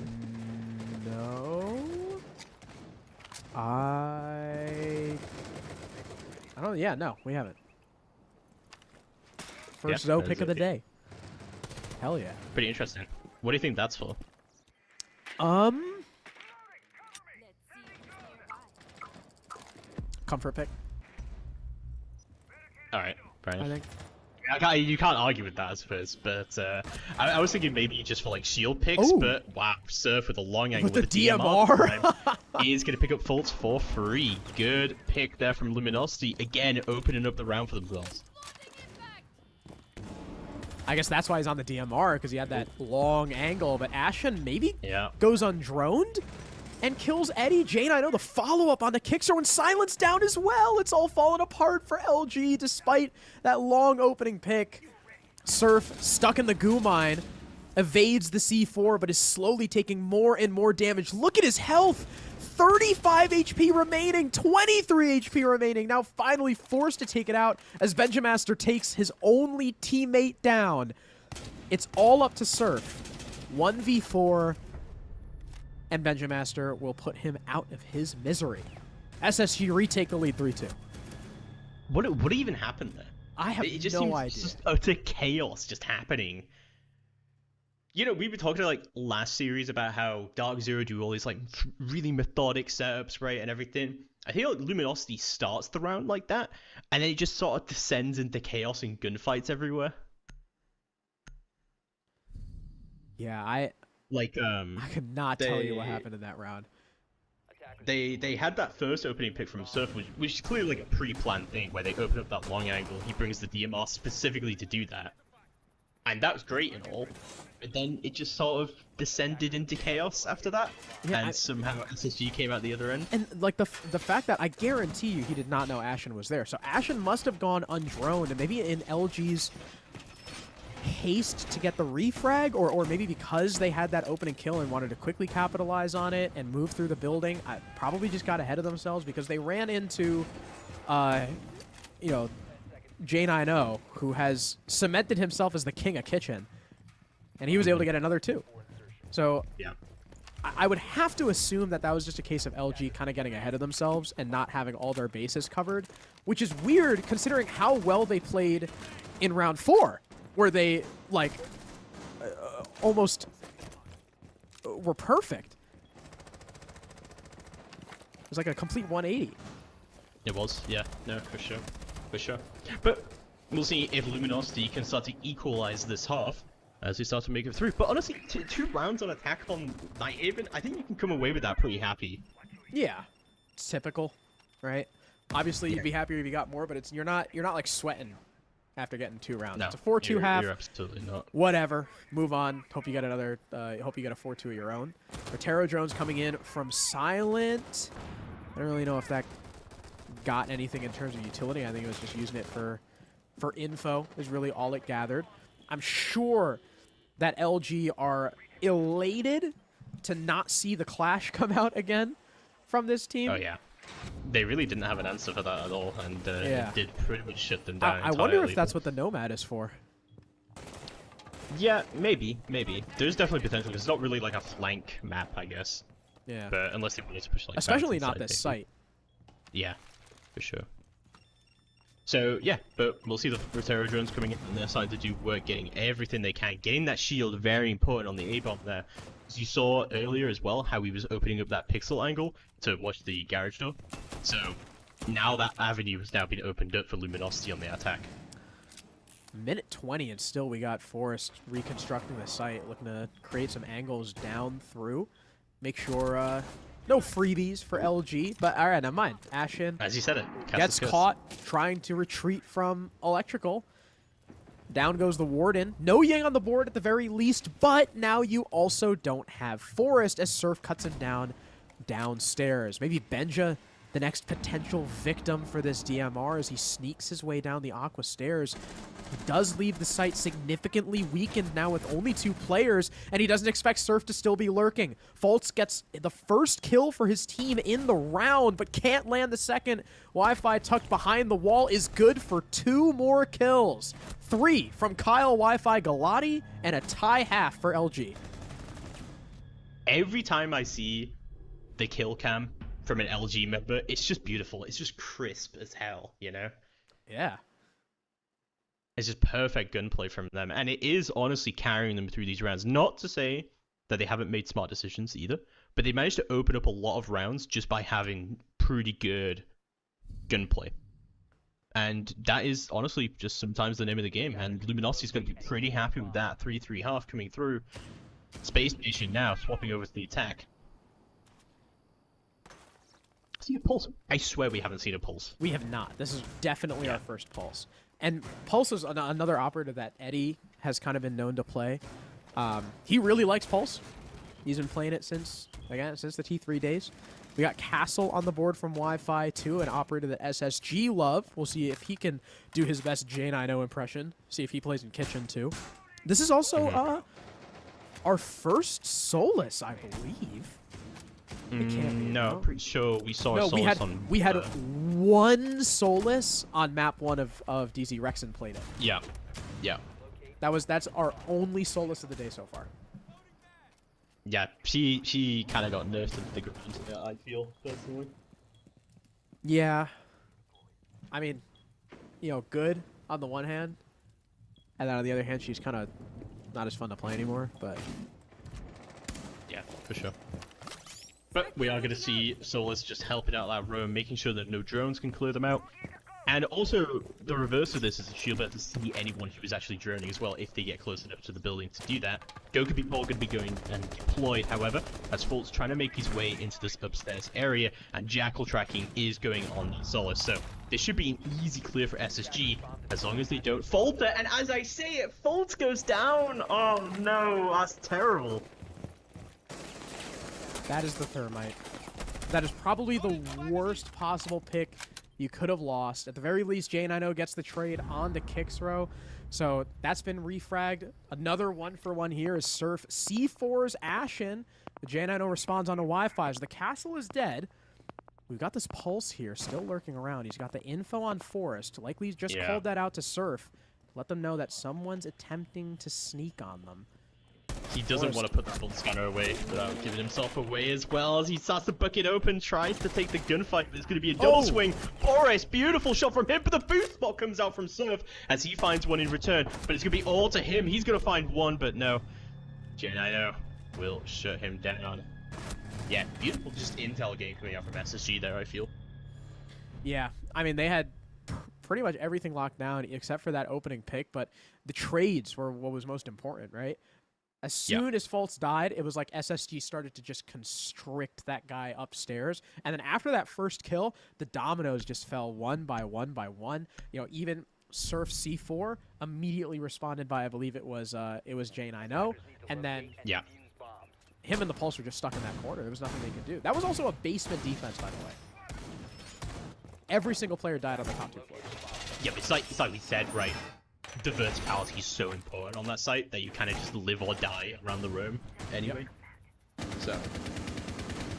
No. I don't. Yeah, no, we haven't. First Yeah, Zo pick of the day. Hell yeah. Pretty interesting. What do you think that's for? Comfort pick, Alright, Brian. I think. You can't argue with that, I suppose, but I was thinking maybe just for like shield picks, Ooh. but wow, Surf with a long angle With the DMR. He is going to pick up Fultz for free. Good pick there from Luminosity, again opening up the round for themselves. I guess that's why he's on the DMR, because he had that long angle, but Ashen maybe Yeah. goes undroned and kills Eddie. Jane, I know the follow-up on the Kickster and Silence down as well. It's all falling apart for LG despite that long opening pick. Surf, stuck in the goo mine, evades the C4, but is slowly taking more and more damage. Look at his health! 35 HP remaining, 23 HP remaining, now finally forced to take it out as Benjamaster takes his only teammate down. It's all up to Surf. 1v4, and Benjamaster will put him out of his misery. SSG retake the lead 3-2. What even happened there? I have It just no seems idea. just utter chaos just happening. You know, we were talking like last series about how Dark Zero do all these like really methodic setups, right, and everything. I feel like Luminosity starts the round like that, and then it just sort of descends into chaos and gunfights everywhere. Yeah, I could not tell you what happened in that round. They had that first opening pick from Surf, which is clearly like a pre-planned thing, where they open up that long angle. He brings the DMR specifically to do that. And that was great and all, but then it just sort of descended into chaos after that, Yeah, and somehow SSG came out the other end. And like the fact that I guarantee you he did not know Ashen was there. So Ashen must have gone undroned, and maybe in LG's haste to get the refrag, or maybe because they had that opening kill and wanted to quickly capitalize on it and move through the building, I probably just got ahead of themselves because they ran into, you know, J90, who has cemented himself as the king of kitchen, and he was able to get another 2. So Yeah. I would have to assume that that was just a case of LG kind of getting ahead of themselves and not having all their bases covered, which is weird considering how well they played in round 4, where they like almost were perfect. It was like a complete 180. It was, yeah, no, for sure. For sure. But we'll see if Luminosity can start to equalize this half as we start to make it through. But honestly, 2 rounds on attack on Nighthaven, I think you can come away with that pretty happy. Yeah, it's typical, right? Obviously, you'd be happier if you got more, but it's you're not like sweating after getting 2 rounds. No, It's a 4-2 half. You're absolutely not. Whatever. Move on. Hope you get another. Hope you get a 4-2 of your own. Rotero drones coming in from Silent. I don't really know if that got anything in terms of utility. I think it was just using it for info is really all it gathered. I'm sure that LG are elated to not see the Clash come out again from this team. Oh yeah, they really didn't have an answer for that at all, and Yeah. it did pretty much shut them down. I wonder if entirely. that's what the Nomad is for. Yeah, maybe. There's definitely potential. It's not really like a flank map, I guess. Yeah. But unless they wanted to push like. Especially back not inside, this maybe. site. Yeah, for sure. So yeah, but we'll see the Rotero drones coming in on their side to do work, getting everything they can, getting that shield very important on the A-bomb there. As you saw earlier as well, how he was opening up that pixel angle to watch the garage door. So now that avenue has now been opened up for Luminosity on the attack. Minute 20 and still we got Forrest reconstructing the site, looking to create some angles down through. Make sure no freebies for LG, but alright, never mind. Ashen As you said it, gets caught trying to retreat from electrical. Down goes the Warden. No Yang on the board at the very least, but now you also don't have Forrest as Surf cuts him down downstairs. Maybe Benja, the next potential victim for this DMR, as he sneaks his way down the Aqua stairs. He does leave the site significantly weakened now with only 2 players, and he doesn't expect Surf to still be lurking. Fultz gets the first kill for his team in the round, but can't land the second. Wi-Fi tucked behind the wall is good for 2 more kills. 3 from Kyle, Wi-Fi, Galati, and a tie half for LG. Every time I see the kill cam from an LG member, it's just beautiful. It's just crisp as hell, you know? Yeah. It's just perfect gunplay from them, and it is honestly carrying them through these rounds. Not to say that they haven't made smart decisions either, but they managed to open up a lot of rounds just by having pretty good gunplay. And that is honestly just sometimes the name of the game, and Luminosity's going to be pretty happy with that 3-3 half coming through. Space Station now swapping over to the attack. See a pulse? I swear we haven't seen a pulse. We have not. This is definitely our first Pulse. And Pulse is another operator that Eddie has kind of been known to play. He really likes Pulse. He's been playing it since the T3 days. We got Castle on the board from Wi-Fi too, an operator that SSG love. We'll see if he can do his best J9O impression. See if he plays in Kitchen too. This is also our first Solus, I believe. It can't be, No, pretty sure we saw a no, Solus we had one Solus on map 1 of DZ Rexon played it. Yeah. That's our only Solus of the day so far. Yeah, she kind of got nerfed into the ground, I feel, personally. Yeah. I mean, good on the one hand, and then on the other hand, she's kind of not as fun to play anymore, but... Yeah, for sure. But we are going to see Solus just helping out that roam, making sure that no drones can clear them out. And also, the reverse of this is that she'll be able to see anyone who is actually droning as well if they get close enough to the building to do that. Goku Paul going to be going and deployed, however, as Fult's trying to make his way into this upstairs area, and Jackal tracking is going on Solus. So this should be an easy clear for SSG, as long as they don't falter. And as I say it, Fultz goes down! Oh no, that's terrible. That is the Thermite. That is probably the worst possible pick you could have lost. At the very least, J9O gets the trade on the kicks row. So that's been refragged. Another 1-for-1 here is Surf C4's Ashen. The J9O responds on a Wi-Fi. So the castle is dead. We've got this Pulse here still lurking around. He's got the info on Forest. Likely he's just called that out to Surf. Let them know that someone's attempting to sneak on them. He doesn't want to put the full scanner away without giving himself away as well, as he starts to bucket open, tries to take the gunfight, but it's going to be a double swing. Forrest, beautiful shot from him, but the boost spot comes out from Surf as he finds one in return, but it's going to be all to him. He's going to find one, but no. J9O will shut him down. Yeah, beautiful just intel game coming out from SSG there, I feel. Yeah, I mean, they had pretty much everything locked down except for that opening pick, but the trades were what was most important, right? As soon as Fultz died, it was like SSG started to just constrict that guy upstairs. And then after that first kill, the dominoes just fell one by one by one. Even Surf C4 immediately responded by, I believe it was J9O, and then Yeah. him and the Pulse were just stuck in that corner. There was nothing they could do. That was also a basement defense, by the way. Every single player died on the top 2 floors. Yeah, but it's like we said, right? The verticality is so important on that site that you kind of just live or die around the room anyway. So,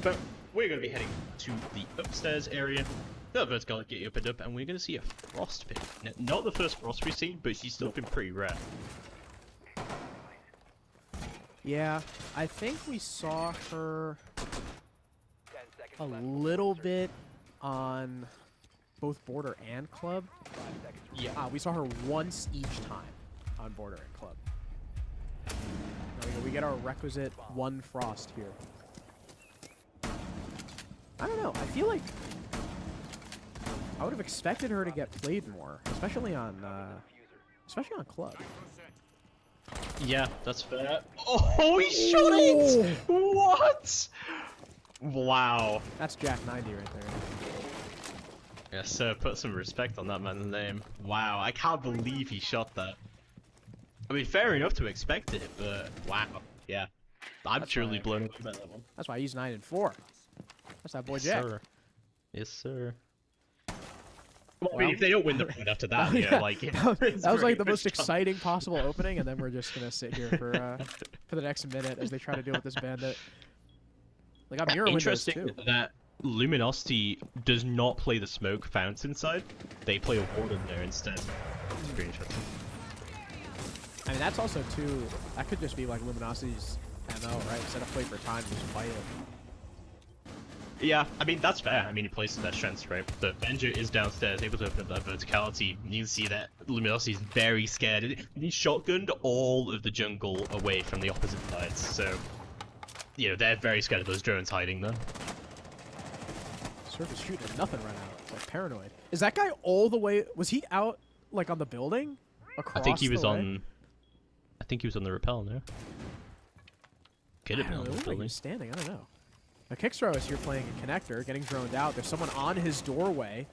but we're going to be heading to the upstairs area. The verticality get opened up, and we're going to see a frost pick. Now, not the first frost we've seen, but she's still been pretty rare. Yeah, I think we saw her a little bit on both Border and Club. Yeah. We saw her once each time on Border and Club. There we go. We get our requisite 1 frost here. I don't know. I feel like I would have expected her to get played more, especially on Club. Yeah, that's fair. Oh, he shot it! What? Wow. That's Jack 90 right there. Yes, sir. Put some respect on that man's name. Wow, I can't believe he shot that. I mean, fair enough to expect it, but wow. Yeah. I'm truly blown away by that one. That's why I use 9 and 4. That's that boy Yes, Jack. sir. Yes, sir. Well, I mean, if they don't win the point after that, yeah, like that was like the most exciting possible opening, and then we're just gonna sit here for the next minute as they try to deal with this bandit. Like I'm mirror windows too. Interesting that Luminosity does not play the smoke fountain side. They play a warden there instead. It's pretty interesting. I mean, that's also too. That could just be like Luminosity's MO, right? Instead of play for time, just fight it. Yeah, I mean, that's fair. I mean, he plays to that strength, right? The Avenger is downstairs, able to open up that verticality. You can see that Luminosity is very scared. He shotgunned all of the jungle away from the opposite sides, so... You know, they're very scared of those drones hiding there. Surf is shooting at nothing right now. It's like paranoid. Is that guy all the way... Was he out, like, on the building? Across I think he was the way? on... I think he was on the rappel there. Could have I been don't on know. the It looked like he building. was standing. I don't know. Now, Kickstro is here playing a connector, getting droned out. There's someone on his doorway.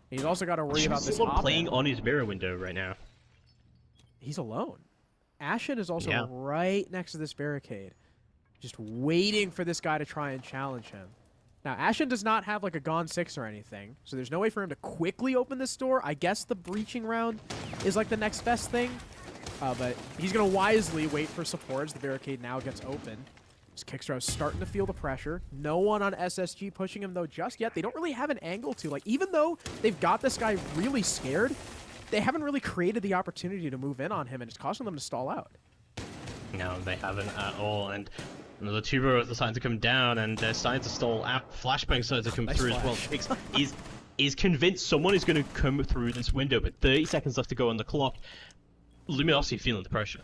He's also got to worry about this Someone op playing in. on his mirror window right now. He's alone. Ashen is also Yeah. right next to this barricade, just waiting for this guy to try and challenge him. Now, Ashen does not have like a Gone 6 or anything, so there's no way for him to quickly open this door. I guess the breaching round is like the next best thing, but he's going to wisely wait for support as the barricade now gets open. Kickstar's starting to feel the pressure. No one on SSG pushing him, though, just yet. They don't really have an angle to. Like, even though they've got this guy really scared, they haven't really created the opportunity to move in on him, and it's causing them to stall out. No, they haven't at all, and the two rows are starting to come down, and they're starting to stall out. Flashbang starting to come Nice through flash. as well. Is convinced someone is going to come through this window, but 30 seconds left to go on the clock. Luminosity feeling the pressure.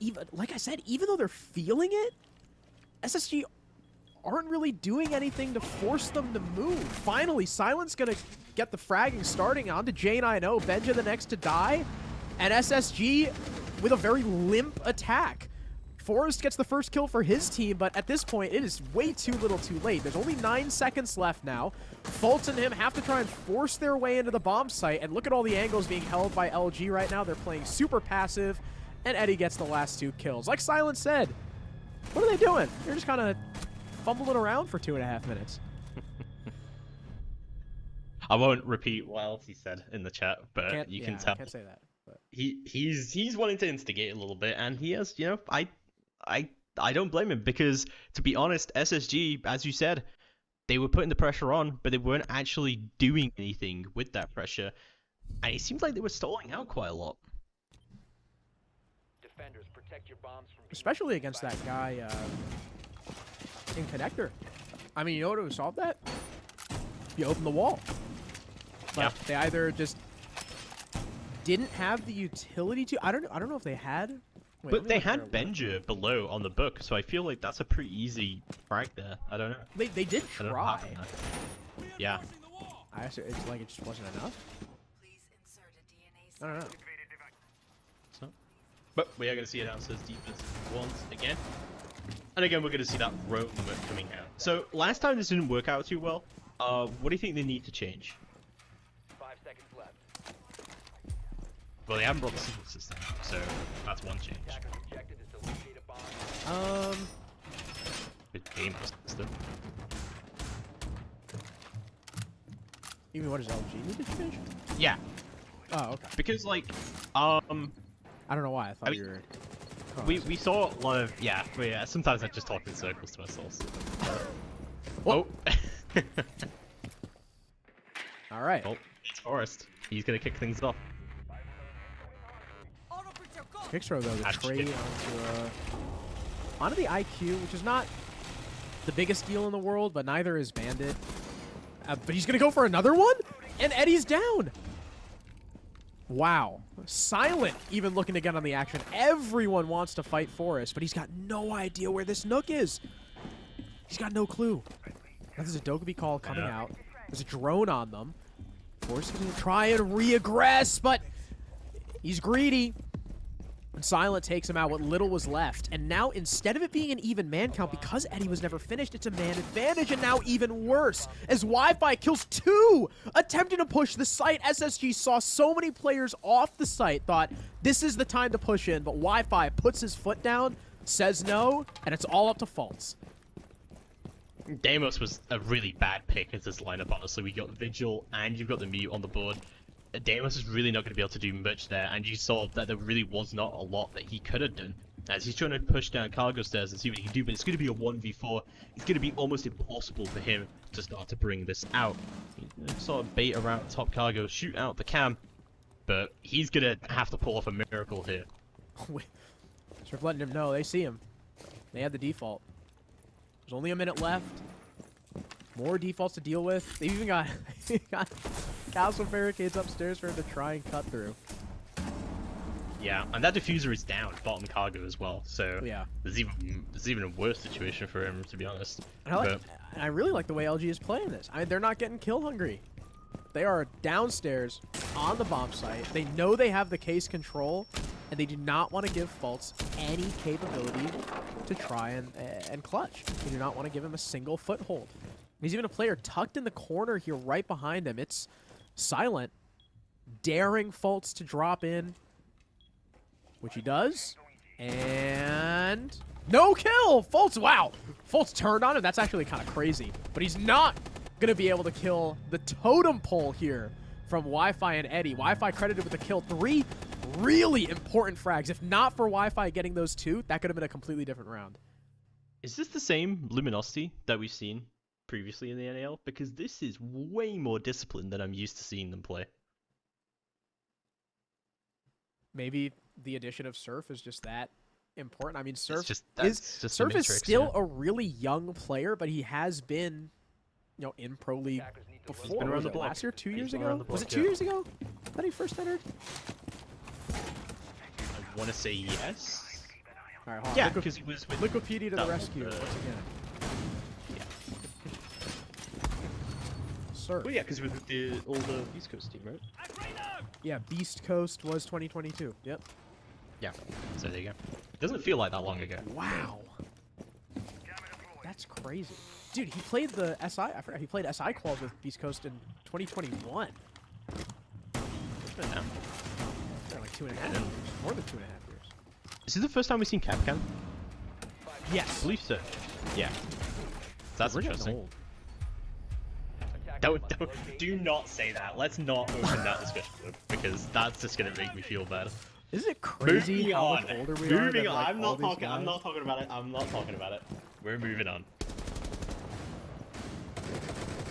Even, like I said, even though they're feeling it, SSG aren't really doing anything to force them to move. Finally, Silent's going to get the fragging starting on to J9O. Benja the next to die, and SSG with a very limp attack. Forrest gets the first kill for his team, but at this point, it is way too little too late. There's only 9 seconds left now. Fultz and him have to try and force their way into the bomb site, and look at all the angles being held by LG right now. They're playing super passive, and Eddie gets the last 2 kills. Like Silent said, what are they doing? They're just kind of fumbling around for 2.5 minutes. I won't repeat what else he said in the chat, but you can tell I can't say that. But. He's wanting to instigate a little bit, and he has, you know, I don't blame him, because to be honest, SSG, as you said, they were putting the pressure on, but they weren't actually doing anything with that pressure, and it seems like they were stalling out quite a lot. Defenders, protect your bombs from being Especially against that guy in connector. I mean, you know what would have solved that? You open the wall. But they either just didn't have the utility to. I don't know if they had. Wait, But they had Benja below on the book, so I feel like that's a pretty easy frag there. I don't know. They did I don't know what happened try. there. Yeah. I actually, it's like it just wasn't enough. Please insert a DNA I don't know. So, but we are going to see it downstairs defense once again. And again, we're going to see that roam coming out. So last time this didn't work out too well. What do you think they need to change? 5 seconds left. Well, they haven't brought the signal system, so that's one change. Attackers objective is to locate a bomb. Good game system. You mean what does LG need to finish? Yeah, Oh, okay. because like, I don't know why. I thought I mean, you were. we saw a lot of yeah. Sometimes I just talk in circles to myself. Whoa. Oh. All right. Well, it's Forrest. He's gonna kick things off. Kicks throw though the Actually. trade onto the IQ, which is not the biggest deal in the world, but neither is Bandit. But he's gonna go for another one, and Eddie's down. Wow, Silent even looking to get on the action. Everyone wants to fight Forrest, but he's got no idea where this Nook is. He's got no clue. Now there's a Dokkaebi call coming out. There's a drone on them. Forrest is gonna try and re-aggress, but he's greedy. And Silent takes him out what little was left. And now, instead of it being an even man count, because Eddie was never finished, it's a man advantage, and now even worse, as Wi-Fi kills 2, attempting to push the site. SSG saw so many players off the site, thought this is the time to push in, but Wi-Fi puts his foot down, says no, and it's all up to Faults. Deimos was a really bad pick as this lineup, honestly. We got Vigil and you've got the Mute on the board. Deimos is really not going to be able to do much there, and you saw that there really was not a lot that he could have done. As he's trying to push down cargo stairs and see what he can do, but it's going to be a 1v4. It's going to be almost impossible for him to start to bring this out. He sort of bait around top cargo, shoot out the cam, but he's going to have to pull off a miracle here. Just letting him know, they see him. They have the default. There's only a minute left. More defaults to deal with. They even got, castle barricades upstairs for him to try and cut through. Yeah, and that diffuser is down, bottom cargo as well, so Yeah. there's even a worse situation for him, to be honest. And I really like the way LG is playing this. I mean, they're not getting kill hungry. They are downstairs on the bomb site. They know they have the case control, and they do not want to give Faults any capability to try and clutch. They do not want to give him a single foothold. He's even a player tucked in the corner here right behind him. It's Silent, daring Faults to drop in, which he does. And no kill! Faults, wow! Faults turned on him. That's actually kind of crazy. But he's not going to be able to kill the totem pole here from Wi-Fi and Eddie. Wi-Fi credited with the kill. 3 really important frags. If not for Wi-Fi getting those 2, that could have been a completely different round. Is this the same Luminosity that we've seen previously in the NAL? Because this is way more disciplined than I'm used to seeing them play. Maybe the addition of Surf is just that important. I mean, Surf just Surf is Matrix, still yeah. a really young player, but he has been, you know, in Pro League before. been around Was the it block. last year? 2 He's years been ago? around the Was it block, 2 yeah. years ago that he first entered? I want to say yes. All right, hold on. Yeah, because he was with Liquipedia to the that rescue was, once again. Yeah. Surf. Well, yeah, because with the all the East Coast team, right? Yeah, Beast Coast was 2022. Yep. Yeah. So there you go. It doesn't feel like that long ago. Wow. That's crazy. Dude, he played the SI, I forgot, he played SI quals with Beast Coast in 2021. It's been now. They're like 2.5 years. More than 2.5 years. Is this the first time we've seen Capcan? I Yes. believe so. Yeah. That's We're getting interesting. old. Do not say that. Let's not open that discussion because that's just gonna make me feel bad. Isn't it crazy Moving how on. much older we are? Moving than, on. like, I'm all not these talking. I'm guys? not talking about it. I'm not talking about it. We're moving on.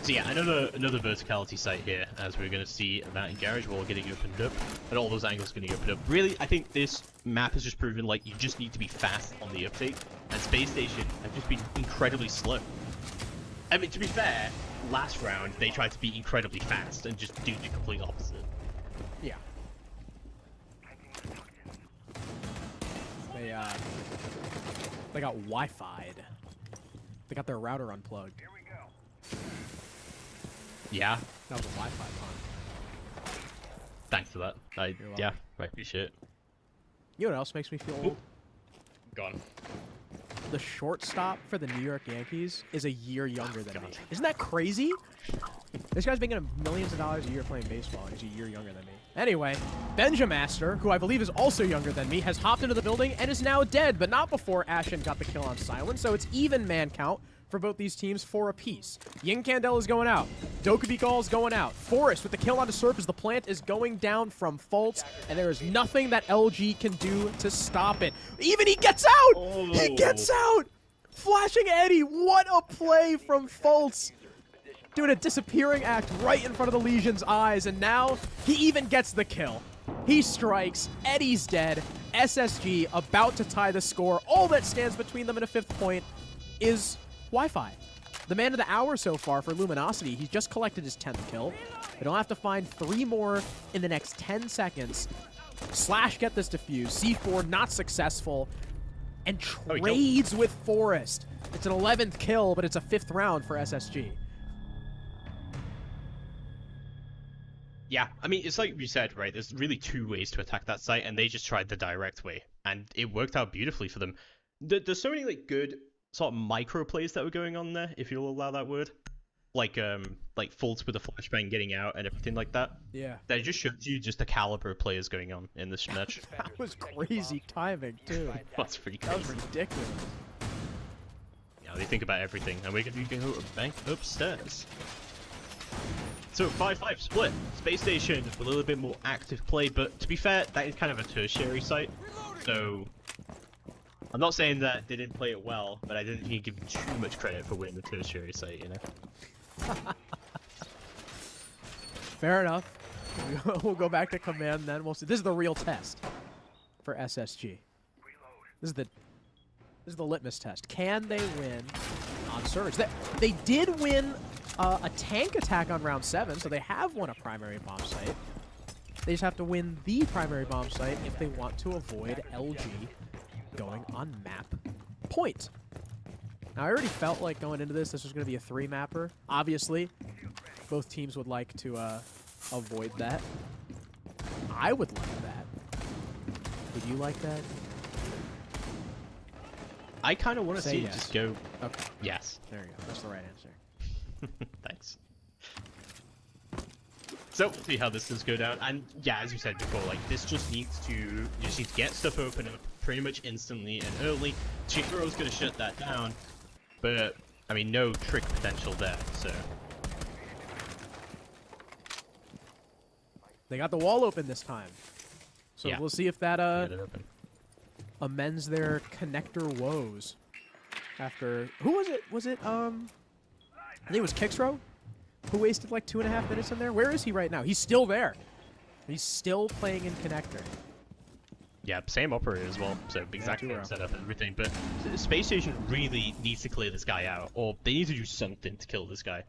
So yeah, another verticality site here, as we're going to see a mountain garage wall getting opened up, and all those angles getting opened up. Really, I think this map has just proven like you just need to be fast on the uptake, and Space Station have just been incredibly slow. I mean, to be fair, last round they tried to be incredibly fast and just do the complete opposite. Yeah. They got Wi-Fi'd. They got their router unplugged. Here we go. Yeah, That was a Wi-Fi pun. thanks for that. welcome. Yeah, I appreciate it. You know what else makes me feel old? Gone. The shortstop for the New York Yankees is a year younger than me. Isn't that crazy? This guy's making millions of dollars a year playing baseball, and he's a year younger than me. Anyway, Benjamaster, who I believe is also younger than me, has hopped into the building and is now dead, but not before Ashen got the kill on Silent, so it's even man count for both these teams, 4 apiece. Yin Candela is going out. Dokubikal is going out. Forrest with the kill onto Surf as the plant is going down from Fultz, and there is nothing that LG can do to stop it. Even he gets out! He gets out! Flashing Eddie, what a play from Fultz! Doing a disappearing act right in front of the Legion's eyes, and now he even gets the kill. He strikes, Eddie's dead, SSG about to tie the score. All that stands between them in a 5th point is Wi-Fi. The man of the hour so far for Luminosity. He's just collected his 10th kill, but he'll have to find 3 more in the next 10 seconds. Slash get this defused, C4 not successful, and trades with Forrest. It's an 11th kill, but it's a 5th round for SSG. Yeah, I mean, it's like you said, right? There's really 2 ways to attack that site, and they just tried the direct way, and it worked out beautifully for them. There's so many like good sort of micro plays that were going on there, if you'll allow that word, like Fultz with the flashbang getting out and everything like that. Yeah, that just shows you just the caliber of players going on in this match. That was crazy timing too. That's pretty crazy. That was ridiculous. Yeah, they think about everything, and we're going to go bank upstairs. So 5-5 split. Space Station a little bit more active play, but to be fair, that is kind of a tertiary site. So I'm not saying that they didn't play it well, but I didn't think you give them too much credit for winning the tertiary site, you know. Fair enough. We'll go back to command then. We'll see. This is the real test for SSG. This is the litmus test. Can they win on Surge? They did win a tank attack on round 7, so they have won a primary bomb site. They just have to win the primary bomb site if they want to avoid LG going on map point. Now, I already felt like going into this was going to be a 3-mapper. Obviously, both teams would like to avoid that. I would like that. Would you like that? I kind of want to see yes. it just go. Okay. Yes. There you go. That's the right answer. Thanks. So we'll see how this does go down, and yeah, as you said before, like this just needs to get stuff open up pretty much instantly and early. Chihiro's gonna shut that down, but I mean, no trick potential there. So they got the wall open this time, so yeah. we'll see if that Open. amends their connector woes. After who was it? Was it I think it was Kixro who wasted like 2.5 minutes in there. Where is he right now? He's still there. He's still playing in connector. Yeah, same operator as well, so exact same setup and everything, but Space Station really needs to clear this guy out, or they need to do something to kill this guy.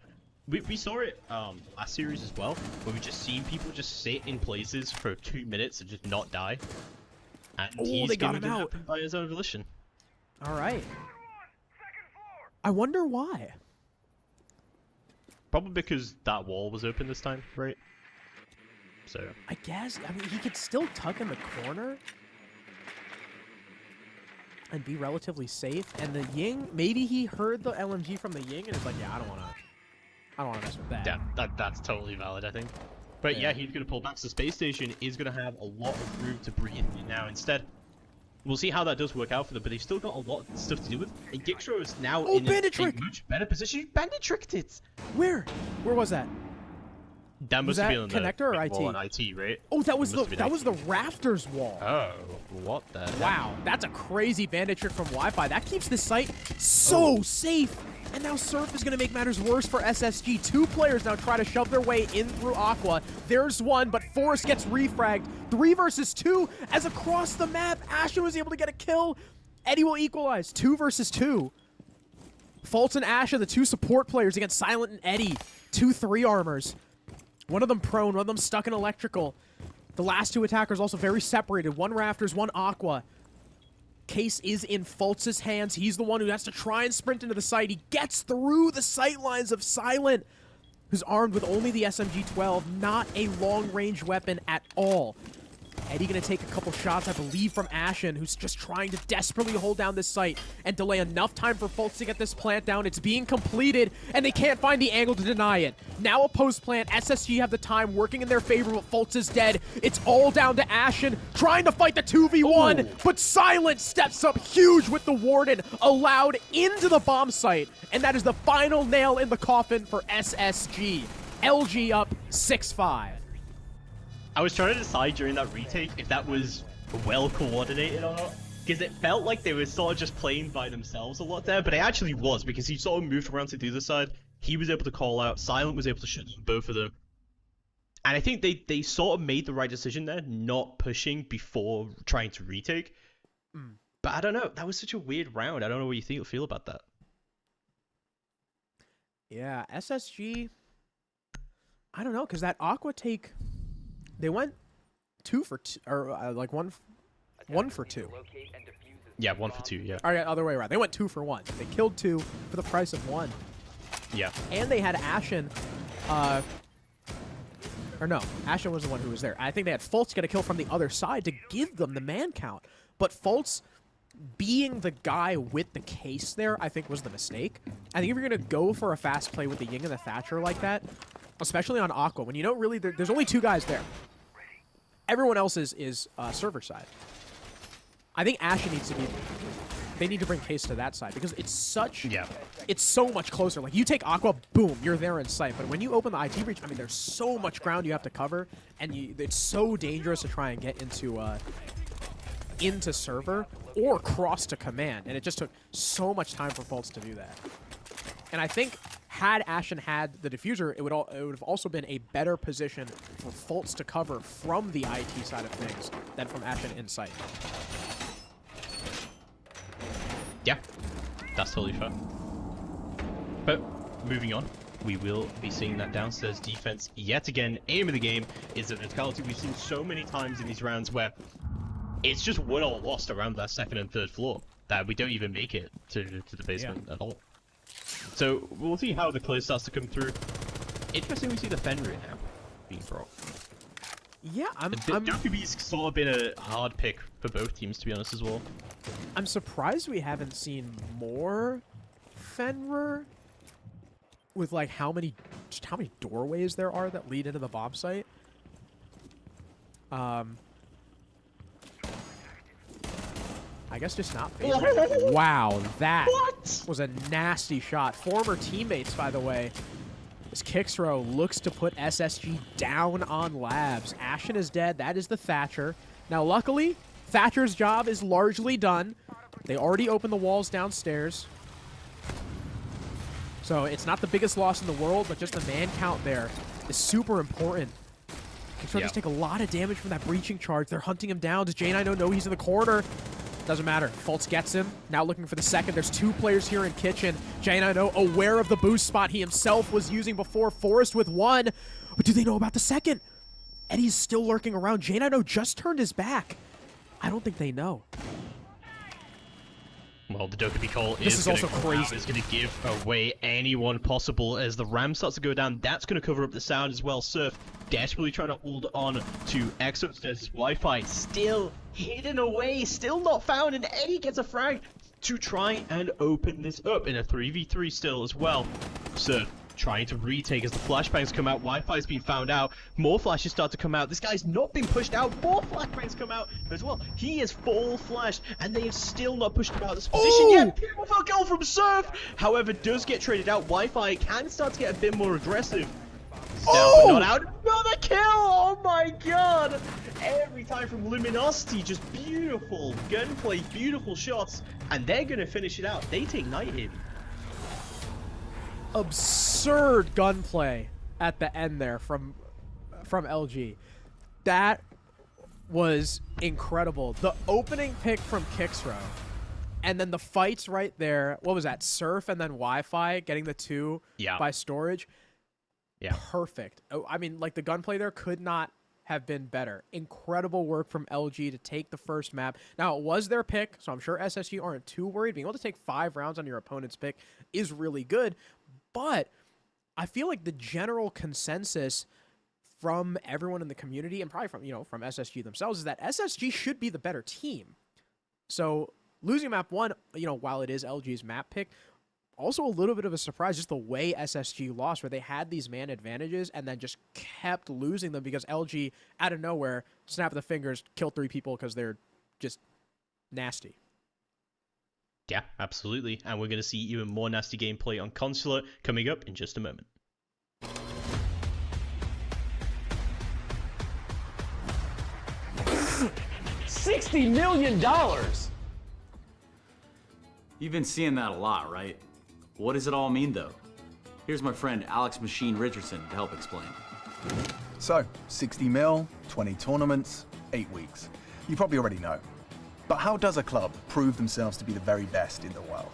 We saw it last series as well, where we just seen people just sit in places for 2 minutes and just not die. And he's they got going him to out happen by his own volition. Alright. I wonder why. Probably because that wall was open this time, right? So I guess, I mean, he could still tuck in the corner and be relatively safe. And the Ying, maybe he heard the LMG from the Ying and is like, yeah, I don't want to mess with that. yeah, that's totally valid, I think. But yeah, he's going to pull back. So Space Station is going to have a lot of room to breathe in now instead. We'll see how that does work out for them, but they've still got a lot of stuff to do with. And Gixro is now in a much better position. You bandit tricked it! Where? Where was that? That must have been on the connector or IT? wall on IT, right? Oh, that was the rafters wall. Oh, what the heck? Wow, that's a crazy bandit trick from Wi-Fi. That keeps this site so safe. And now Surf is going to make matters worse for SSG. 2 players now try to shove their way in through Aqua. There's one, but Forrest gets refragged. 3 versus 2, as across the map, Ashen was able to get a kill. Eddie will equalize. 2 versus 2. Fultz and Ashen, the 2 support players against Silent and Eddie. 2 3-armors. One of them prone, one of them stuck in electrical. The last 2 attackers also very separated. 1 rafters, 1 Aqua. Case is in Fultz's hands. He's the one who has to try and sprint into the site. He gets through the sight lines of Silent, who's armed with only the SMG-12, not a long-range weapon at all. Eddie going to take a couple shots, I believe, from Ashen, who's just trying to desperately hold down this site and delay enough time for Fultz to get this plant down. It's being completed, and they can't find the angle to deny it. Now a post-plant. SSG have the time working in their favor, but Fultz is dead. It's all down to Ashen, trying to fight the 2v1, but Silent steps up huge with the Warden, allowed into the bomb site, and that is the final nail in the coffin for SSG. LG up 6-5. I was trying to decide during that retake if that was well coordinated or not, because it felt like they were sort of just playing by themselves a lot there, but it actually was, because he sort of moved around to the other side. He was able to call out, Silent was able to shut down both of them. And I think they sort of made the right decision there, not pushing before trying to retake. But I don't know, that was such a weird round. I don't know what you feel about that. Yeah, SSG, I don't know, because that Aqua take, they went 2 for 2, or like 1 for 2. Yeah, 1 for 2, yeah. All right, other way around. They went 2 for 1. They killed 2 for the price of 1. Yeah. And they had Ashen, or no, Ashen was the one who was there. I think they had Fultz get a kill from the other side to give them the man count. But Fultz being the guy with the case there, I think, was the mistake. I think if you're going to go for a fast play with the Ying and the Thatcher like that, especially on Aqua, when you don't really, there's only 2 guys there. Everyone else is server side. I think Ashen needs to be, they need to bring case to that side because it's such, it's so much closer. Like, you take Aqua, boom, you're there in sight. But when you open the IT breach, I mean, there's so much ground you have to cover, and it's so dangerous to try and get into server or cross to command, and it just took so much time for Fultz to do that. And I think had Ashen had the diffuser, it would have also been a better position for Fultz to cover from the IT side of things than from Ashen in sight. Yeah, that's totally fair. But moving on, we will be seeing that downstairs defense yet again. Aim of the game is a mentality we've seen so many times in these rounds where it's just won or lost around that 2nd and 3rd floor that we don't even make it to the basement at all. So we'll see how the clear starts to come through. Interesting, we see the Fenrir now being brought. Yeah, Dokubi's sort of been a hard pick for both teams, to be honest, as well. I'm surprised we haven't seen more Fenrir with like how many doorways there are that lead into the bomb site. I guess just not favoring. Wow, that was a nasty shot. Former teammates, by the way. This Kixro looks to put SSG down on Labs. Ashen is dead. That is the Thatcher. Now, luckily, Thatcher's job is largely done. They already opened the walls downstairs. So it's not the biggest loss in the world, but just the man count there is super important. Kixro just take a lot of damage from that breaching charge. They're hunting him down. Does J9 know he's in the corner? Doesn't matter. Fultz gets him. Now looking for the second. There's 2 players here in kitchen. J9 aware of the boost spot he himself was using before. Forrest with 1. But do they know about the second? Eddie's still lurking around. J9 just turned his back. I don't think they know. Well, the Dokubi call is also crazy. It's going to give away anyone possible as the ram starts to go down. That's going to cover up the sound as well. Surf desperately trying to hold on to Exo. There's Wi-Fi still hidden away, still not found, and Eddie gets a frag to try and open this up in a 3v3 still as well. Surf trying to retake as the flashbangs come out. Wi-Fi's been found out. More flashes start to come out. This guy's not been pushed out. More flashbangs come out as well. He is full flashed, and they have still not pushed him out of this position yet. Beautiful goal from Surf. However, does get traded out. Wi-Fi can start to get a bit more aggressive. Down, but not out. Another kill! Oh my god! Every time from Luminosity, just beautiful gunplay, beautiful shots, and they're gonna finish it out. They take Night Hit. Absurd gunplay at the end there from LG. That was incredible. The opening pick from Kixro, and then the fights right there. What was that? Surf and then Wi-Fi getting the 2 by storage. Yeah. Perfect. Oh, I mean, like, the gunplay there could not have been better. Incredible work from LG to take the first map. Now, it was their pick, so I'm sure SSG aren't too worried. Being able to take 5 rounds on your opponent's pick is really good, but I feel like the general consensus from everyone in the community and probably from SSG themselves is that SSG should be the better team. So losing map 1, while it is LG's map pick, also a little bit of a surprise, just the way SSG lost, where they had these man advantages and then just kept losing them because LG, out of nowhere, snap of the fingers, killed 3 people because they're just nasty. Yeah, absolutely. And we're going to see even more nasty gameplay on Consular coming up in just a moment. $60 million! You've been seeing that a lot, right? What does it all mean, though? Here's my friend Alex Machine Richardson to help explain. So, 60 mil, 20 tournaments, 8 weeks. You probably already know. But how does a club prove themselves to be the very best in the world?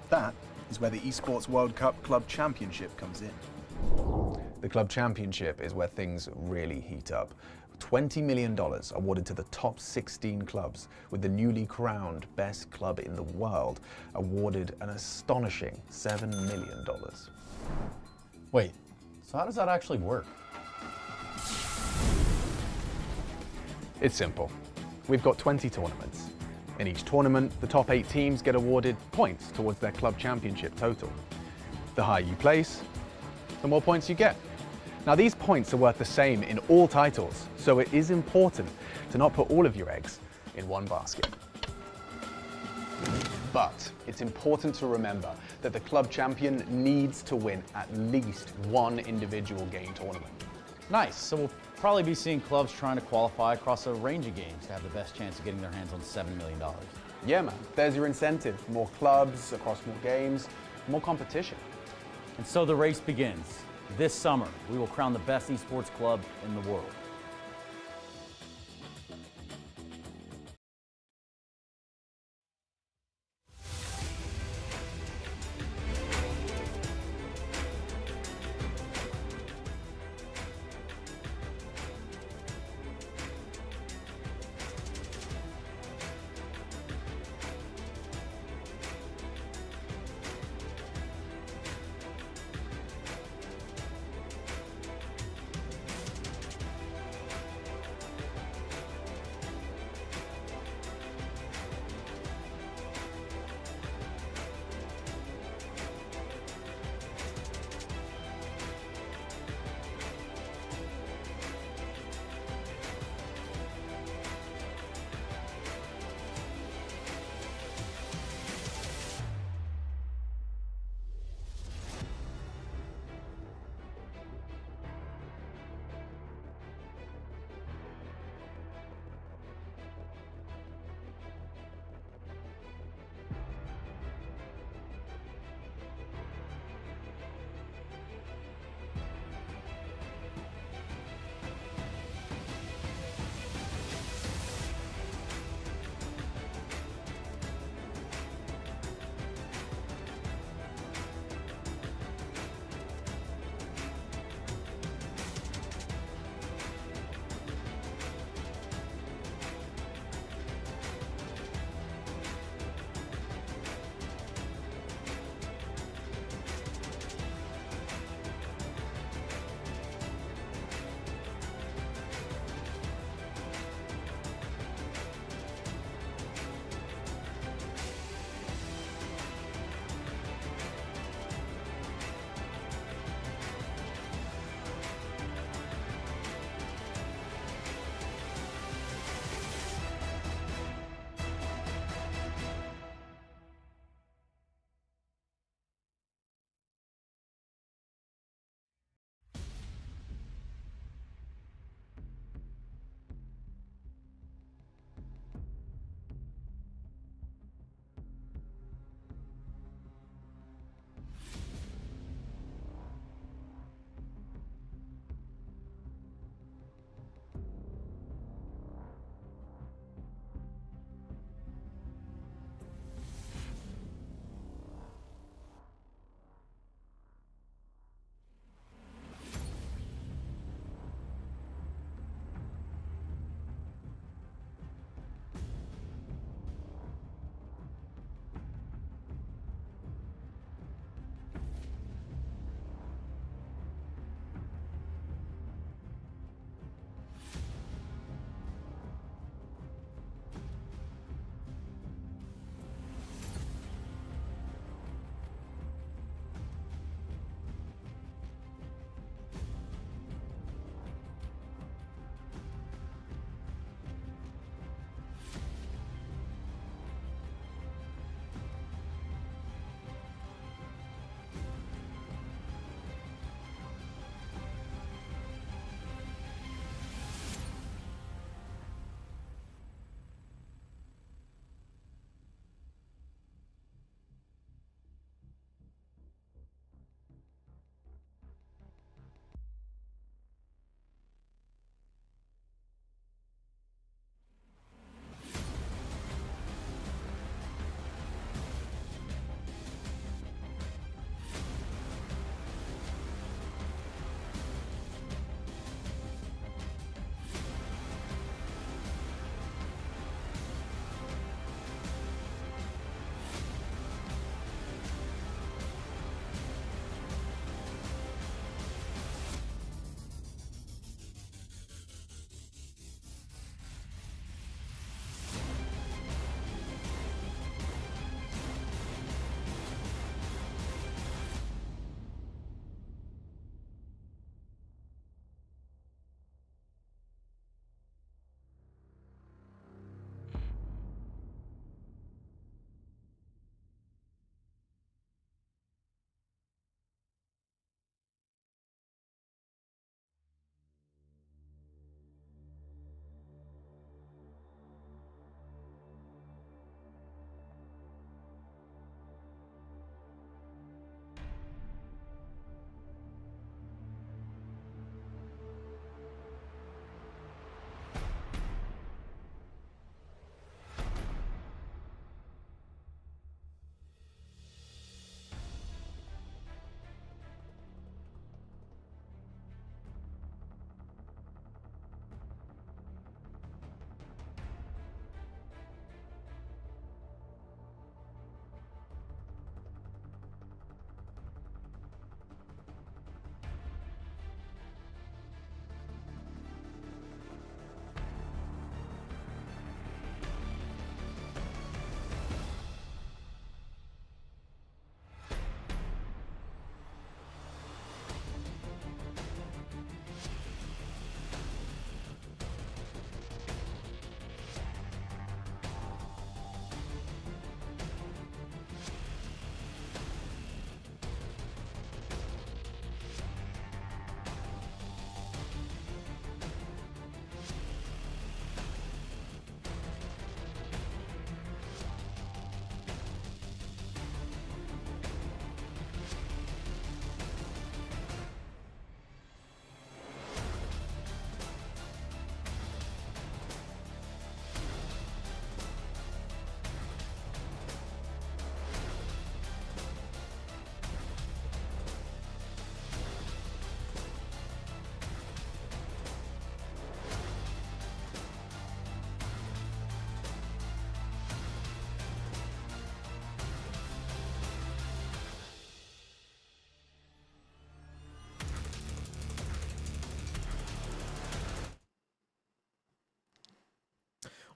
That is where the Esports World Cup Club Championship comes in. The Club Championship is where things really heat up. $20 million awarded to the top 16 clubs, with the newly crowned best club in the world awarded an astonishing $7 million. Wait, so how does that actually work? It's simple. We've got 20 tournaments. In each tournament, the top 8 teams get awarded points towards their club championship total. The higher you place, the more points you get. Now, these points are worth the same in all titles, so it is important to not put all of your eggs in one basket. But it's important to remember that the club champion needs to win at least one individual game tournament. Nice, so we'll probably be seeing clubs trying to qualify across a range of games to have the best chance of getting their hands on $7 million. Yeah, man, there's your incentive. More clubs across more games, more competition. And so the race begins. This summer, we will crown the best esports club in the world.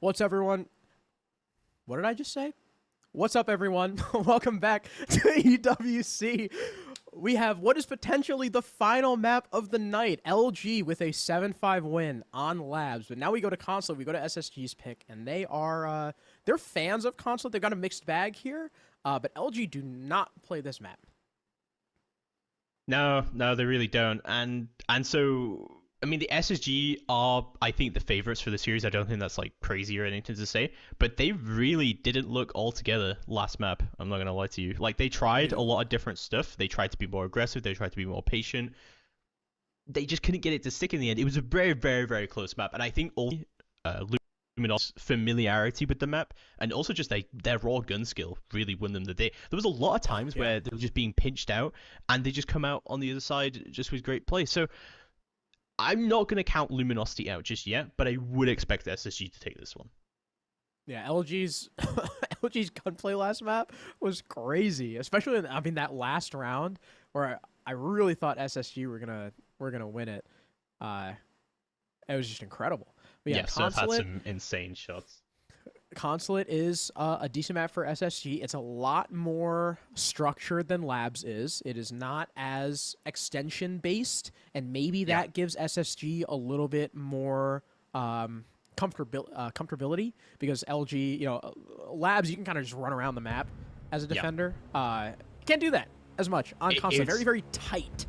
What's everyone? What did I just say? What's up, everyone? Welcome back to EWC. We have what is potentially the final map of the night. LG with a 7-5 win on Labs. But now we go to Consulate. We go to SSG's pick, and they are they're fans of Consulate. They've got a mixed bag here, but LG do not play this map. No, they really don't. And so, I mean, the SSG are, I think, the favorites for the series. I don't think that's like crazy or anything to say, but they really didn't look all together last map. I'm not gonna lie to you. Like, they tried a lot of different stuff. They tried to be more aggressive. They tried to be more patient. They just couldn't get it to stick in the end. It was a very, very, very close map, and I think all Luminos' familiarity with the map and also just their raw gun skill really won them the day. There was a lot of times where they were just being pinched out, and they just come out on the other side just with great play. So I'm not going to count Luminosity out just yet, but I would expect SSG to take this one. Yeah, LG's LG's gunplay last map was crazy, especially in, that last round where I really thought SSG were gonna win it. It was just incredible. But yeah, Surf had some insane shots. Consulate is a decent map for SSG. It's a lot more structured than Labs is. It is not as extension based, and maybe that gives SSG a little bit more comfortability, because LG, Labs, you can kind of just run around the map as a defender. Can't do that as much on Consulate. Very, very tight.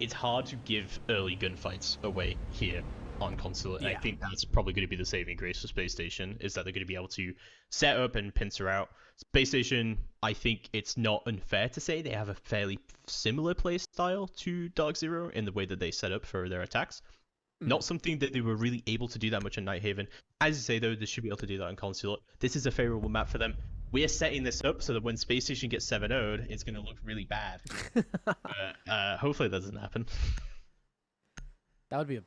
It's hard to give early gunfights away here on Consulate. And I think that's probably going to be the saving grace for Space Station, is that they're going to be able to set up and pincer out. Space Station, I think it's not unfair to say they have a fairly similar play style to Dark Zero in the way that they set up for their attacks. Not something that they were really able to do that much in Nighthaven. As you say, though, they should be able to do that in Consulate. This is a favorable map for them. We are setting this up so that when Space Station gets 7-0'd, it's going to look really bad. Hopefully that doesn't happen. That would be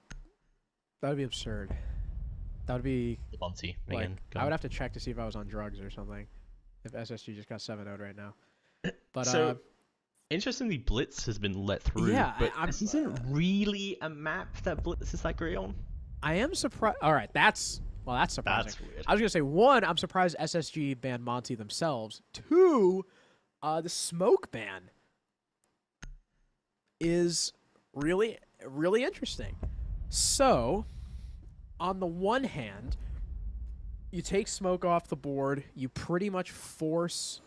absurd. That would be Monty, like, I would have to check to see if I was on drugs or something if SSG just got 7-0'd right now. But so, interestingly, Blitz has been let through. Yeah, but this isn't really a map that Blitz is that great on. I am surprised. All right, that's surprising. That's weird. I was gonna say, one, I'm surprised SSG banned Monty themselves. Two, the smoke ban is really, really interesting. So, on the one hand, you take smoke off the board, you pretty much force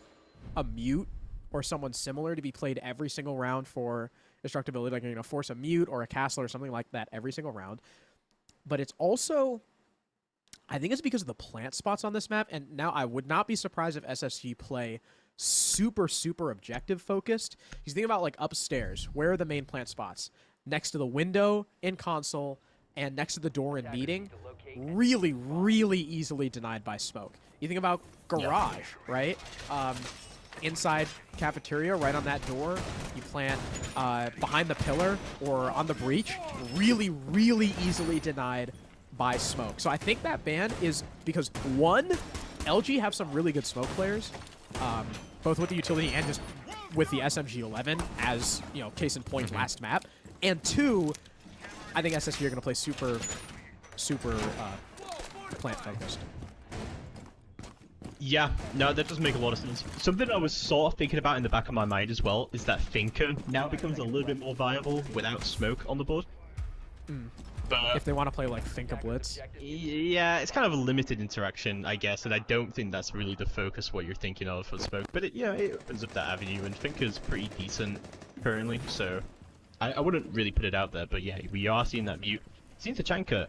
a mute or someone similar to be played every single round for destructibility, like, force a mute or a castle or something like that every single round. But it's also, I think it's because of the plant spots on this map, and now I would not be surprised if SSG play super, super objective focused. You think about, like, upstairs, where are the main plant spots? Next to the window in console and next to the door in meeting, really, really easily denied by smoke. You think about garage, right? Inside cafeteria, right on that door, you plant behind the pillar or on the breach, really, really easily denied by smoke. So I think that ban is because, one, LG have some really good smoke players, both with the utility and just with the SMG-11 as, case in point last map. And two, I think SSG are going to play super plant-focused. Yeah, no, that does make a lot of sense. Something I was sort of thinking about in the back of my mind as well is that Thinker now becomes a little bit more viable without smoke on the board. But if they want to play, like, Think a Blitz. Yeah, it's kind of a limited interaction, I guess, and I don't think that's really the focus what you're thinking of for smoke. But it opens up that avenue, and Thinker's pretty decent currently, so I wouldn't really put it out there. But yeah, we are seeing that mute. Seeing Tachanka.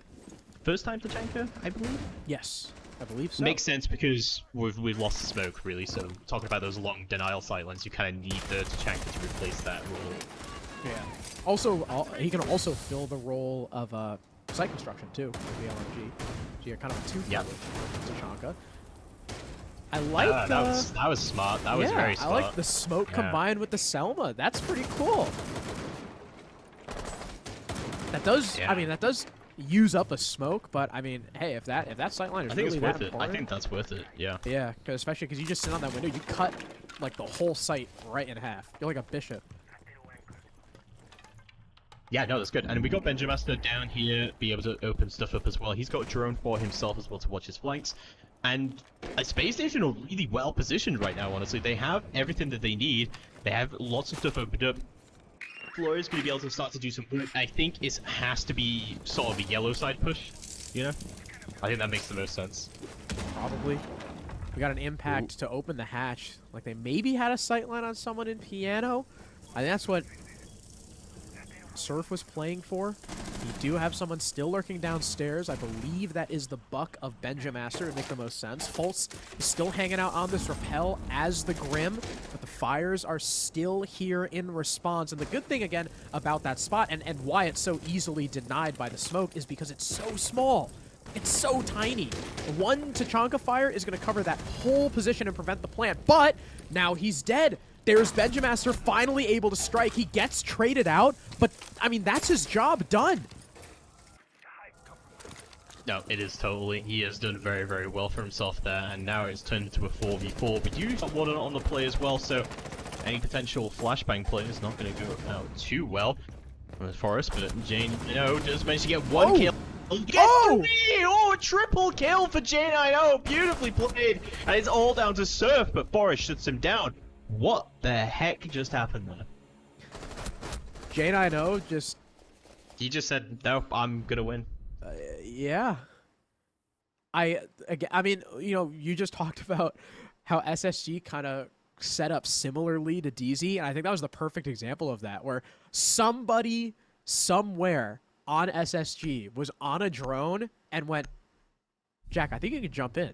First time Tachanka, I believe? Yes, I believe so. Makes sense because we've lost the smoke, really, so talking about those long denial sightlines, you kind of need the Tachanka to replace that role. Yeah. Also, he can also fill the role of site construction too with the LMG. So you're kind of a two-for with Tachanka. I like that was smart. That was very smart. I like the smoke combined with the Selma. That's pretty cool. That does. I mean, that does use up a smoke, but I mean, hey, if that sightline is really that important, I think that's worth it. Yeah. Yeah, especially because you just sit on that window, you cut like the whole site right in half. You're like a bishop. Yeah, no, that's good. And we got Benjamaster down here, be able to open stuff up as well. He's got a drone for himself as well to watch his flanks. And Space Station are really well positioned right now, honestly. They have everything that they need. They have lots of stuff opened up. Floria's going to be able to start to do some work. I think it has to be sort of a yellow side push, you know? I think that makes the most sense. Probably. We got an impact to open the hatch. Like they maybe had a sightline on someone in piano. I think that's what Surf was playing for. You do have someone still lurking downstairs. I believe that is the buck of Benjamaster. It would make the most sense. Fultz is still hanging out on this rappel as the Grim, but the fires are still here in response. And the good thing, again, about that spot and why it's so easily denied by the smoke is because it's so small. It's so tiny. One Tachanka fire is going to cover that whole position and prevent the plant, but now he's dead. There's Benjamaster finally able to strike. He gets traded out, but, I mean, that's his job done. No, it is totally. He has done very, very well for himself there, and now it's turned into a 4v4. We do got one on the play as well, so any potential flashbang play is not going to go out too well for us, but Jane, just managed to get one kill. Gets three! Oh, a triple kill for J9O! Beautifully played! And it's all down to Surf, but Forrest shuts him down. What the heck just happened there? J9O just... He just said, nope, I'm gonna win. Yeah. I mean, you just talked about how SSG kind of set up similarly to DZ, and I think that was the perfect example of that, where somebody, somewhere on SSG was on a drone and went, Jack, I think you can jump in.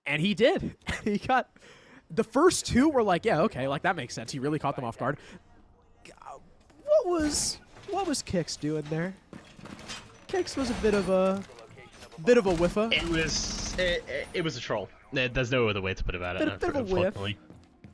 And he did. He got... The first two were like, yeah, okay, like that makes sense. He really caught them off guard. What was Kix doing there? Kix was a bit of a whiffer. It was a troll. There's no other way to put about it. Bit of a whiff.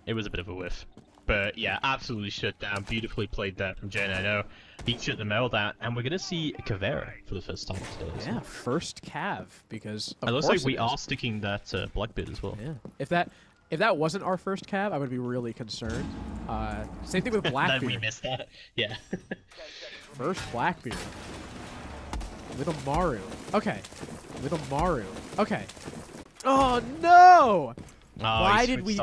It was a bit of a whiff. But yeah, absolutely shut down. Beautifully played there from J9O. He shut the mail down, and we're gonna see Kavera for the first time today. Yeah, first Cav, because it looks like we are sticking that Blackbeard as well. Yeah. If that wasn't our first Cav, I would be really concerned. Same thing with Blackbeard. Then we missed that. Yeah. First Blackbeard. Little Maru. Okay. Little Maru. Okay. Oh no! Why did we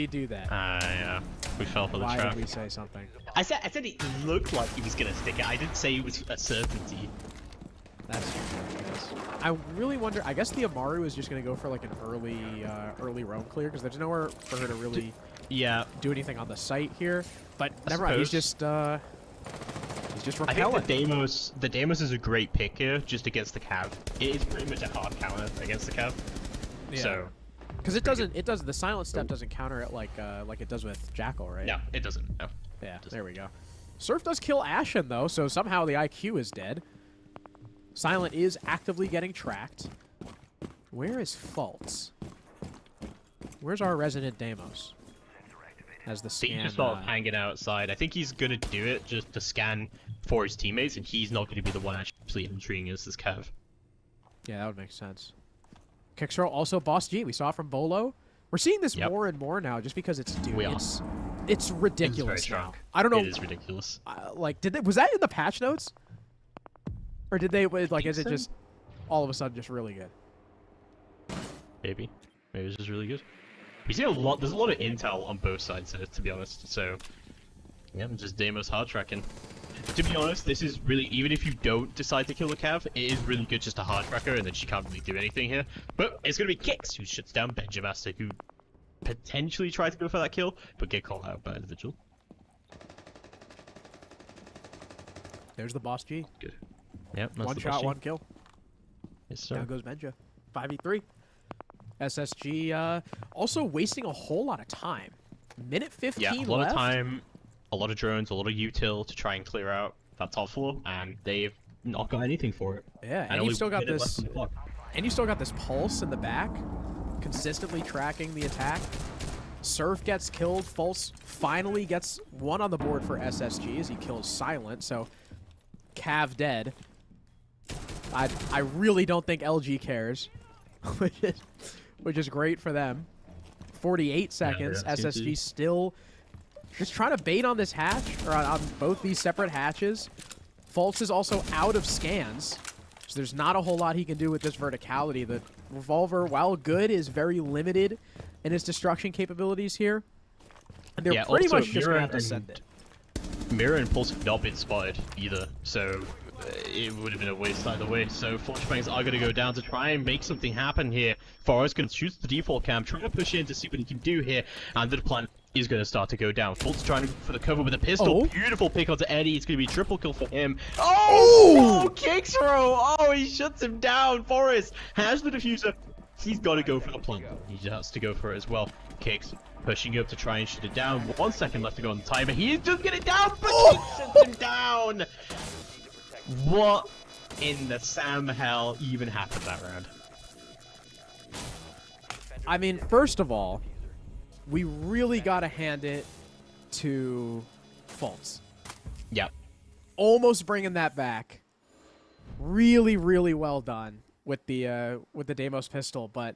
do that? Yeah. We fell for the trap. Why did we say something? I said it looked like he was gonna stick it. I didn't say it was a certainty. That's true, I guess. I really wonder. I guess the Amaru is just gonna go for like an early roam clear because there's nowhere for her to really do anything on the site here. But never mind. He's just repelling. I think the Deimos is a great pick here, just against the Cav. It is pretty much a hard counter against the Cav. Yeah. So. Because the silent step doesn't counter it like it does with Jackal, right? No, it doesn't. No. Yeah, there we go. Surf does kill Ashen though, so somehow the IQ is dead. Silent is actively getting tracked. Where is Fultz? Where's our resident Deimos? As the scan. He's just sort of hanging outside. I think he's gonna do it just to scan for his teammates, and he's not gonna be the one actually entering as this Cav. Yeah, that would make sense. Kixro also Boss G. We saw it from Bolo. We're seeing this more and more now, just because it's it's ridiculous it's now. I don't know. It is ridiculous. Like, was that in the patch notes, or did they like? Is it just all of a sudden just really good? Maybe it's just really good. We see a lot. There's a lot of intel on both sides, to be honest. So yeah, just Deimos hard tracking. To be honest, this is really, even if you don't decide to kill the Cav, it is really good just to hard track her, and then she can't really do anything here. But it's going to be Kix who shuts down Benjamaster, who potentially tried to go for that kill, but get called out by the Vigil. There's the Boss G. Good. Yep, that's one the shot, Boss G. one kill. Yes, sir. Down goes Benja. 5v3. SSG also wasting a whole lot of time. Minute 15 left. Yeah, a lot left. of time. A lot of drones, a lot of util to try and clear out that top floor, and they've not got anything for it. Yeah, and you've still got this. And you still got this pulse in the back, consistently tracking the attack. Surf gets killed. Fultz finally gets one on the board for SSG as he kills Silent. So, Cav dead. I really don't think LG cares, which is great for them. 48 seconds. SSG still just trying to bait on this hatch, or on both these separate hatches. Fultz is also out of scans, so there's not a whole lot he can do with this verticality. The Revolver, while good, is very limited in its destruction capabilities here. And they're pretty also, much just going to have to and send it. Mirror and Pulse have not been spotted either, so it would have been a waste either way. So Flashbangs are going to go down to try and make something happen here. Forrest going to choose the default cam, trying to push in to see what he can do here, and the plan is going to start to go down. Fultz trying for the cover with a pistol. Oh. Beautiful pick onto Eddie. It's going to be triple kill for him. Oh, kicks throw. Oh, he shuts him down. Forrest has the diffuser. He's got to go for the plant. He just has to go for it as well. Kicks pushing up to try and shoot it down. 1 second left to go on the timer. He's just getting down, but Kicks shuts him down. What in the Sam hell even happened that round? I mean, first of all, we really got to hand it to Fultz. Yep. Almost bringing that back. Really, really well done with the Deimos pistol, but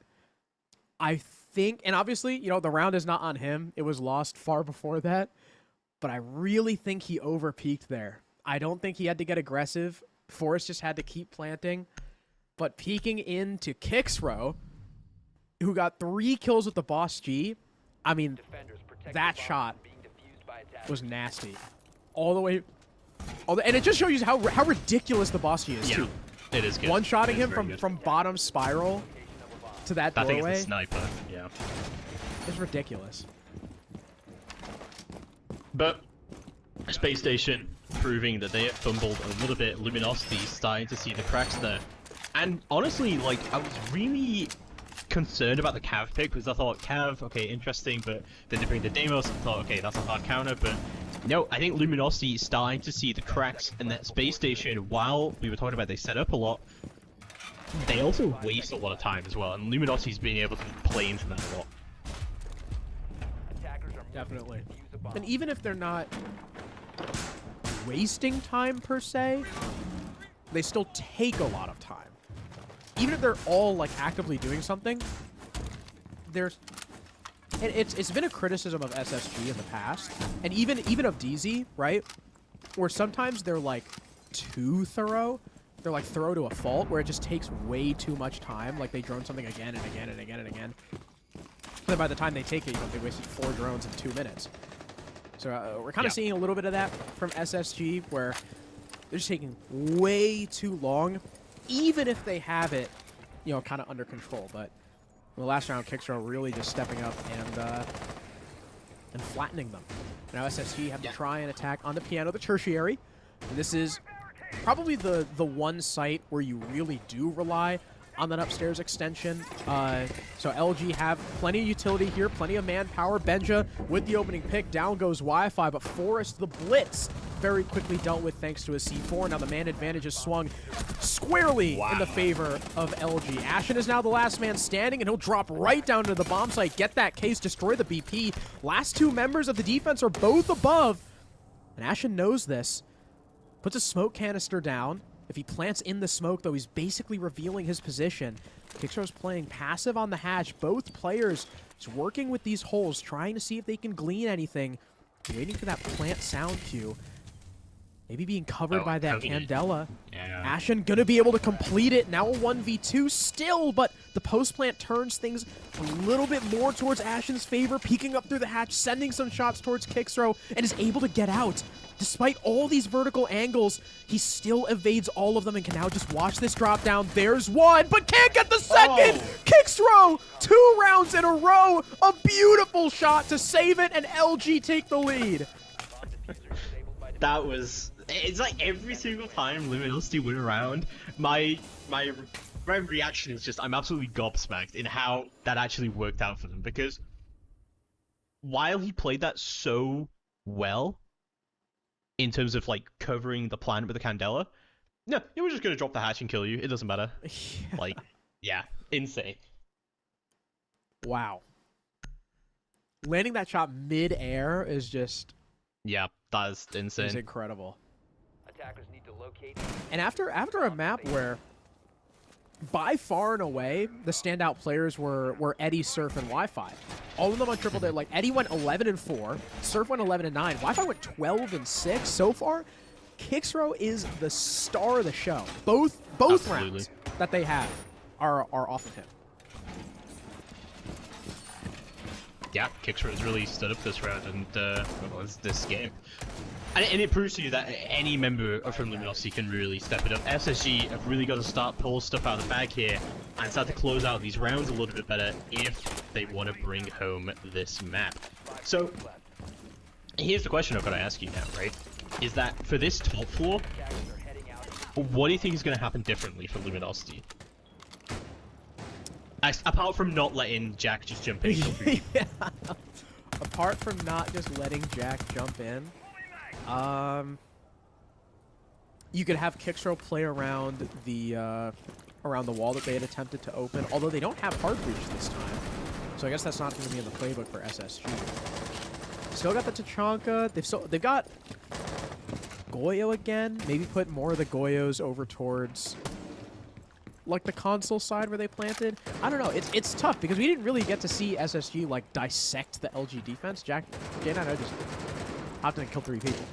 I think, and obviously, you know, the round is not on him. It was lost far before that, but I really think he over-peaked there. I don't think he had to get aggressive. Forrest just had to keep planting, but peeking into Kixrow, who got 3 kills with the Boss G, I mean, that shot was nasty. All the way, and it just shows you how ridiculous the Boss G is, too. It is good. One-shotting him from bottom spiral to that I think doorway it's a sniper, yeah. is ridiculous. But Space Station proving that they have fumbled a little bit. Luminosity starting to see the cracks there. And honestly, like, I was really concerned about the Cav pick because I thought Cav, okay, interesting, but then they bring the Deimos and thought, okay, that's a hard counter, but no, I think Luminosity is starting to see the cracks in that Space Station. While we were talking about they set up a lot, they also waste a lot of time as well, and Luminosity's being able to play into that a lot. Definitely. And even if they're not wasting time per se, they still take a lot of time. Even if they're all like actively doing something, there's and it's been a criticism of SSG in the past, and even of DZ, right? Where sometimes they're like too thorough. They're like thorough to a fault, where it just takes way too much time. Like they drone something again and again and again and again. Then by the time they take it, you know, they wasted 4 drones in 2 minutes. So we're kind of seeing a little bit of that from SSG, where they're just taking way too long, even if they have it, you know, kind of under control. But in the last round, Kixrow really just stepping up and flattening them. Now SSG have to try and attack on the piano, the tertiary. And this is probably the one site where you really do rely on that upstairs extension. So LG have plenty of utility here, plenty of manpower. Benja with the opening pick. Down goes Wi-Fi, but Forrest, the blitz, very quickly dealt with thanks to his C4. Now the man advantage is swung squarely in the favor of LG. Ashen is now the last man standing, and he'll drop right down to the bomb site, get that case, destroy the BP. Last 2 members of the defense are both above, and Ashen knows this. Puts a smoke canister down. If he plants in the smoke, though, he's basically revealing his position. Kixrow's playing passive on the hatch. Both players just working with these holes, trying to see if they can glean anything. Waiting for that plant sound cue. Maybe being covered by that Candela. Yeah. Ashen gonna be able to complete it. Now a 1v2 still, but the post-plant turns things a little bit more towards Ashen's favor, peeking up through the hatch, sending some shots towards Kixrow, and is able to get out. Despite all these vertical angles, he still evades all of them and can now just watch this drop down. There's one, but can't get the second! Kixrow, 2 rounds in a row! A beautiful shot to save it, and LG take the lead. That was... It's like every single time Luminosity went around, my reaction is just, I'm absolutely gobsmacked in how that actually worked out for them, because while he played that so well, in terms of like covering the plan with the Candela, no, he was just gonna drop the hatch and kill you, it doesn't matter. Like, yeah, insane. Wow. Landing that shot mid-air is just... Yeah, that is insane. It's incredible. Attackers need to locate. And after a map where by far and away, the standout players were Eddie, Surf, and Wi-Fi. All of them on triple. Like Eddie went 11-4, Surf went 11-9, Wi-Fi went 12-6 so far. Kixrow is the star of the show. Both Absolutely. rounds that they have are off of him. Yeah, Kixer has really stood up this round and this game. And it proves to you that any member from Luminosity can really step it up. SSG have really got to start pull stuff out of the bag here and start to close out these rounds a little bit better if they want to bring home this map. So, here's the question I've got to ask you now, right? Is that for this top floor, what do you think is going to happen differently for Luminosity? Apart from not letting Jack just jump in. Yeah. Apart from not just letting Jack jump in, you could have Kixrow play around the wall that they had attempted to open, although they don't have hard breach this time. So I guess that's not going to be in the playbook for SSG. Still got the Tachanka. They've got Goyo again. Maybe put more of the Goyos over towards like the console side where they planted. I don't know. It's tough because we didn't really get to see SSG like dissect the LG defense. J9 just hopped in and killed 3 people.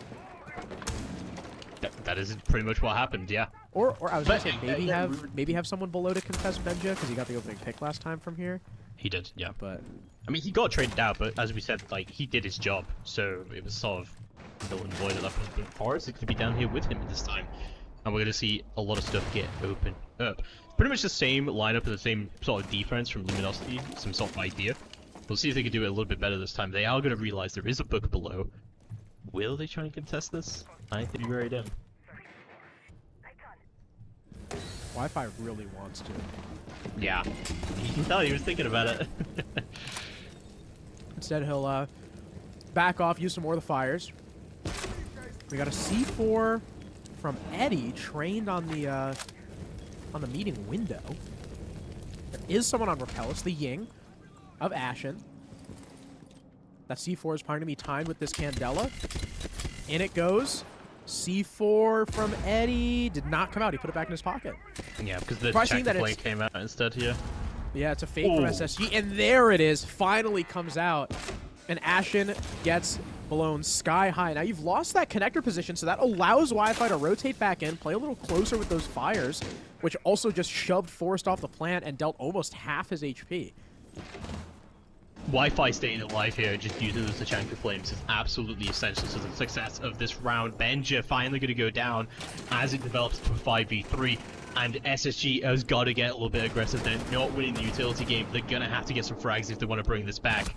That is pretty much what happened, yeah. Or I was going to say maybe have someone below to contest Benja because he got the opening pick last time from here. He did, yeah. But I mean, he got traded out, but as we said, like, he did his job, so it was sort of null and void at that point. But Forrest is going to be down here with him at this time, and we're going to see a lot of stuff get open up. Pretty much the same lineup and the same sort of defense from Luminosity, some sort of idea. We'll see if they can do it a little bit better this time. They are going to realize there is a book below. Will they try and contest this? I think you're right in. Wi-Fi really wants to. Yeah. You can tell he was thinking about it. Instead, he'll back off, use some more of the fires. We got a C4 from Eddie, trained on the meeting window. There is someone on Repel. It's the Ying of Ashen. That C4 is probably going to be timed with this Candela. In it goes. C4 from Eddie. Did not come out. He put it back in his pocket. Yeah, because the Surprising that plane came out instead here. Yeah, it's a fake from SSG. And there it is. Finally comes out. And Ashen gets blown sky high. Now you've lost that connector position, so that allows Wi-Fi to rotate back in, play a little closer with those fires, which also just shoved Forrest off the plant and dealt almost half his HP. Wi-Fi staying alive here, just using the Tachanka flames, is absolutely essential to the success of this round. Benja finally going to go down as it develops to a 5v3, and SSG has got to get a little bit aggressive. They're not winning the utility game. They're going to have to get some frags if they want to bring this back.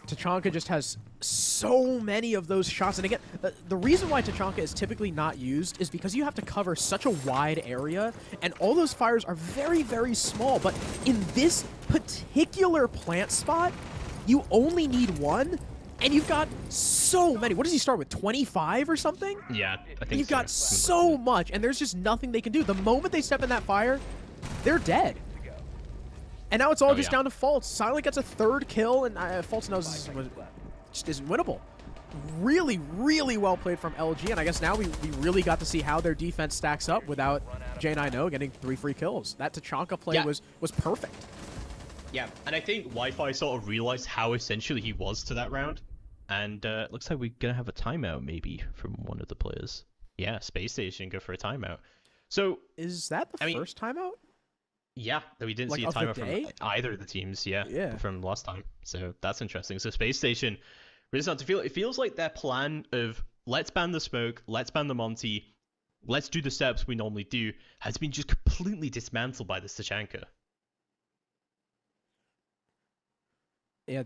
Tachanka just has so many of those shots. And again, the reason why Tachanka is typically not used is because you have to cover such a wide area, and all those fires are very, very small. But in this particular plant spot, you only need one, and you've got so many. What does he start with, 25 or something? Yeah, I think You've got so much, and there's just nothing they can do. The moment they step in that fire, they're dead. And now it's all just down to Fultz. Silent gets a 3rd kill, and Fultz knows this just isn't winnable. Really, really well played from LG, and I guess now we really got to see how their defense stacks up without J9O getting 3 free kills. That Tachanka play was perfect. Yeah, and I think Wi-Fi sort of realized how essential he was to that round, and looks like we're going to have a timeout maybe from one of the players. Yeah, Space Station go for a timeout. So is that the first timeout? Yeah, we didn't see a timeout from either of the teams, from last time. So that's interesting. So Space Station really starting to feel it. It feels like their plan of let's ban the smoke, let's ban the Monty, let's do the steps we normally do, has been just completely dismantled by this Tachanka. Yeah,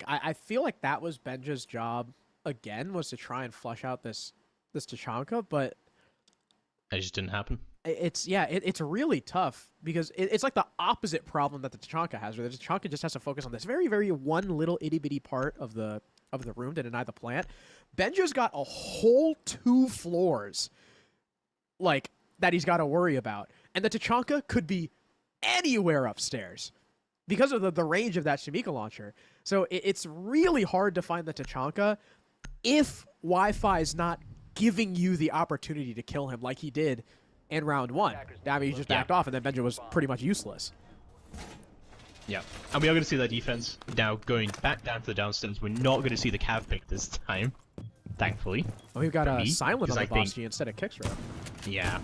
I feel like that was Benja's job again, was to try and flush out this Tachanka, but it just didn't happen. It's really tough because it's like the opposite problem that the Tachanka has, where the Tachanka just has to focus on this very, very one little itty bitty part of the room to deny the plant. Benja's got a whole 2 floors like that he's got to worry about, and the Tachanka could be anywhere upstairs because of the range of that Shamika launcher. So it's really hard to find the Tachanka if Wi-Fi is not giving you the opportunity to kill him like he did in round 1. I mean, he just backed off, and then Benja was pretty much useless. Yeah, and we are going to see that defense now going back down to the downstairs. We're not going to see the cav pick this time, thankfully. Oh, we've got a me, silent on the I boss think- G instead of Kickstrom. Yeah.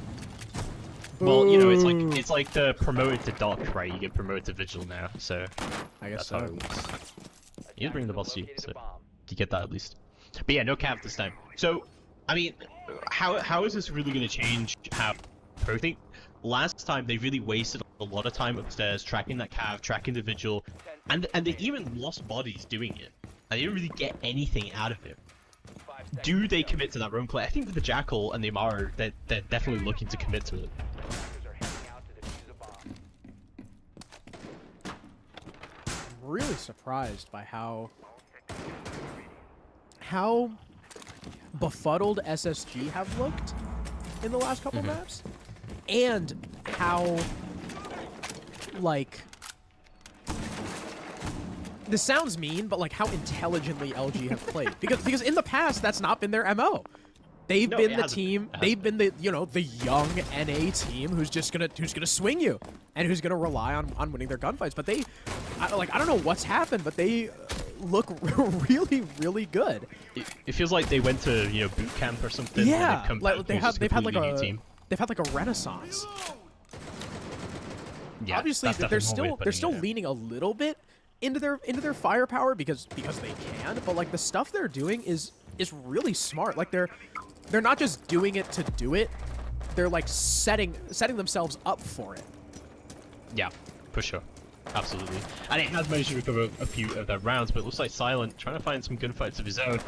Well, you know, it's like the promoted to Doc, right? You get promoted to Vigil now, so I guess that's how so. it works. You did bring the boss G, so you get that at least. But yeah, no cav this time. So, I mean, how is this really going to change how? I think last time they really wasted a lot of time upstairs tracking that cav, tracking the Vigil, and they even lost bodies doing it. And they didn't really get anything out of it. Do they commit to that roam play? I think with the Jackal and the Amara, they're definitely looking to commit to it. I'm really surprised by how befuddled SSG have looked in the last couple maps, and how, like, this sounds mean, but like how intelligently LG have played, because in the past that's not been their MO. They've been the team. They've been the the young NA team who's gonna swing you and who's gonna rely on winning their gunfights. But I don't know what's happened, but they look really good. It feels like they went to boot camp or something. Yeah, and like they've had like new team. a renaissance. Yeah, obviously that's they're definitely one way of still putting it. leaning a little bit into their firepower because they can, but like the stuff they're doing is really smart. Like they're not just doing it to do it. They're like setting themselves up for it. Yeah, for sure. Absolutely. And it has managed to recover a few of their rounds, but it looks like Silent trying to find some gunfights of his own.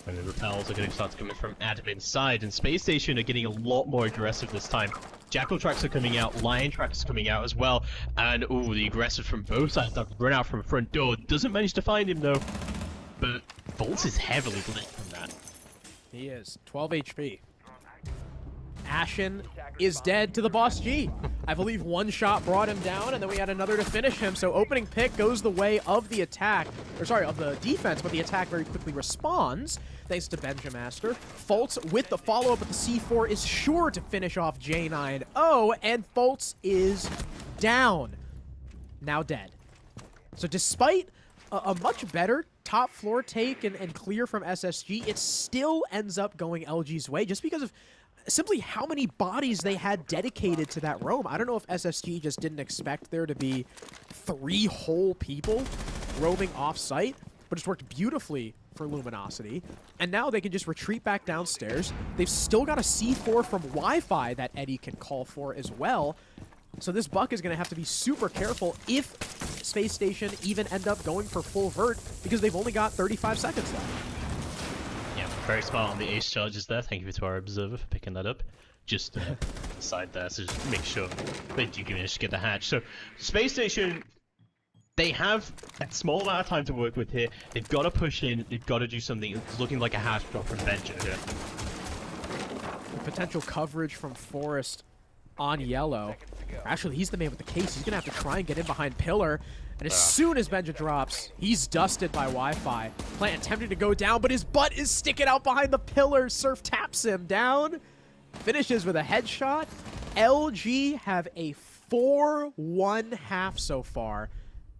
And the repels are going to start to come in from admin side, and Space Station are getting a lot more aggressive this time. Jackal tracks are coming out, Lion tracks are coming out as well, and the aggressive from both sides have run out from front door. Doesn't manage to find him though, but Volts is heavily lit from that. He is 12 HP. Ashen is dead to the boss G. I believe one shot brought him down, and then we had another to finish him. So opening pick goes the way of the attack, of the defense, but the attack very quickly responds, thanks to Benjamaster. Fultz with the follow-up, but the C4 is sure to finish off J9-0, and Fultz is down. Now dead. So despite a much better top floor take and clear from SSG, it still ends up going LG's way just because of simply how many bodies they had dedicated to that roam. I don't know if SSG just didn't expect there to be 3 whole people roaming off-site, but it's worked beautifully for Luminosity. And now they can just retreat back downstairs. They've still got a C4 from Wi-Fi that Eddie can call for as well. So this Buck is going to have to be super careful if Space Station even end up going for full vert, because they've only got 35 seconds left. Yeah, very smart on the ace charges there. Thank you to our observer for picking that up. Just side there, so just make sure they do manage to get the hatch. So, Space Station, they have a small amount of time to work with here. They've got to push in. They've got to do something. It's looking like a hatch drop from Benja here. Potential coverage from Forrest on yellow. Actually, he's the man with the case. He's going to have to try and get in behind Pillar. And as soon as Benja drops, he's dusted by Wi-Fi. Plant attempting to go down, but his butt is sticking out behind the pillar. Surf taps him down. Finishes with a headshot. LG have a 4-1 half so far.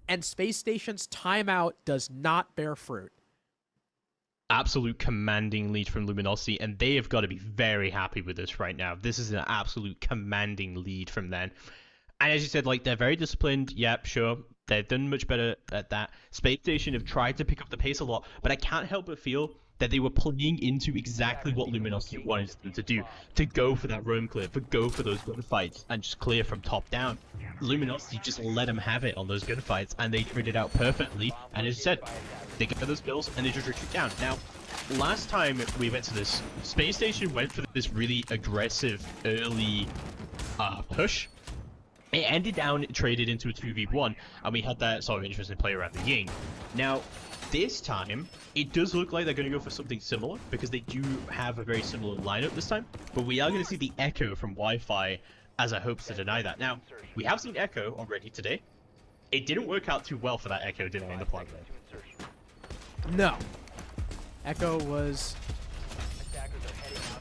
And Space Station's timeout does not bear fruit. Absolute commanding lead from Luminosity, and they have got to be very happy with this right now. This is an absolute commanding lead from them. And as you said, like, they're very disciplined. Yep, sure. They've done much better at that. Space Station have tried to pick up the pace a lot, but I can't help but feel that they were playing into exactly what Luminosity wanted them to do, to go for that roam clear, to go for those gunfights, and just clear from top down. Luminosity just let them have it on those gunfights, and they traded it out perfectly, and as you said, they get those kills, and they just retreat down. Now, last time we went to this, Space Station went for this really aggressive early push. It ended down, traded into a 2v1, and we had that sort of interesting play around the Ying. Now, this time, it does look like they're going to go for something similar, because they do have a very similar lineup this time, but we are going to see the Echo from Wi-Fi as a hopes to deny that. Now, we have seen Echo already today. It didn't work out too well for that Echo, did it, in the plug? No. Echo was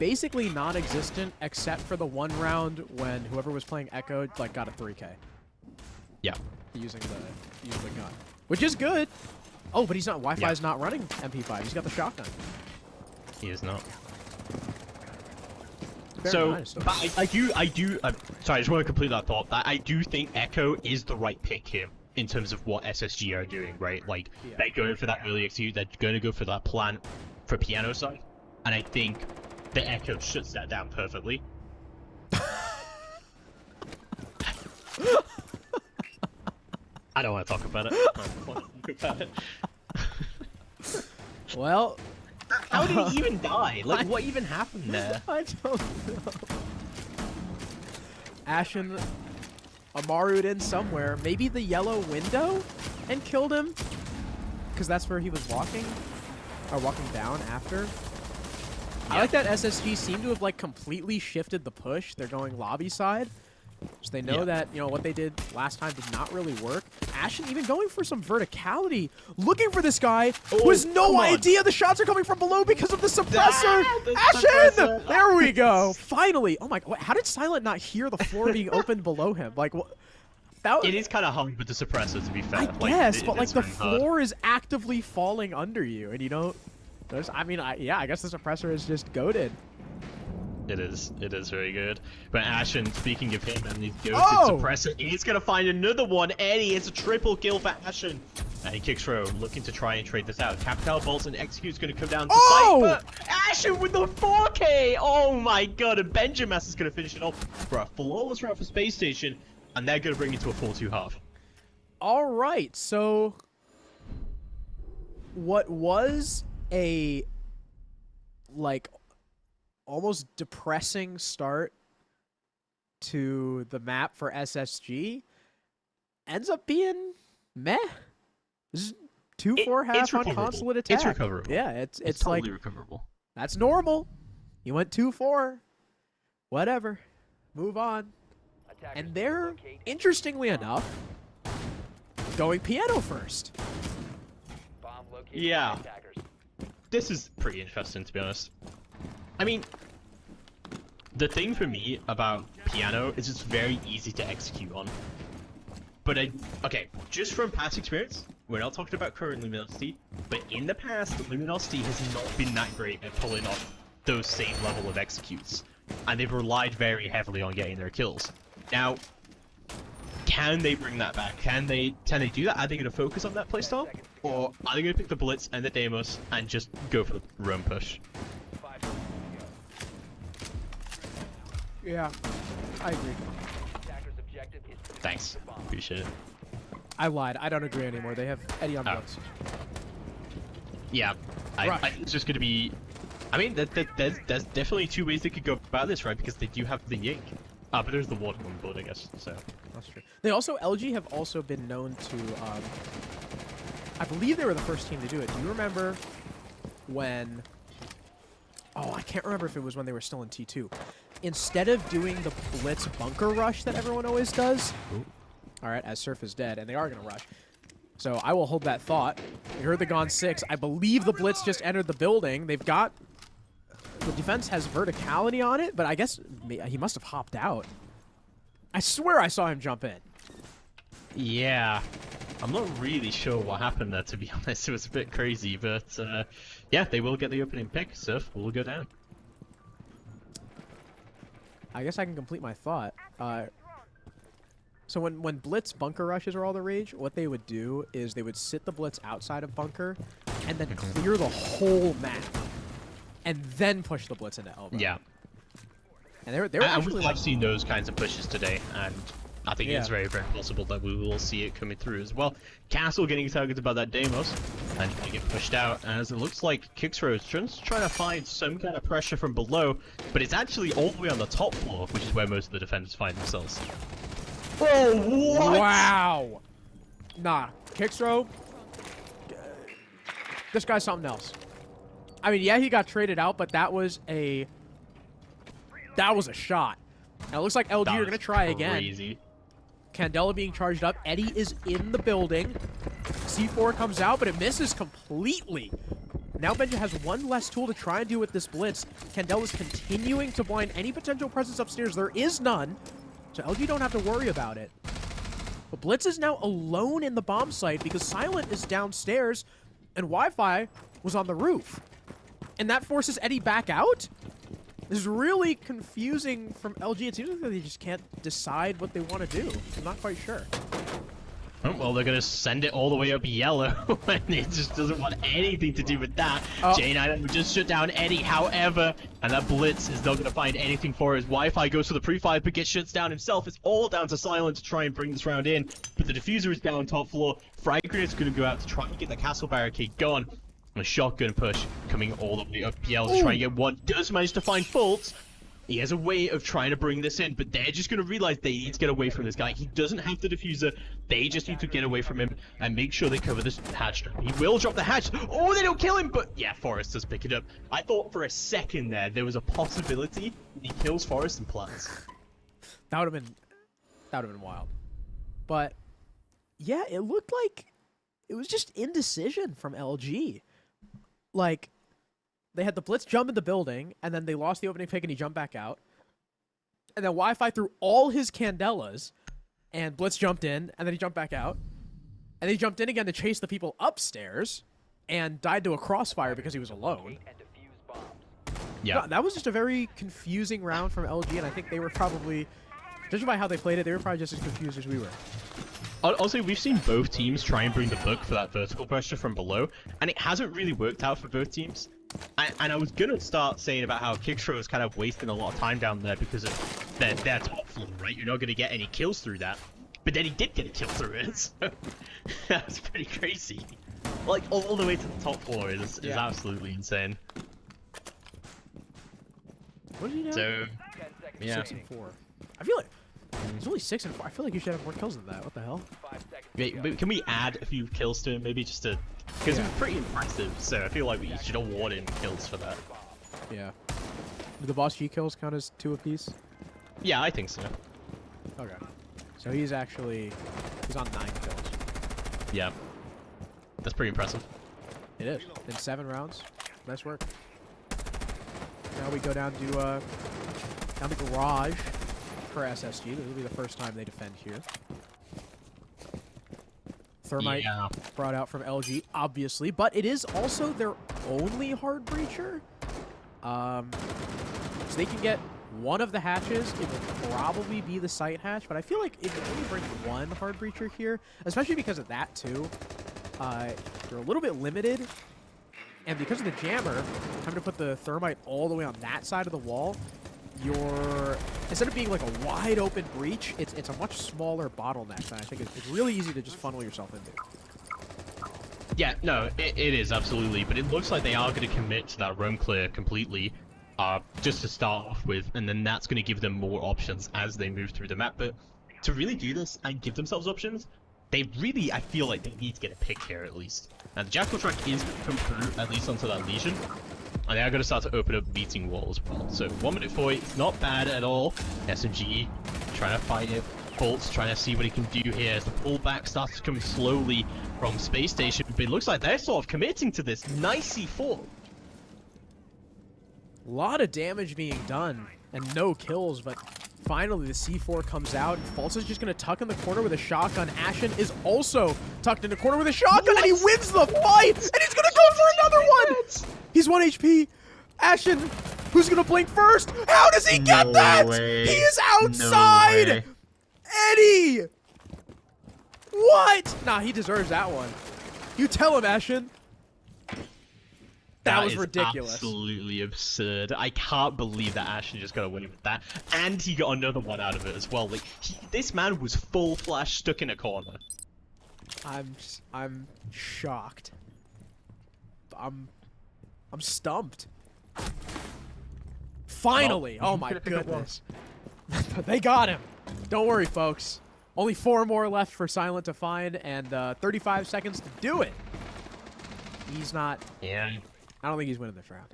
basically non-existent except for the one round when whoever was playing Echo like got a 3K Yeah. using the gun, which is good. Oh, but he's not. Wi-Fi's not running MP5. He's got the shotgun. He is not. Very So, nice, though. but I do, sorry, I just want to complete that thought. That I do think Echo is the right pick here in terms of what SSG are doing, right? Like, they're going for that early execute, they're going to go for that plan for piano side, and I think the Echo shuts that down perfectly. I don't want to talk about it. I don't want to talk about it. Well, How did he even die? Like, what even happened there? I don't know. Ashen Amaru'd in somewhere. Maybe the yellow window and killed him? Because that's where he was walking? Or walking down after? I like that SSG seemed to have like completely shifted the push. They're going lobby side. So they know that, you know, what they did last time did not really work. Ashen even going for some verticality. Looking for this guy who has no idea the shots are coming from below because of the suppressor. Ashen! There we go. Finally. Oh my god. How did Silent not hear the floor being opened below him? Like, what? It is kind of hung with the suppressor, to be fair. I guess, but like it's the really hard. floor is actively falling under you, and you don't. I mean, yeah, I guess the suppressor is just goated. It is very good. But Ashen, speaking of him and his goated suppressor, he's gonna find another one. Eddie, it's a triple kill for Ashen. And he kicks throw, looking to try and trade this out. Capital bolts and execute's gonna come down to fight, but Ashen with the 4K! Oh my god, and Benjamin is gonna finish it off for a flawless round for Space Station, and they're gonna bring it to a 4-2 half. All right, so what was a like almost depressing start to the map for SSG ends up being meh. This is 2-4 half on recoverable. consulate attack. It's recoverable. Yeah, it's totally like recoverable. that's normal. You went 2-4. Whatever. Move on. And they're, interestingly enough, going piano first. Yeah. This is pretty interesting, to be honest. I mean, the thing for me about piano is it's very easy to execute on. But okay, just from past experience, we're not talking about current Luminosity, but in the past, Luminosity has not been that great at pulling off those same level of executes. And they've relied very heavily on getting their kills. Now, can they bring that back? Can they do that? Are they going to focus on that playstyle? Or are they going to pick the Blitz and the Deimos and just go for the roam push? Yeah, I agree. Thanks. Appreciate it. I lied. I don't agree anymore. They have Eddie on Blitz. Yeah, I it's just going to be... I mean, there's definitely two ways they could go about this, right? Because they do have the Yink. But there's the water on board, I guess, so... That's true. They also, LG have also been known to, I believe they were the first team to do it. Do you remember when... Oh, I can't remember if it was when they were still in T2. Instead of doing the Blitz bunker rush that everyone always does... Alright, as Surf is dead, and they are going to rush. So I will hold that thought. We heard the Gone 6. I believe the Blitz just entered the building. They've got... The defense has verticality on it, but I guess he must have hopped out. I swear I saw him jump in. Yeah. I'm not really sure what happened there, to be honest. It was a bit crazy, but yeah, they will get the opening pick. Surf will go down. I guess I can complete my thought. So when Blitz bunker rushes are all the rage, what they would do is they would sit the Blitz outside of bunker and then clear the whole map. And then push the Blitz into elbow. Yeah. And they were actually I've seen those kinds of pushes today, and I think it's very, very possible that we will see it coming through as well. Castle getting targeted by that Deimos, and he's going to get pushed out, as it looks like Kixro is just trying to find some kind of pressure from below, but it's actually all the way on the top floor, which is where most of the defenders find themselves. Oh, what? Wow! Nah, Kixro, this guy's something else. I mean, yeah, he got traded out, but that was a shot. Now, it looks like LG are going to try again. Candela being charged up. Eddie is in the building. C4 comes out, but it misses completely. now Benja has one less tool to try and do with this blitz. Candela's continuing to blind any potential presence upstairs. There is none, so LG don't have to worry about it. But Blitz is now alone in the bomb site because Silent is downstairs and Wi-Fi was on the roof. And that forces Eddie back out? This is really confusing from LG. It seems like they just can't decide what they want to do. I'm not quite sure. Oh, well, they're going to send it all the way up yellow, and it just doesn't want anything to do with that. Oh. J9 would just shut down Eddie, however, and that Blitz is not going to find anything for his Wi-Fi, goes for the pre-fire, but gets shuts down himself. It's all down to Silent to try and bring this round in, but the diffuser is down top floor. Frag Grenade's going to go out to try and get the castle barricade gone. A shotgun push coming all the way up PL to try and get one. Does manage to find Fultz. He has a way of trying to bring this in, but they're just going to realize they need to get away from this guy. He doesn't have the diffuser. They just need to get away from him and make sure they cover this hatch. He will drop the hatch. Oh, they don't kill him, but yeah, Forrest does pick it up. I thought for a second there was a possibility he kills Forrest and plants. That would have been wild. But yeah, it looked like it was just indecision from LG. Like, they had the Blitz jump in the building, and then they lost the opening pick, and he jumped back out. And then Wi-Fi threw all his Candelas, and Blitz jumped in, and then he jumped back out. And he jumped in again to chase the people upstairs, and died to a crossfire because he was alone. And defuse bombs. Yeah. No, that was just a very confusing round from LG, and I think they were probably, judging by how they played it, they were probably just as confused as we were. Also, we've seen both teams try and bring the book for that vertical pressure from below, and it hasn't really worked out for both teams. And I was gonna start saying about how Kickstro is kind of wasting a lot of time down there because of their top floor, right? You're not gonna get any kills through that. But then he did get a kill through it, so that was pretty crazy. Like, all the way to the top floor is absolutely insane. What did he know? So, 10 seconds. yeah. 6 and 4. I feel like he's only 6 and 4. I feel like you should have more kills than that. What the hell? 5 seconds. Wait, but can we add a few kills to him, maybe just to... Because it was pretty impressive, so I feel like we should award him kills for that. Yeah. Do the boss G kills count as 2 apiece? Yeah, I think so. Okay. So he's on 9 kills. Yeah. That's pretty impressive. It is. In 7 rounds. Nice work. Now we go down to garage for SSG. This will be the first time they defend here. Thermite brought out from LG, obviously, but it is also their only hard breacher. So they can get one of the hatches. It would probably be the site hatch, but I feel like if you only bring one hard breacher here, especially because of that too, you're a little bit limited. And because of the jammer, having to put the thermite all the way on that side of the wall, you're, instead of being like a wide open breach, it's a much smaller bottleneck, and I think it's really easy to just funnel yourself into. Yeah, no, it is, absolutely. But it looks like they are going to commit to that roam clear completely, just to start off with, and then that's going to give them more options as they move through the map. But to really do this and give themselves options, they really, I feel like they need to get a pick here at least. And the Jackal track is going to come through, at least onto that Legion. And they are going to start to open up meeting wall as well. So 1 minute 40, it's not bad at all. SMG trying to fight it. Bolt's trying to see what he can do here as the pullback starts to come slowly from Space Station. But it looks like they're sort of committing to this. Nice C4. A lot of damage being done and no kills, but finally the C4 comes out and Fultz is just going to tuck in the corner with a shotgun. Ashen is also tucked in the corner with a shotgun and he wins the fight and he's going to go for another one. He's 1 HP. Ashen, who's going to blink first? How does he get that? Way. He is outside. No way. Eddie. What? Nah, he deserves that one. You tell him, Ashen. That was ridiculous. Absolutely absurd. I can't believe that Ashen just got away with that. And he got another one out of it as well. Like, this man was full flash stuck in a corner. I'm shocked. I'm stumped. Finally! Oh my goodness. They got him. Don't worry, folks. Only 4 more left for Silent to find, and 35 seconds to do it. He's not... Yeah. I don't think he's winning this round.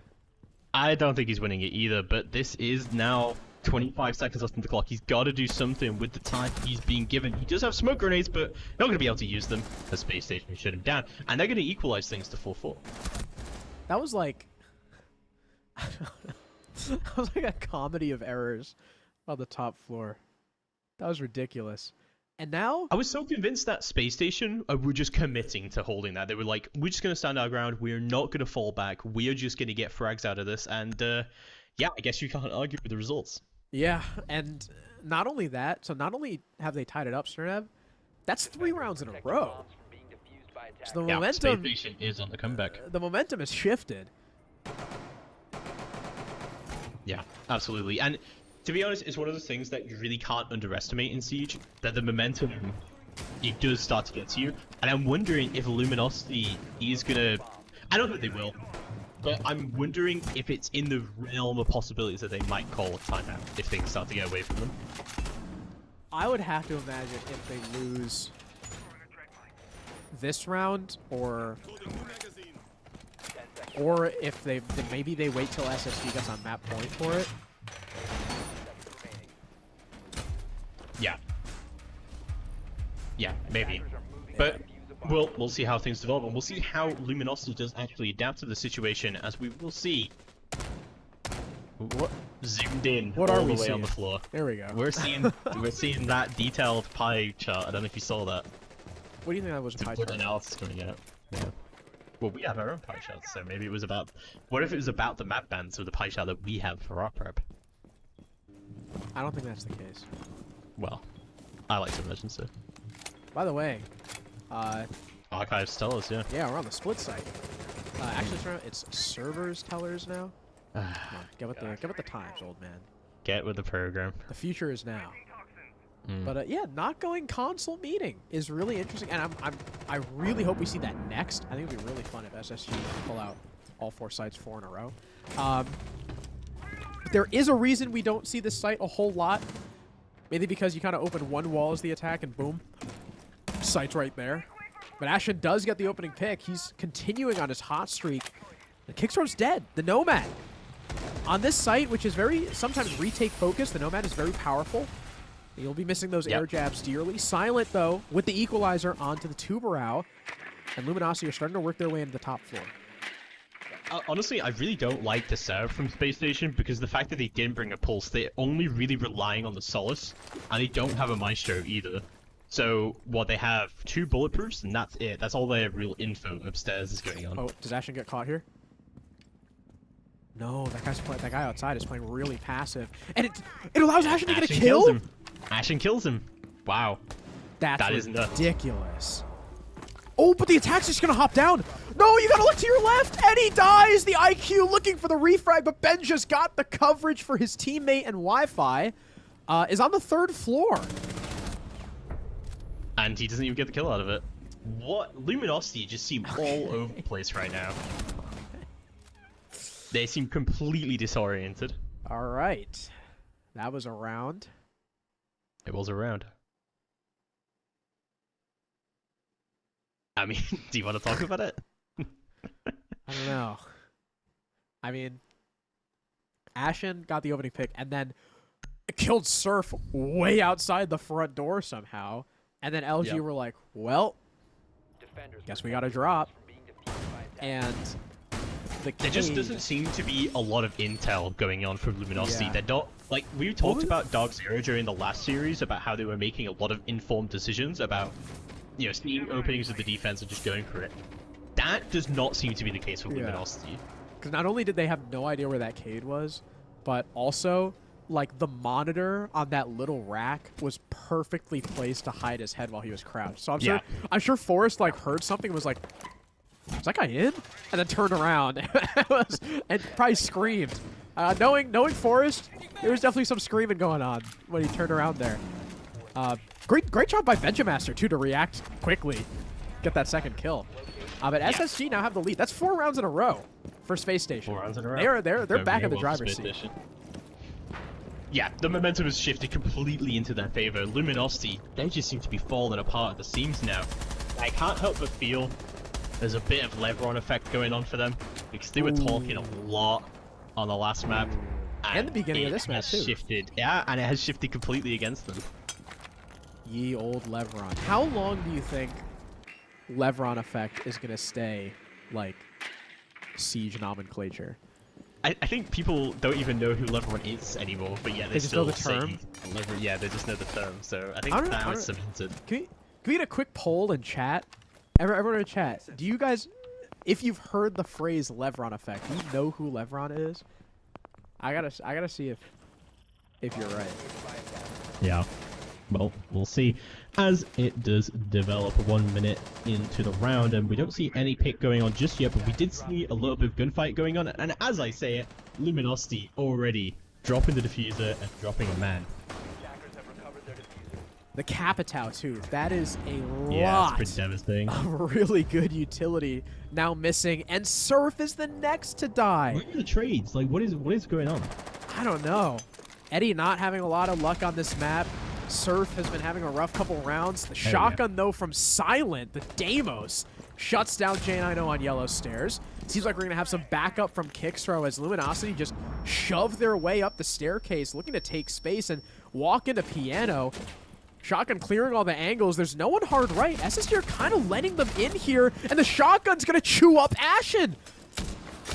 I don't think he's winning it either, but this is now 25 seconds left on the clock. He's got to do something with the time he's being given. He does have smoke grenades, but not going to be able to use them. The Space Station shut him down, and they're going to equalize things to 4-4. That was like that was like a comedy of errors on the top floor. That was ridiculous. And now I was so convinced that Space Station were just committing to holding that. They were like, we're just going to stand our ground. We're not going to fall back. We are just going to get frags out of this. And yeah, I guess you can't argue with the results. yeah, and not only that, so not only have they tied it up, Cernev, that's 3 rounds in a row. So the Yeah, momentum, Space Station is on the comeback. the momentum has shifted. Yeah, absolutely. And to be honest, it's one of those things that you really can't underestimate in Siege, that the momentum, it does start to get to you. And I'm wondering if Luminosity is gonna... I don't think they will, but I'm wondering if it's in the realm of possibilities that they might call a timeout if things start to get away from them. I would have to imagine if they lose this round, or if they maybe they wait till SSG gets on map point for it. Yeah. Yeah, maybe. But we'll see how things develop, and we'll see how Luminosity does actually adapt to the situation, as we will see. What? Zoomed in What all are the we way seeing? on the floor. There we go. We're seeing that detailed pie chart. I don't know if you saw that. What do you think that was a pie What chart? analysis coming out. Yeah. Well, we have our own pie charts, so maybe it was about. What if it was about the map bands or the pie chart that we have for our prep? I don't think that's the case. Well, I like to imagine so. By the way, Archives tell us, yeah. yeah, we're on the split site. Actually, Cernev, it's servers tellers now. Come on, get with the times, old man. Get with the program. The future is now. But yeah, not going console meeting is really interesting, and I really hope we see that next. I think it'd be really fun if SSG pull out all 4 sites 4 in a row. There is a reason we don't see this site a whole lot. Maybe because you kind of open one wall as the attack, and boom, site's right there. But Ashen does get the opening pick. He's continuing on his hot streak. The Kickstarter's dead. The Nomad. On this site, which is very sometimes retake focused, the Nomad is very powerful. You'll be missing those air jabs dearly. Silent, though, with the equalizer onto the Tubarão. And Luminosity are starting to work their way into the top floor. Honestly, I really don't like the serve from Space Station, because the fact that they didn't bring a pulse, they're only really relying on the Solace, and they don't have a Maestro either. So, what they have, 2 bulletproofs, and that's it. That's all their real info upstairs is going on. Oh, does Ashen get caught here? No, that guy outside is playing really passive, and it allows Ashen to get a kill. Kills him. Ashen kills him. Wow. That is nuts. ridiculous. Oh, but the attack's just gonna hop down. No, you gotta look to your left, and he dies. The IQ looking for the refrag, but Ben just got the coverage for his teammate, and Wi-Fi is on the 3rd floor. And he doesn't even get the kill out of it. What? Luminosity just seem all over the place right now. They seem completely disoriented. All right, that was a round. It was a round. I mean, do you want to talk about it? I don't know. I mean, Ashen got the opening pick and then killed Surf way outside the front door somehow. And then LG were like, well, guess we got to drop. And there just doesn't seem to be a lot of intel going on from Luminosity. Yeah. They're not, like, we talked about Dark Zero during the last series about how they were making a lot of informed decisions about, you know, seeing openings of the defense and just going for it. That does not seem to be the case for Luminosity. Because not only did they have no idea where that Cade was, but also, like, the monitor on that little rack was perfectly placed to hide his head while he was crouched. So I'm sure Forrest, like, heard something and was like, is that guy in? And then turned around and probably screamed. Knowing Forrest, there was definitely some screaming going on when he turned around there. Great job by Benjamaster, too, to react quickly. Get that second kill. But SSG now have the lead. That's 4 rounds in a row for Space Station. 4 rounds in a row. They're back in the driver's seat. Yeah, the momentum has shifted completely into their favor. Luminosity, they just seem to be falling apart at the seams now. I can't help but feel there's a bit of Lebron effect going on for them, because they were talking a lot on the last map. And the beginning of this map, too. Shifted. Yeah, and it has shifted completely against them. Ye old Lebron. How long do you think Lebron effect is going to stay, like, Siege nomenclature. I think people don't even know who Levron is anymore, but yeah, They just know the say term? Levron, yeah, they just know the term. So I think I don't- that I was don't- cemented. Can we get a quick poll in chat? Everyone in chat, do you guys, if you've heard the phrase Levron effect, do you know who Levron is? I gotta see if you're right. Yeah. Well, we'll see as it does develop 1 minute into the round, and we don't see any pick going on just yet, but we did see a little bit of gunfight going on, and as I say it, Luminosity already dropping the diffuser and dropping a man. Attackers have recovered their diffuser. The Capitao too. That is a Yeah, lot it's pretty devastating. of really good utility now missing, and Surf is the next to die. Where are the trades? Like, what is going on? I don't know. Eddie not having a lot of luck on this map. Surf has been having a rough couple rounds. The shotgun, though, from Silent, the Deimos, shuts down J90 on yellow stairs. Seems like we're going to have some backup from Kickstro as Luminosity just shove their way up the staircase, looking to take space and walk into Piano. Shotgun clearing all the angles. There's no one hard right. SSG are kind of letting them in here, and the shotgun's going to chew up Ashen.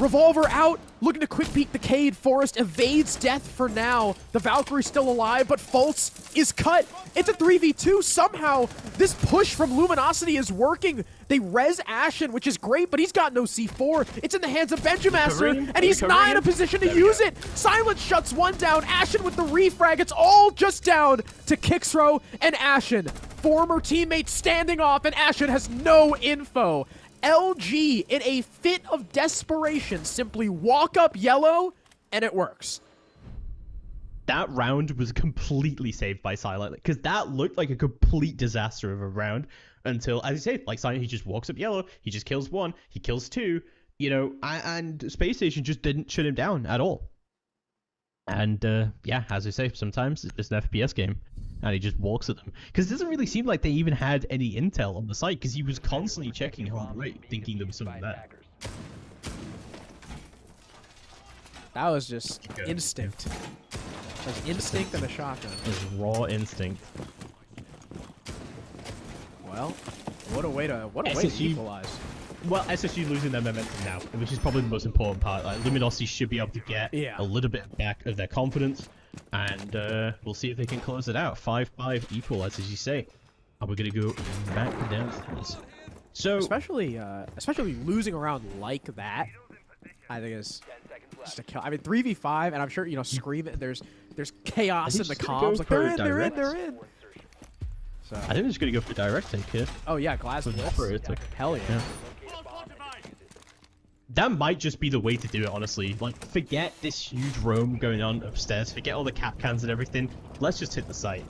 Revolver out, looking to quick peek the Cade. Forest evades death for now. The Valkyrie's still alive, but Fultz is cut. It's a 3v2. Somehow, this push from Luminosity is working. They res Ashen, which is great, but he's got no C4. It's in the hands of Benjamaster, and he's not in a position to use it. Silence shuts one down. Ashen with the refrag. It's all just down to Kickstro and Ashen. Former teammates standing off, and Ashen has no info. LG, in a fit of desperation, simply walk up yellow, and it works. That round was completely saved by Silent, because that looked like a complete disaster of a round until, as you say, like Silent, he just walks up yellow, he just kills one, he kills two, you know, and Space Station just didn't shut him down at all. And, yeah, as I say, sometimes it's just an FPS game, and he just walks at them. Because it doesn't really seem like they even had any intel on the site, because he was constantly checking hard right, thinking there was something there. That was just instinct. That was instinct and a shotgun. It was raw instinct. Well, what a way to SSG equalize. Well, SSG losing their momentum now, which is probably the most important part. Like, Luminosity should be able to get a little bit back of their confidence, and we'll see if they can close it out. 5-5 equalize, as you say. And we're going to go back downstairs. So, especially losing around like that, I think is just a kill. I mean, 3v5, and I'm sure, you know, Scream, there's chaos in the comms. Like, they're in. So. I think they're just going to go for direct take here. Oh, yeah, Glass Blitz. Hell yeah. That might just be the way to do it, honestly. Like, forget this huge roam going on upstairs. Forget all the cap cans and everything. Let's just hit the site.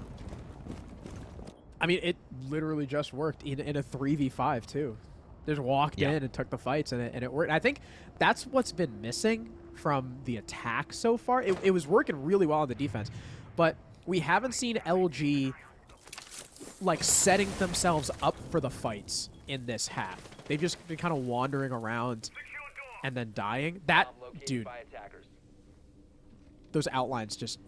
I mean, it literally just worked in a 3v5, too. Just walked in and took the fights, and it worked. I think that's what's been missing from the attack so far. It was working really well on the defense, but we haven't seen LG like setting themselves up for the fights in this half. They've just been kind of wandering around and then dying. That, dude, those outlines just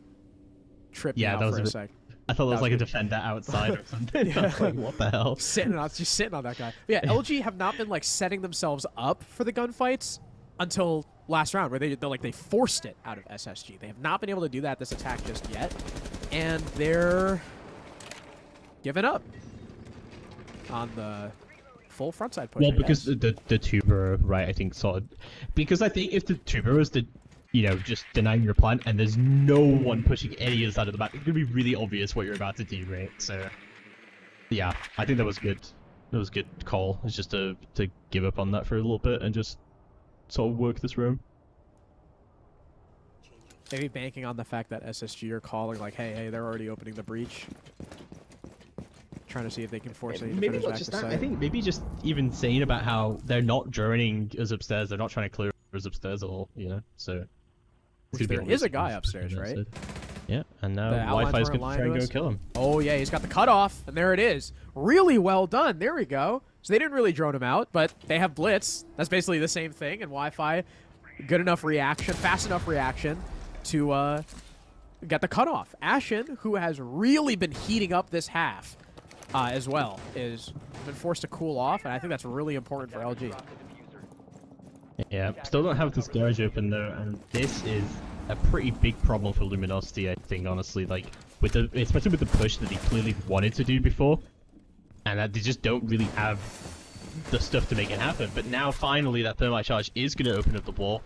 tripped me out for a sec. I thought it was like a defender outside or something. I was like, what the hell? Just sitting on that guy. But yeah, LG have not been like setting themselves up for the gunfights until last round, where they forced it out of SSG. They have not been able to do that this attack just yet, and they're giving up on the full frontside push. Well, because the tuber, right? I think because I think if the tuber was just denying your plan, and there's no one pushing any of the side of the map, it's gonna be really obvious what you're about to do, right? So, yeah, I think that was good. That was a good call. It's just to give up on that for a little bit and just sort of work this room. Maybe banking on the fact that SSG are calling like, hey, they're already opening the breach. Trying to see if they can force any maybe defenders not back just to that. site. I think maybe just even saying about how they're not joining us upstairs. They're not trying to clear us upstairs at all. So. Which there is a guy upstairs, right? Yeah, and now The Wi-Fi's outlines going to weren't try and lying go to kill him. Oh yeah, he's got the cutoff, and there it is. Really well done. There we go. So they didn't really drone him out, but they have Blitz. That's basically the same thing, and Wi-Fi, good enough reaction, fast enough reaction to get the cutoff. Ashen, who has really been heating up this half as well, is been forced to cool off, and I think that's really important for LG. Yeah, still don't have this garage open though, and this is a pretty big problem for Luminosity, I think, honestly. Like, with the, especially with the push that he clearly wanted to do before, and that they just don't really have the stuff to make it happen. But now, finally, that thermite charge is going to open up the wall.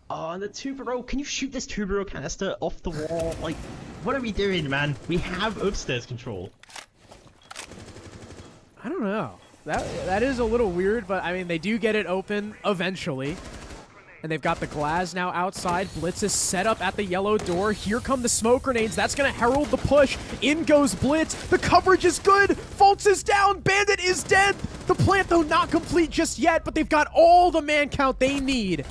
Oh, and the Tubero, can you shoot this Tubero canister off the wall? Like, what are we doing, man? We have upstairs control. I don't know. That is a little weird, but I mean, they do get it open eventually. And they've got the Glaz now outside. Blitz is set up at the yellow door. Here come the smoke grenades. That's going to herald the push. In goes Blitz. The coverage is good. Fultz is down. Bandit is dead. The plant, though, not complete just yet, but they've got all the man count they need.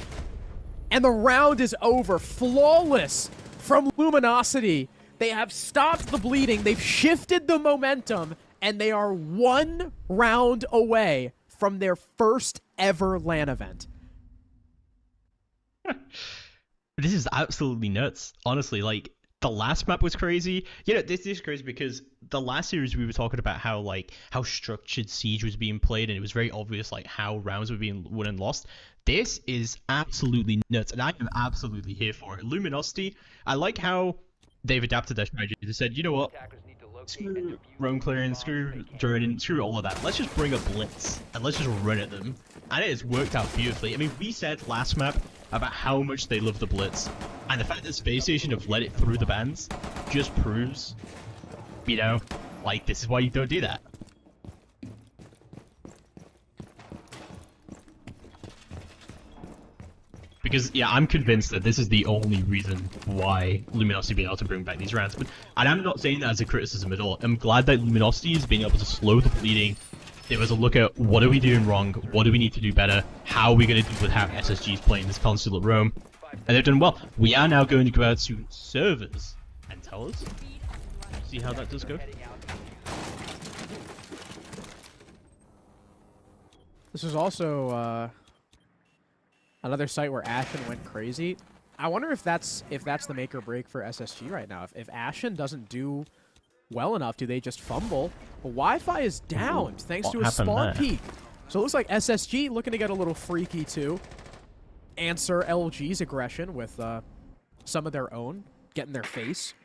And the round is over. Flawless from Luminosity. They have stopped the bleeding. They've shifted the momentum. And they are 1 round away from their first ever LAN event. This is absolutely nuts. Honestly, like, the last map was crazy. You know, this is crazy because the last series we were talking about how structured Siege was being played, and it was very obvious, like, how rounds were being won and lost. This is absolutely nuts, and I am absolutely here for it. Luminosity, I like how they've adapted their strategy. They said, you know what? Screw roam clearing, screw Jordan, screw all of that. Let's just bring a blitz and let's just run at them. And it has worked out beautifully. I mean, we said last map about how much they love the blitz. And the fact that Space Station have let it through the bans just proves, you know, like, this is why you don't do that. Because, yeah, I'm convinced that this is the only reason why Luminosity being able to bring back these rounds. But, and I'm not saying that as a criticism at all. I'm glad that Luminosity is being able to slow the bleeding. There was a look at what are we doing wrong, what do we need to do better, how are we going to deal with how SSG is playing this console at Rome. And they've done well. We are now going to go out to servers and tell us. See how that does go. This is also another site where Ashen went crazy. I wonder if that's the make or break for SSG right now. If Ashen doesn't do well enough, do they just fumble? Well, Wi-Fi is down thanks to a spawn there? peek. So it looks like SSG looking to get a little freaky too. Answer LG's aggression with some of their own, get in their face.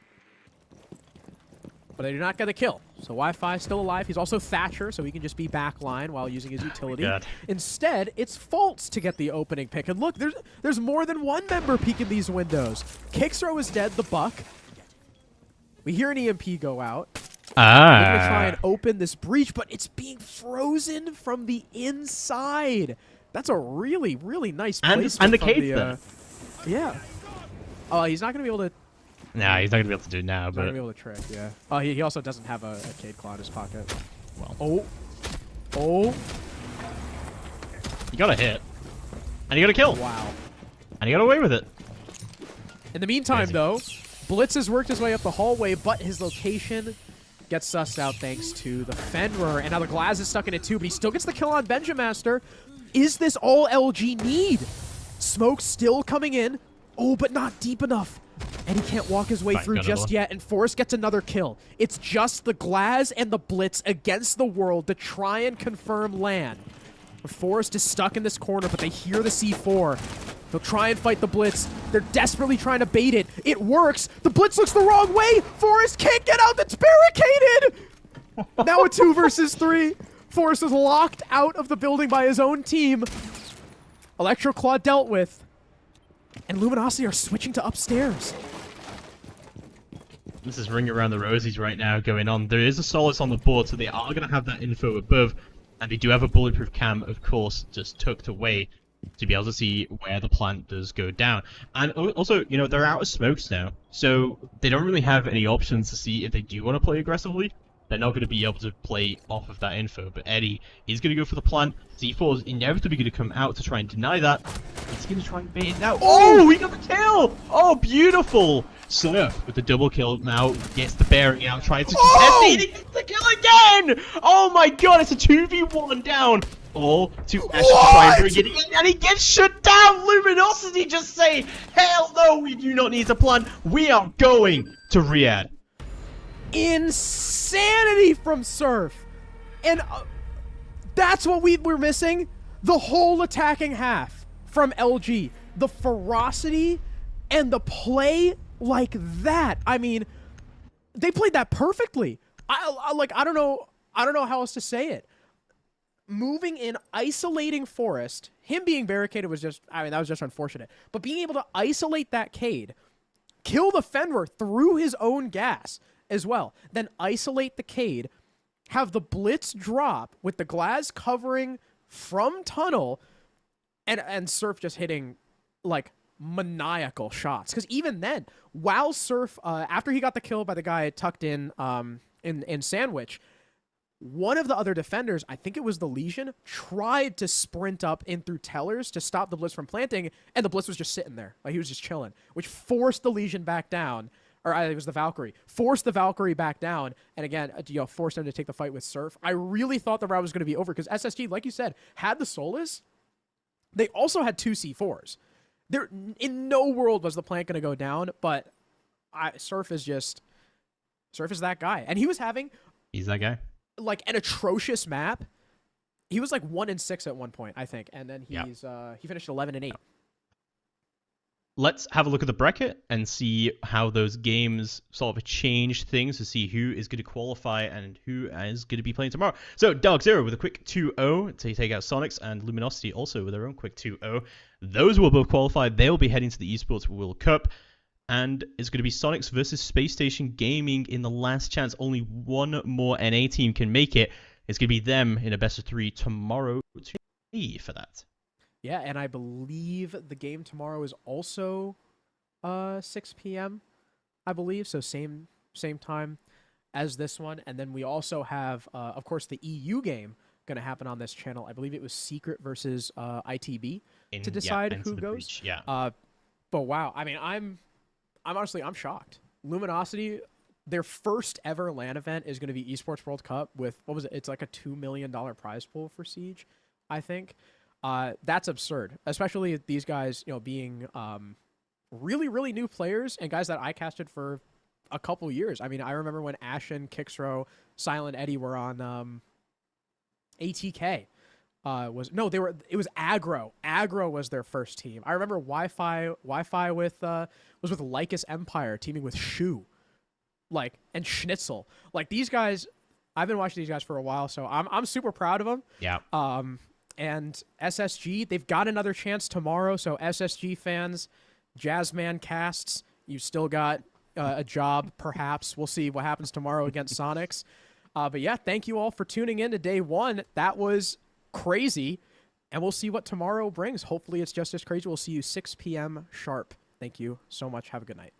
But they do not get a kill. So Wi-Fi still alive. He's also Thatcher, so he can just be backline while using his utility. God. Instead, it's Fultz to get the opening pick. And look, there's more than one member peeking these windows. Kickthrow is dead, the Buck. We hear an EMP go out. They're going to try and open this breach, but it's being frozen from the inside. That's a really, really nice placement. And the from cade's there. Yeah. Oh, he's not going to be able to... Nah, he's not going to be able to do it now, Not gonna but... be able to trick, yeah. Oh, he also doesn't have a Cade Claw in his pocket. Well. Oh. You got a hit. And you got a kill. Wow. And you got away with it. In the meantime, Crazy. though, Blitz has worked his way up the hallway, but his location gets sussed out thanks to the Fenrir. And now the Glaz is stuck in it too, but he still gets the kill on Benjamaster. Is this all LG need? Smoke still coming in. Oh, but not deep enough. And he can't walk his way Fine, through got another just one. yet, and Forrest gets another kill. It's just the Glaz and the Blitz against the world to try and confirm LAN. Forrest is stuck in this corner, but they hear the C4. They'll try and fight the Blitz. They're desperately trying to bait it. It works. The Blitz looks the wrong way. Forrest can't get out. That's barricaded. Now a 2 versus 3. Forrest is locked out of the building by his own team. Electroclaw dealt with. And Luminosity are switching to upstairs. This is Ring Around the Rosies right now going on. There is a Solace on the board, so they are going to have that info above. And they do have a bulletproof cam, of course, just tucked away to be able to see where the plant does go down. And also, you know, they're out of smokes now. So they don't really have any options to see if they do want to play aggressively. They're not going to be able to play off of that info. But Eddie is going to go for the plant. Z4 is inevitably going to come out to try and deny that. He's going to try and bait it now. Oh, he got the kill! Oh, beautiful! Surf with the double kill now gets the bearing out, tries to contest it, and he gets the kill again! Oh my god, it's a 2v1 down! All to Ash to try and bring it in, and he gets shut down! Luminosity just say, hell no, we do not need to plan. We are going to Riyadh. Insanity from Surf. And that's what we were missing. The whole attacking half. from LG. The ferocity and the play like that. I mean, they played that perfectly. I don't know how else to say it. Moving in, isolating Forrest, him being barricaded was just, I mean, that was just unfortunate. But being able to isolate that Cade, kill the Fenrir through his own gas as well, then isolate the Cade, have the Blitz drop with the glass covering from tunnel, and Surf just hitting, like, maniacal shots. Because even then, while Surf, after he got the kill by the guy tucked in Sandwich, one of the other defenders, I think it was the Legion, tried to sprint up in through tellers to stop the Blitz from planting, and the Blitz was just sitting there. Like, he was just chilling, which forced the Legion back down. Or it was the Valkyrie. Forced the Valkyrie back down, and again, forced him to take the fight with Surf. I really thought the round was going to be over, because SSG, like you said, had the Solus. They also had 2 C4s. There, in no world was the plant going to go down, but Surf is that guy. And he was having... He's that guy. Like an atrocious map. He was like 1-6 at one point, I think, and then he finished 11-8. Let's have a look at the bracket and see how those games sort of changed things to see who is going to qualify and who is going to be playing tomorrow. So Dark Zero with a quick 2-0 to take out Sonics, and Luminosity also with their own quick 2-0. Those will both qualify. They'll be heading to the Esports World Cup. And it's going to be Sonics versus Space Station Gaming in the last chance. Only one more NA team can make it. It's going to be them in a best of 3 tomorrow for that. Yeah, and I believe the game tomorrow is also 6 p.m., I believe. So same time as this one. And then we also have, of course, the EU game going to happen on this channel. I believe it was Secret versus ITB to decide who goes. Breach, yeah. But wow, I mean, I'm honestly, I'm shocked. Luminosity, their first ever LAN event is going to be Esports World Cup with, what was it? It's like a $2 million prize pool for Siege, I think. That's absurd, especially these guys, being really, really new players and guys that I casted for a couple years. I mean, I remember when Ashen, Kixrow, Silent Eddie were on ATK. It was Aggro. Aggro was their first team. I remember Wi-Fi was with Lycus Empire teaming with Shu, and Schnitzel. Like, these guys, I've been watching these guys for a while, so I'm super proud of them. Yeah. And SSG, they've got another chance tomorrow. So SSG fans, Jazzman casts, you still got a job. Perhaps we'll see what happens tomorrow against Sonics. But yeah, thank you all for tuning in to day 1. That was crazy, and we'll see what tomorrow brings. Hopefully it's just as crazy. We'll see you 6 p.m. sharp. Thank you so much. Have a good night.